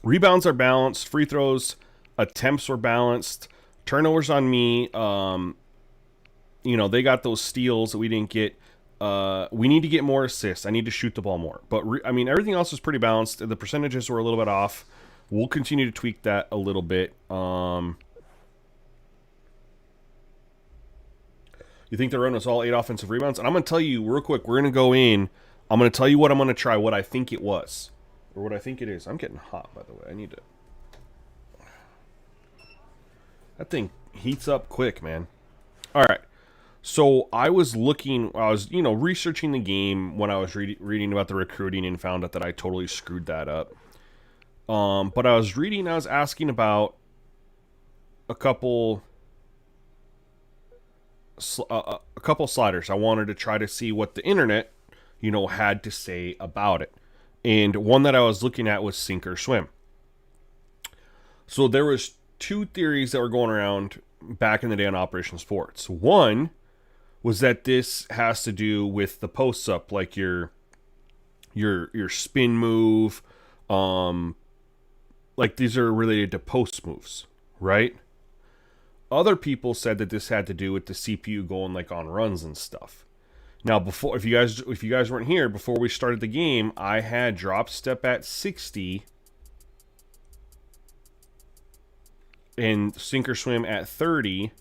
Rebounds are balanced. Free throws, attempts were balanced. Turnovers on me. you know, they got those steals that we didn't get. We need to get more assists. I need to shoot the ball more. But, I mean, everything else was pretty balanced. The percentages were a little bit off. We'll continue to tweak that a little bit. You think the run was all 8 offensive rebounds? And I'm going to tell you real quick, we're going to go in. I'm going to tell you what I'm going to try, what I think it was. Or what I think it is. I'm getting hot, by the way. I need to... That thing heats up quick, man. All right. So I was looking, I was, you know, researching the game when I was reading about the recruiting and found out that I totally screwed that up. But I was reading, I was asking about a couple sliders. I wanted to try to see what the internet, you know, had to say about it. And one that I was looking at was sink or swim. So there was 2 theories that were going around back in the day on Operation Sports. One was that this has to do with the posts up, like your spin move, like these are related to post moves, right? Other people said that this had to do with the CPU going like on runs and stuff. Now, before, if you guys weren't here, before we started the game, I had drop step at 60 and sink or swim at 30.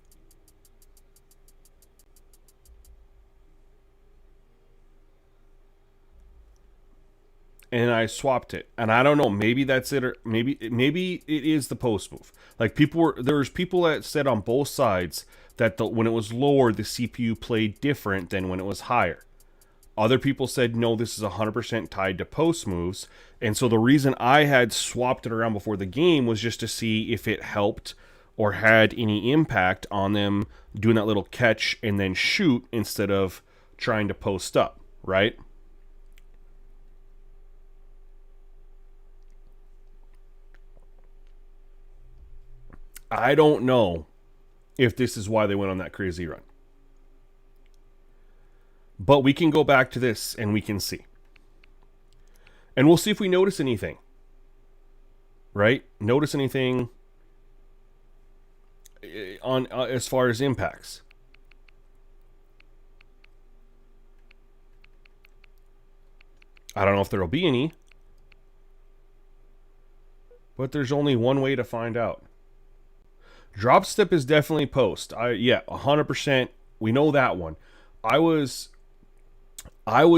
And I swapped it. And I don't know, maybe that's it, or maybe it is the post move. Like there was people that said on both sides that when it was lower, the CPU played different than when it was higher. Other people said, no, this is 100% tied to post moves. And so the reason I had swapped it around before the game was just to see if it helped or had any impact on them doing that little catch and then shoot instead of trying to post up, right? I don't know if this is why they went on that crazy run. But we can go back to this and we can see. And we'll see if we notice anything. Right? Notice anything on as far as impacts. I don't know if there will be any. But there's only one way to find out. Drop step is definitely post. Yeah, 100%. We know that one. I was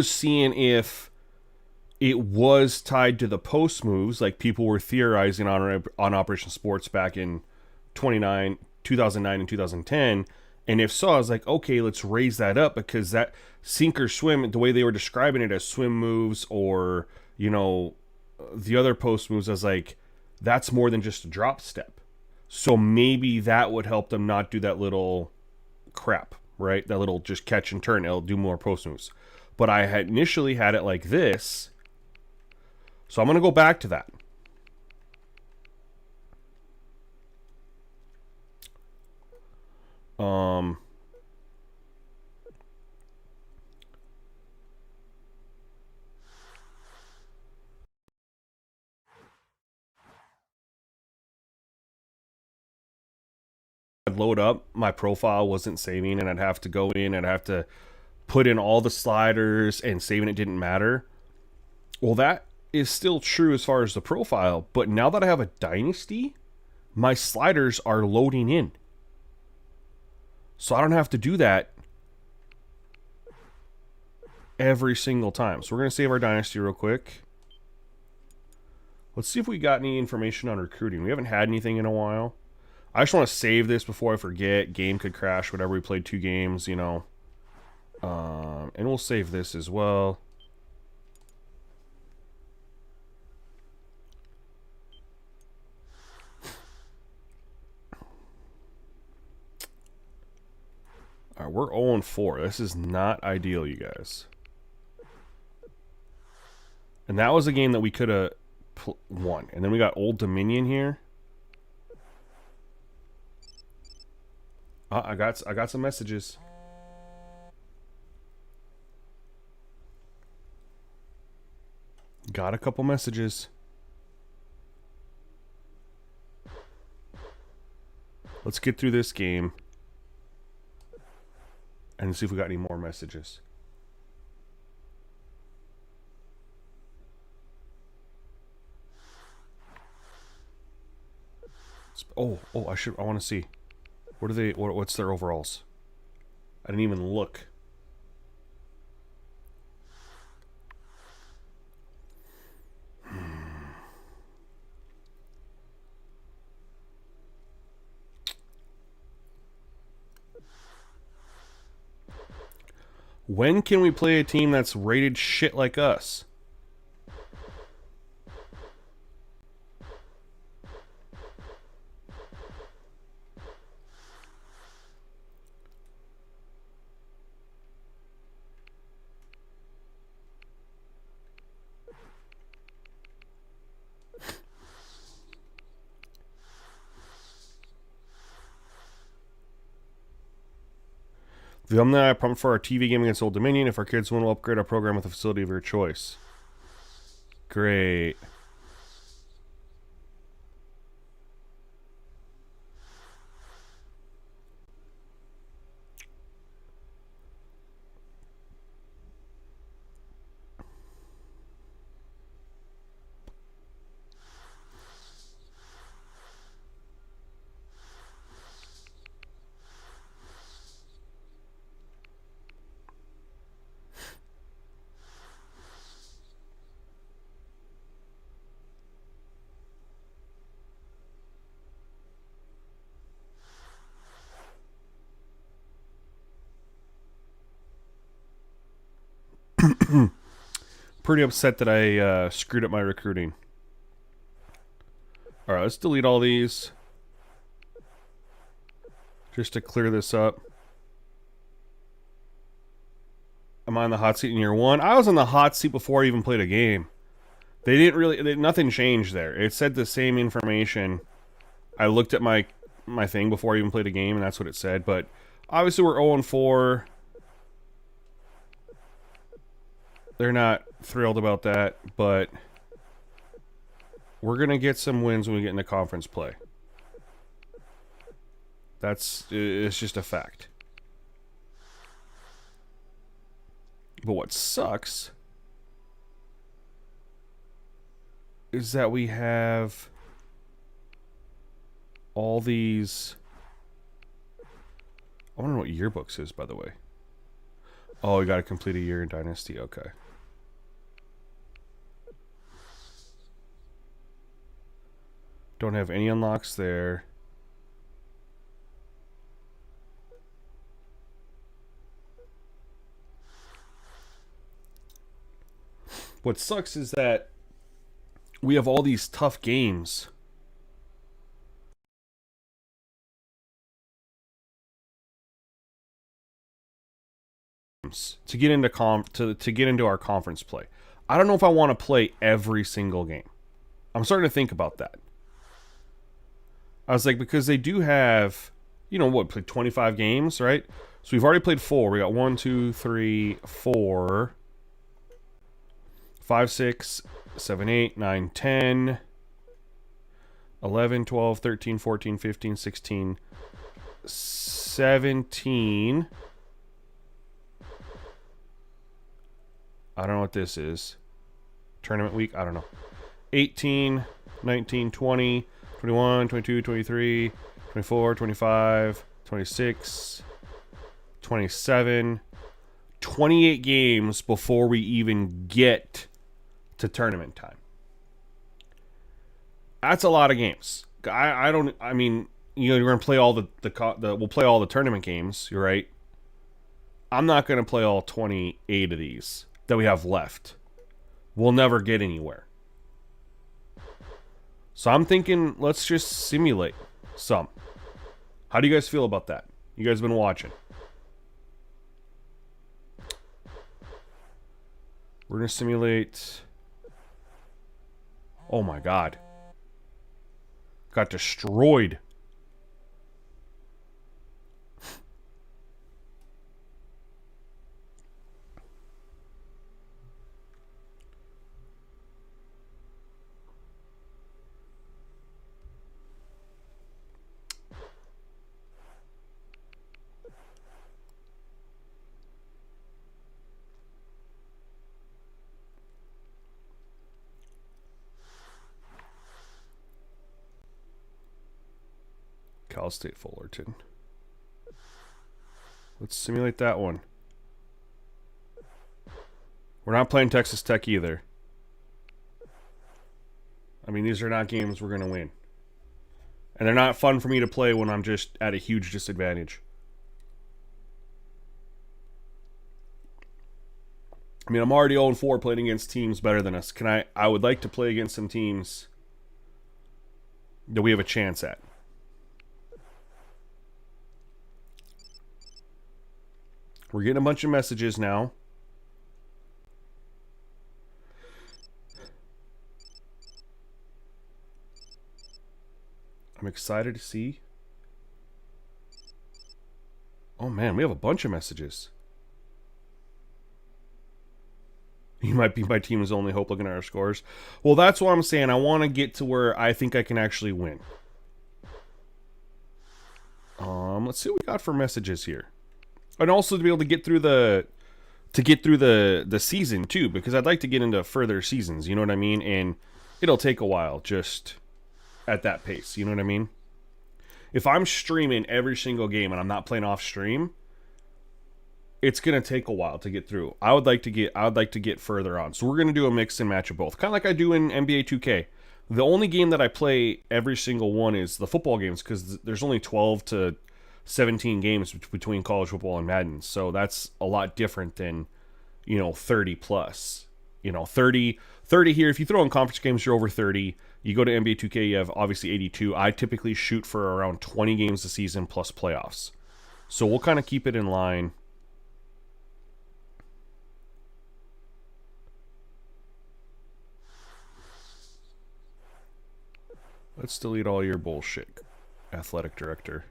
seeing if it was tied to the post moves, like people were theorizing on Operation Sports back in 2009 and 2010. And if so, I was like, okay, let's raise that up, because that sink or swim, the way they were describing it as swim moves or, you know, the other post moves, I was like, that's more than just a drop step. So maybe that would help them not do that little crap, right? That little just catch and turn. It'll do more post moves. But I had initially had it like this. So I'm going to go back to that. Load up, my profile wasn't saving, and I'd have to go in and I'd have to put in all the sliders, and saving it didn't matter. Well, that is still true as far as the profile, but now that I have a Dynasty, my sliders are loading in. So I don't have to do that every single time. So we're going to save our Dynasty real quick. Let's see if we got any information on recruiting. We haven't had anything in a while. I just want to save this before I forget. Game could crash, whatever. We played 2 games, you know. And we'll save this as well. All right, we're 0-4. This is not ideal, you guys. And that was a game that we could have won. And then we got Old Dominion here. I got some messages. Got a couple messages. Let's get through this game. and see if we got any more messages. Oh, I want to see. What are they? What's their overalls? I didn't even look. When can we play a team that's rated shit like us? The alumni pumped for our TV game against Old Dominion. If our kids win, we'll upgrade our program with a facility of your choice. Great. Pretty upset that I screwed up my recruiting. Alright, let's delete all these. Just to clear this up. Am I on the hot seat in year one? I was on the hot seat before I even played a game. They didn't really... nothing changed there. It said the same information. I looked at my thing before I even played a game, and that's what it said. But obviously we're 0-4. They're not thrilled about that, but we're going to get some wins when we get into conference play. It's just a fact. But what sucks is that we have all these... I wonder what yearbooks is, by the way. Oh, we got to complete a year in Dynasty. Okay. Don't have any unlocks there. What sucks is that we have all these tough games. To get into to get into our conference play. I don't know if I want to play every single game. I'm starting to think about that. I was like, because they do have, you know what, played 25 games, right? So we've already played 4. We got 1, 2, 3, 4, 5, 6, 7, 8, 9, 10, 11, 12, 13, 14, 15, 16, 17. I don't know what this is. Tournament week? I don't know. 18, 19, 20, 21, 22, 23, 24, 25, 26, 27, 28 games before we even get to tournament time. That's a lot of games. I mean, you know, you're going to play all we'll play all the tournament games, you're right. I'm not going to play all 28 of these that we have left. We'll never get anywhere. So I'm thinking, let's just simulate some. How do you guys feel about that? You guys been watching? We're going to simulate... Oh my god. Got destroyed. Cal State Fullerton. Let's simulate that one. We're not playing Texas Tech either. I mean, these are not games we're going to win. And they're not fun for me to play when I'm just at a huge disadvantage. I mean, I'm already 0-4 playing against teams better than us. I would like to play against some teams that we have a chance at. We're getting a bunch of messages now. I'm excited to see. Oh man, we have a bunch of messages. He might be my team's only hope looking at our scores. Well, that's what I'm saying. I want to get to where I think I can actually win. Let's see what we got for messages here. And also to be able to get through the season too, because I'd like to get into further seasons, you know what I mean? And it'll take a while just at that pace, you know what I mean? If I'm streaming every single game and I'm not playing off stream, it's gonna take a while to get through. I would like to get further on. So we're gonna do a mix and match of both, kind of like I do in NBA 2K. The only game that I play every single one is the football games, because there's only 12 to 17 games between college football and Madden. So that's a lot different than, 30 plus. 30 here. If you throw in conference games, you're over 30. You go to NBA 2K, you have obviously 82. I typically shoot for around 20 games a season plus playoffs. So we'll kind of keep it in line. Let's delete all your bullshit, athletic director.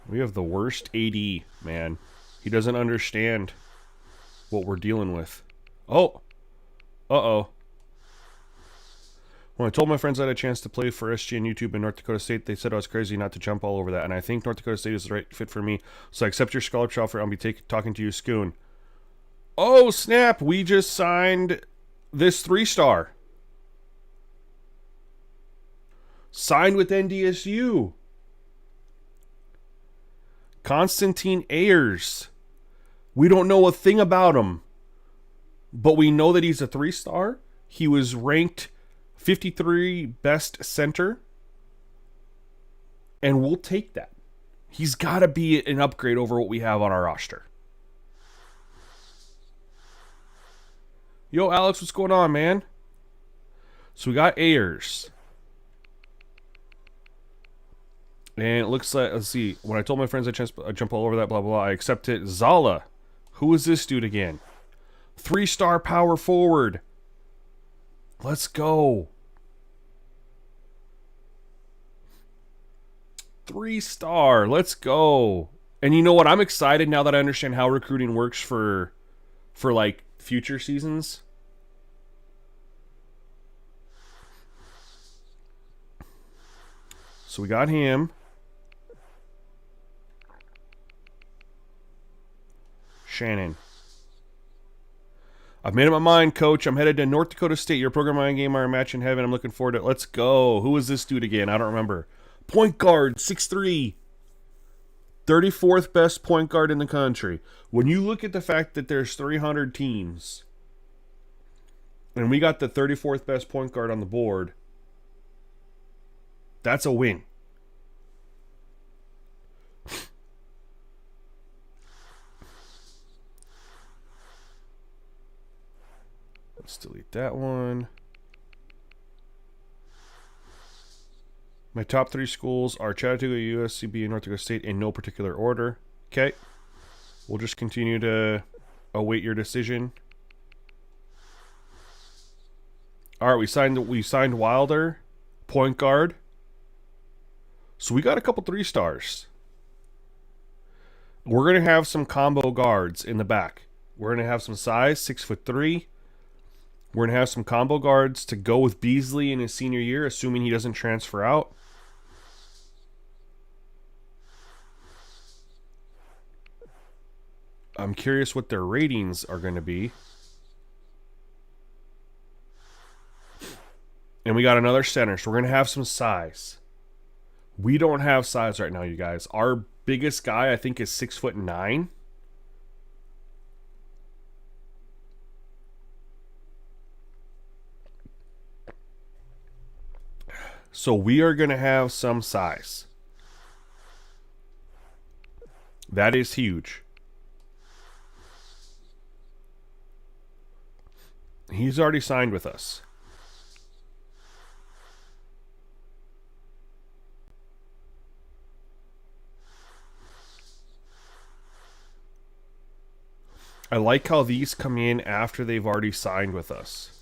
We have the worst AD, man. He doesn't understand what we're dealing with. Oh! Uh-oh. When I told my friends I had a chance to play for SG and YouTube in North Dakota State, they said I was crazy not to jump all over that, and I think North Dakota State is the right fit for me, so I accept your scholarship offer. I'll be talking to you, Scoon. Oh, snap! We just signed this 3-star. Signed with NDSU. Constantine Ayers. We don't know a thing about him, but we know that he's a 3-star. He was ranked 53 best center, and we'll take that. He's got to be an upgrade over what we have on our roster. Yo, Alex, what's going on, man? So we got Ayers. And it looks like, let's see, when I told my friends I jump all over that, blah, blah, blah, I accepted Zala. Who is this dude again? 3-star power forward. Let's go. 3-star. Let's go. And you know what? I'm excited now that I understand how recruiting works for like future seasons. So we got him. Shannon. I've made up my mind, coach. I'm headed to North Dakota State. Your program, my game, our match in heaven. I'm looking forward to it. Let's go. Who is this dude again? I don't remember. Point guard, 6'3". 34th best point guard in the country. When you look at the fact that there's 300 teams and we got the 34th best point guard on the board, that's a win. Let's delete that one. My top 3 schools are Chattanooga, USCB, and North Dakota State in no particular order. Okay. We'll just continue to await your decision. All right, we signed Wilder, point guard. So we got a couple 3-stars. We're going to have some combo guards in the back. We're going to have some size, 6'3". We're going to have some combo guards to go with Beasley in his senior year, assuming he doesn't transfer out. I'm curious what their ratings are going to be. And we got another center, so we're going to have some size. We don't have size right now, you guys. Our biggest guy, I think, is 6'9". So we are going to have some size. That is huge. He's already signed with us. I like how these come in after they've already signed with us.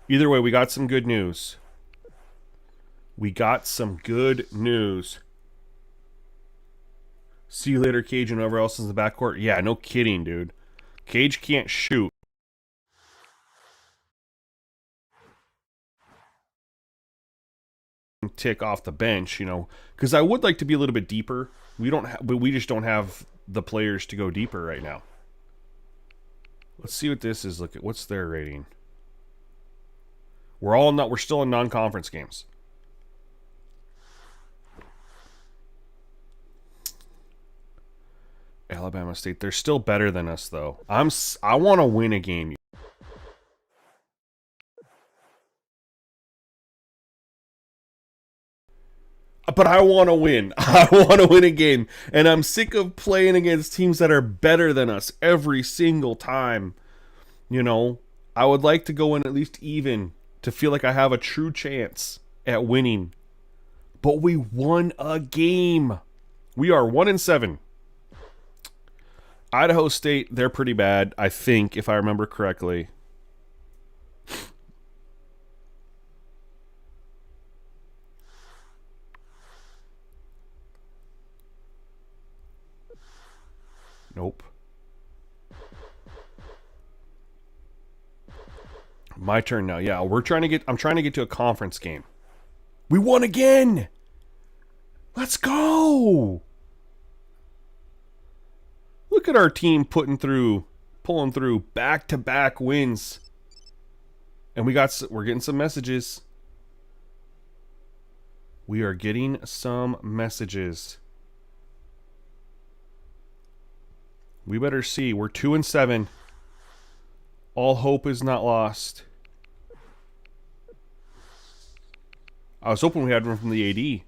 Either way, we got some good news. We got some good news. See you later, Cage, and whoever else is in the backcourt. Yeah, no kidding, dude. Cage can't shoot. Tick off the bench, you know, because I would like to be a little bit deeper. But we just don't have the players to go deeper right now. Let's see what this is. Look at what's their rating. We're still in non-conference games. Alabama State, they're still better than us though. I want to win a game. But I want to win. I want to win a game. And I'm sick of playing against teams that are better than us every single time. You know, I would like to go in at least even to feel like I have a true chance at winning. But we won a game. We are 1-7. Idaho State, they're pretty bad, I think, if I remember correctly. Nope. My turn now. Yeah, I'm trying to get to a conference game. We won again. Let's go. Look at our team pulling through back-to-back wins. And we're getting some messages. We are getting some messages. We better see. We're 2-7. All hope is not lost. I was hoping we had one from the AD.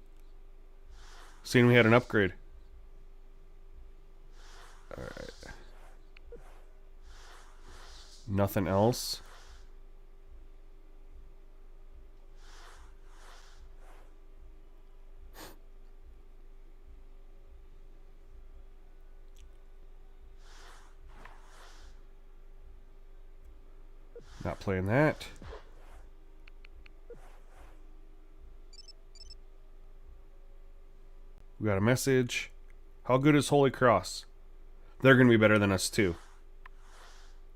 Seeing we had an upgrade. Alright. Nothing else. Not playing that. We got a message. How good is Holy Cross? They're going to be better than us too.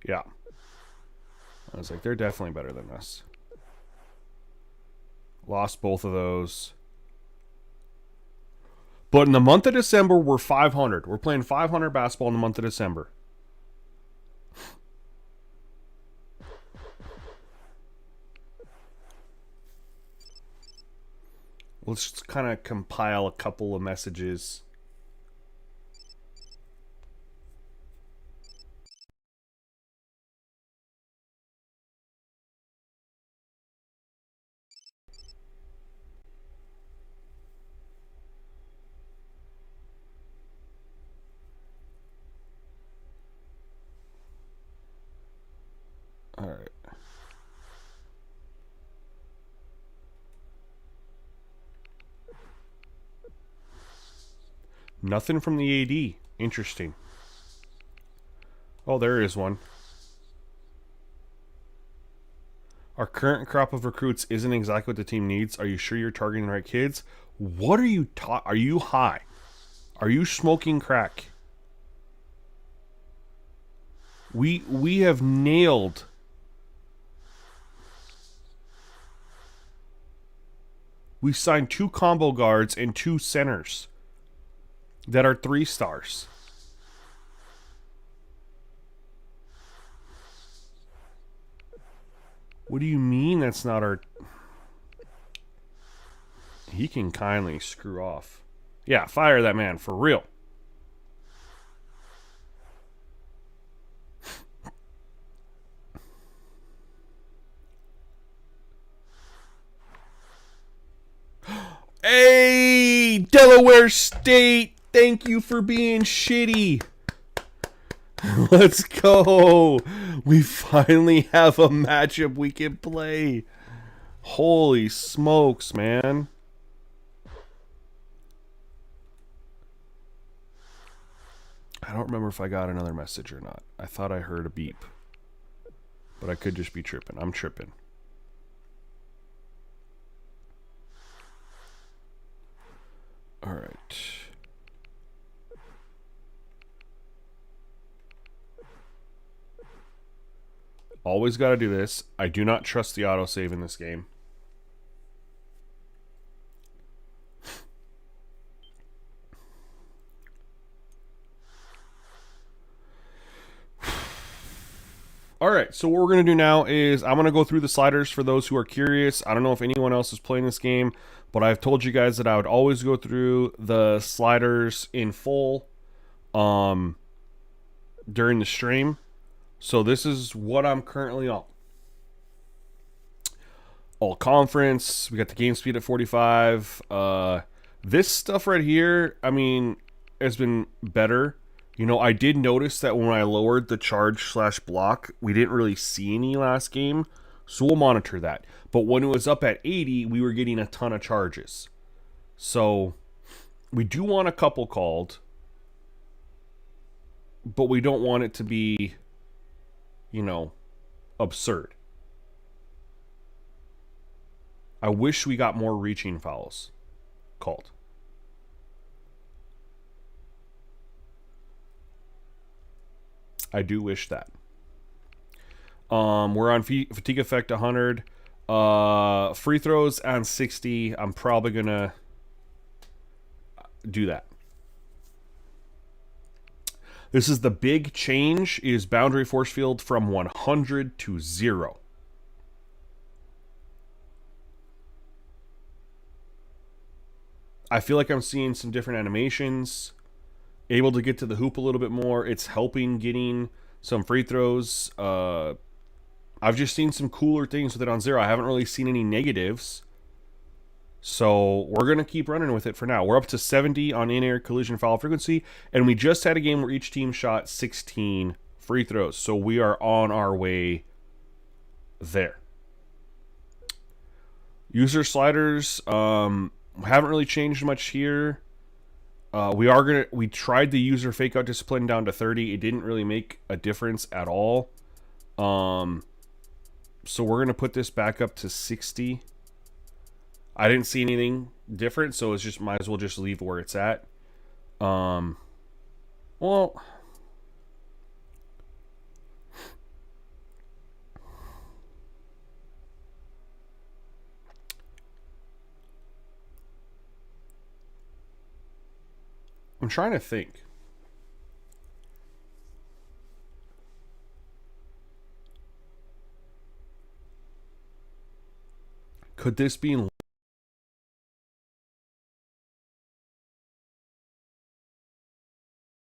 Yeah. I was like, they're definitely better than us. Lost both of those. But in the month of December, we're 500. We're playing 500 basketball in the month of December. Let's just kind of compile a couple of messages. All right. Nothing from the AD. Interesting. Oh, there is one. Our current crop of recruits isn't exactly what the team needs. Are you sure you're targeting the right kids? What are you Are you high? Are you smoking crack? We have nailed. We signed 2 combo guards and 2 centers that are 3 stars. What do you mean that's not our... He can kindly screw off. Yeah, fire that man, for real. Hey, Delaware State, thank you for being shitty. Let's go. We finally have a matchup we can play. Holy smokes, man. I don't remember if I got another message or not. I thought I heard a beep. But I could just be tripping. I'm tripping. All right. Always got to do this. I do not trust the autosave in this game. All right, so what we're going to do now is I'm going to go through the sliders for those who are curious. I don't know if anyone else is playing this game, but I've told you guys that I would always go through the sliders in full during the stream. So this is what I'm currently on. All conference. We got the game speed at 45. This stuff right here, I mean, has been better. You know, I did notice that when I lowered the charge/block, we didn't really see any last game. So we'll monitor that. But when it was up at 80, we were getting a ton of charges. So we do want a couple called. But we don't want it to be, you know, absurd. I wish we got more reaching fouls called. I do wish that. We're on fatigue effect 100. Free throws on 60. I'm probably going to do that. This is the big change, is boundary force field from 100 to 0. I feel like I'm seeing some different animations. Able to get to the hoop a little bit more. It's helping getting some free throws. I've just seen some cooler things with it on 0. I haven't really seen any negatives. So we're going to keep running with it for now. We're up to 70 on in-air collision foul frequency. And we just had a game where each team shot 16 free throws. So we are on our way there. User sliders. Haven't really changed much here. We tried the user fake out discipline down to 30. It didn't really make a difference at all. So we're gonna put this back up to 60. I didn't see anything different, so it's just might as well just leave where it's at. Well, I'm trying to think. Could this be in...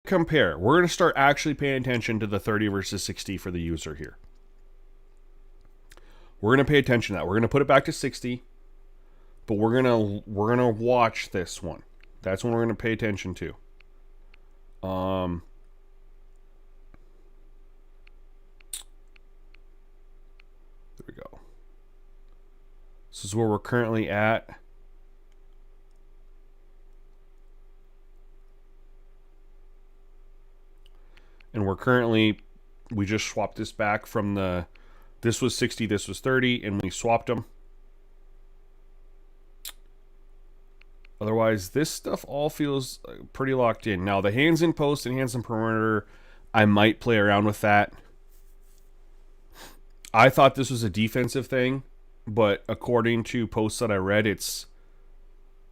Compare. We're going to start actually paying attention to the 30 versus 60 for the user here. We're going to pay attention to that. We're going to put it back to 60, but we're going to watch this one. That's when we're going to pay attention to. There we go. This is where we're currently at. And we just swapped this back from this was 60, this was 30, and we swapped them. Otherwise, this stuff all feels pretty locked in. Now, the hands in post and hands in perimeter, I might play around with that. I thought this was a defensive thing, but according to posts that I read, it's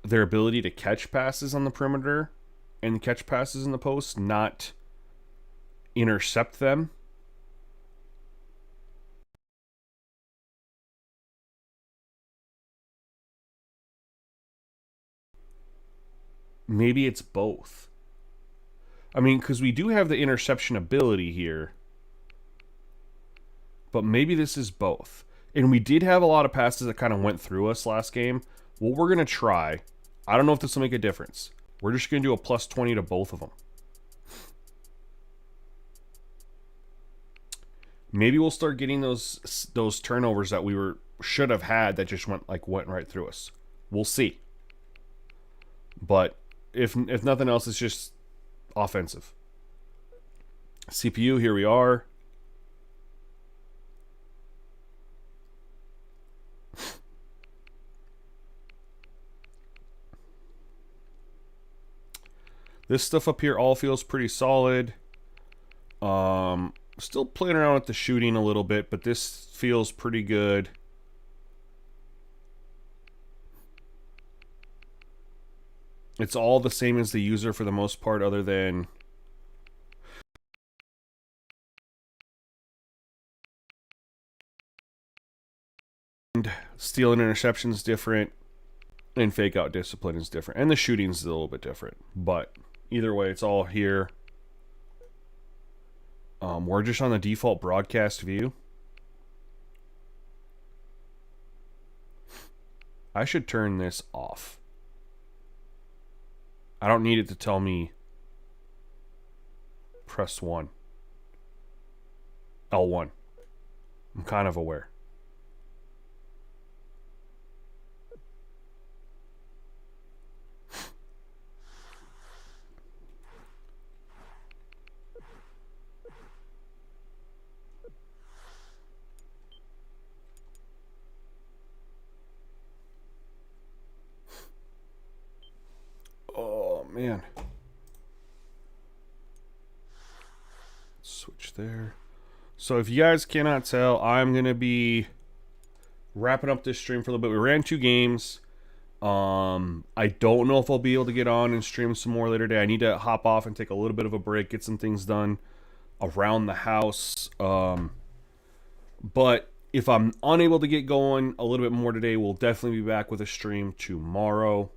their ability to catch passes on the perimeter and catch passes in the post, not intercept them. maybe it's both. I mean, because we do have the interception ability here. But maybe this is both. And we did have a lot of passes that kind of went through us last game. What we're going to try, I don't know if this will make a difference. We're just going to do a plus 20 to both of them. Maybe we'll start getting those turnovers that we should have had that just went right through us. We'll see. But if nothing else, it's just offensive. CPU, here we are. This stuff up here all feels pretty solid. Still playing around with the shooting a little bit, but this feels pretty good. It's all the same as the user for the most part, other than stealing interception is different, and fake out discipline is different, and the shooting's a little bit different. But either way, it's all here. We're just on the default broadcast view. I should turn this off. I don't need it to tell me press 1. L1. I'm kind of aware. Man. Switch there. So if you guys cannot tell, I'm going to be wrapping up this stream for a little bit. We ran 2 games. I don't know if I'll be able to get on and stream some more later today. I need to hop off and take a little bit of a break, get some things done around the house. But if I'm unable to get going a little bit more today, we'll definitely be back with a stream tomorrow.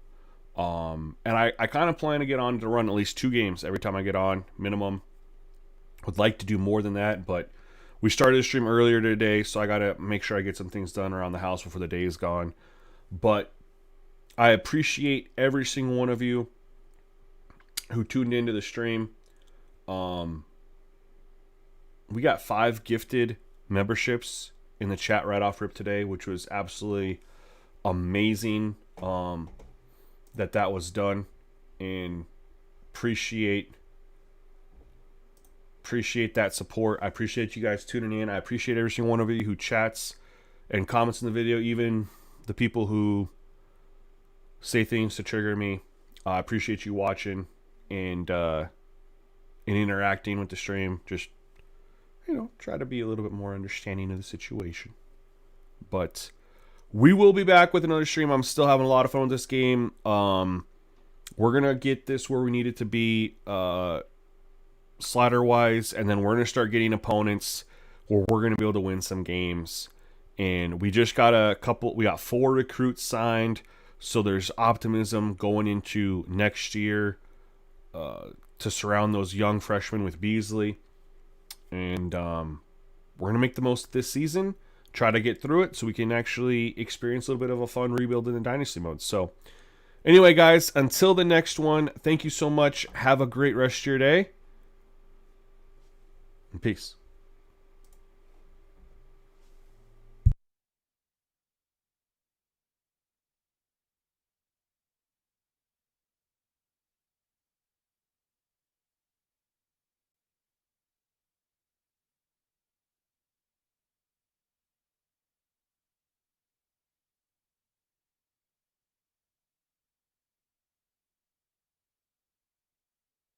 And I kind of plan to get on to run at least 2 games every time I get on, minimum. Would like to do more than that, but we started the stream earlier today, so I got to make sure I get some things done around the house before the day is gone. But I appreciate every single one of you who tuned into the stream. We got 5 gifted memberships in the chat right off rip today, which was absolutely amazing. That was done, and appreciate that support. I appreciate you guys tuning in. I appreciate every single one of you who chats and comments in the video, even the people who say things to trigger me. I appreciate you watching and interacting with the stream. Just, try to be a little bit more understanding of the situation. But we will be back with another stream. I'm still having a lot of fun with this game. We're going to get this where we need it to be slider-wise, and then we're going to start getting opponents where we're going to be able to win some games. And we just got we got 4 recruits signed, so there's optimism going into next year to surround those young freshmen with Beasley. And we're going to make the most of this season. Try to get through it so we can actually experience a little bit of a fun rebuild in the Dynasty mode. So, anyway, guys, until the next one, thank you so much. Have a great rest of your day. And peace.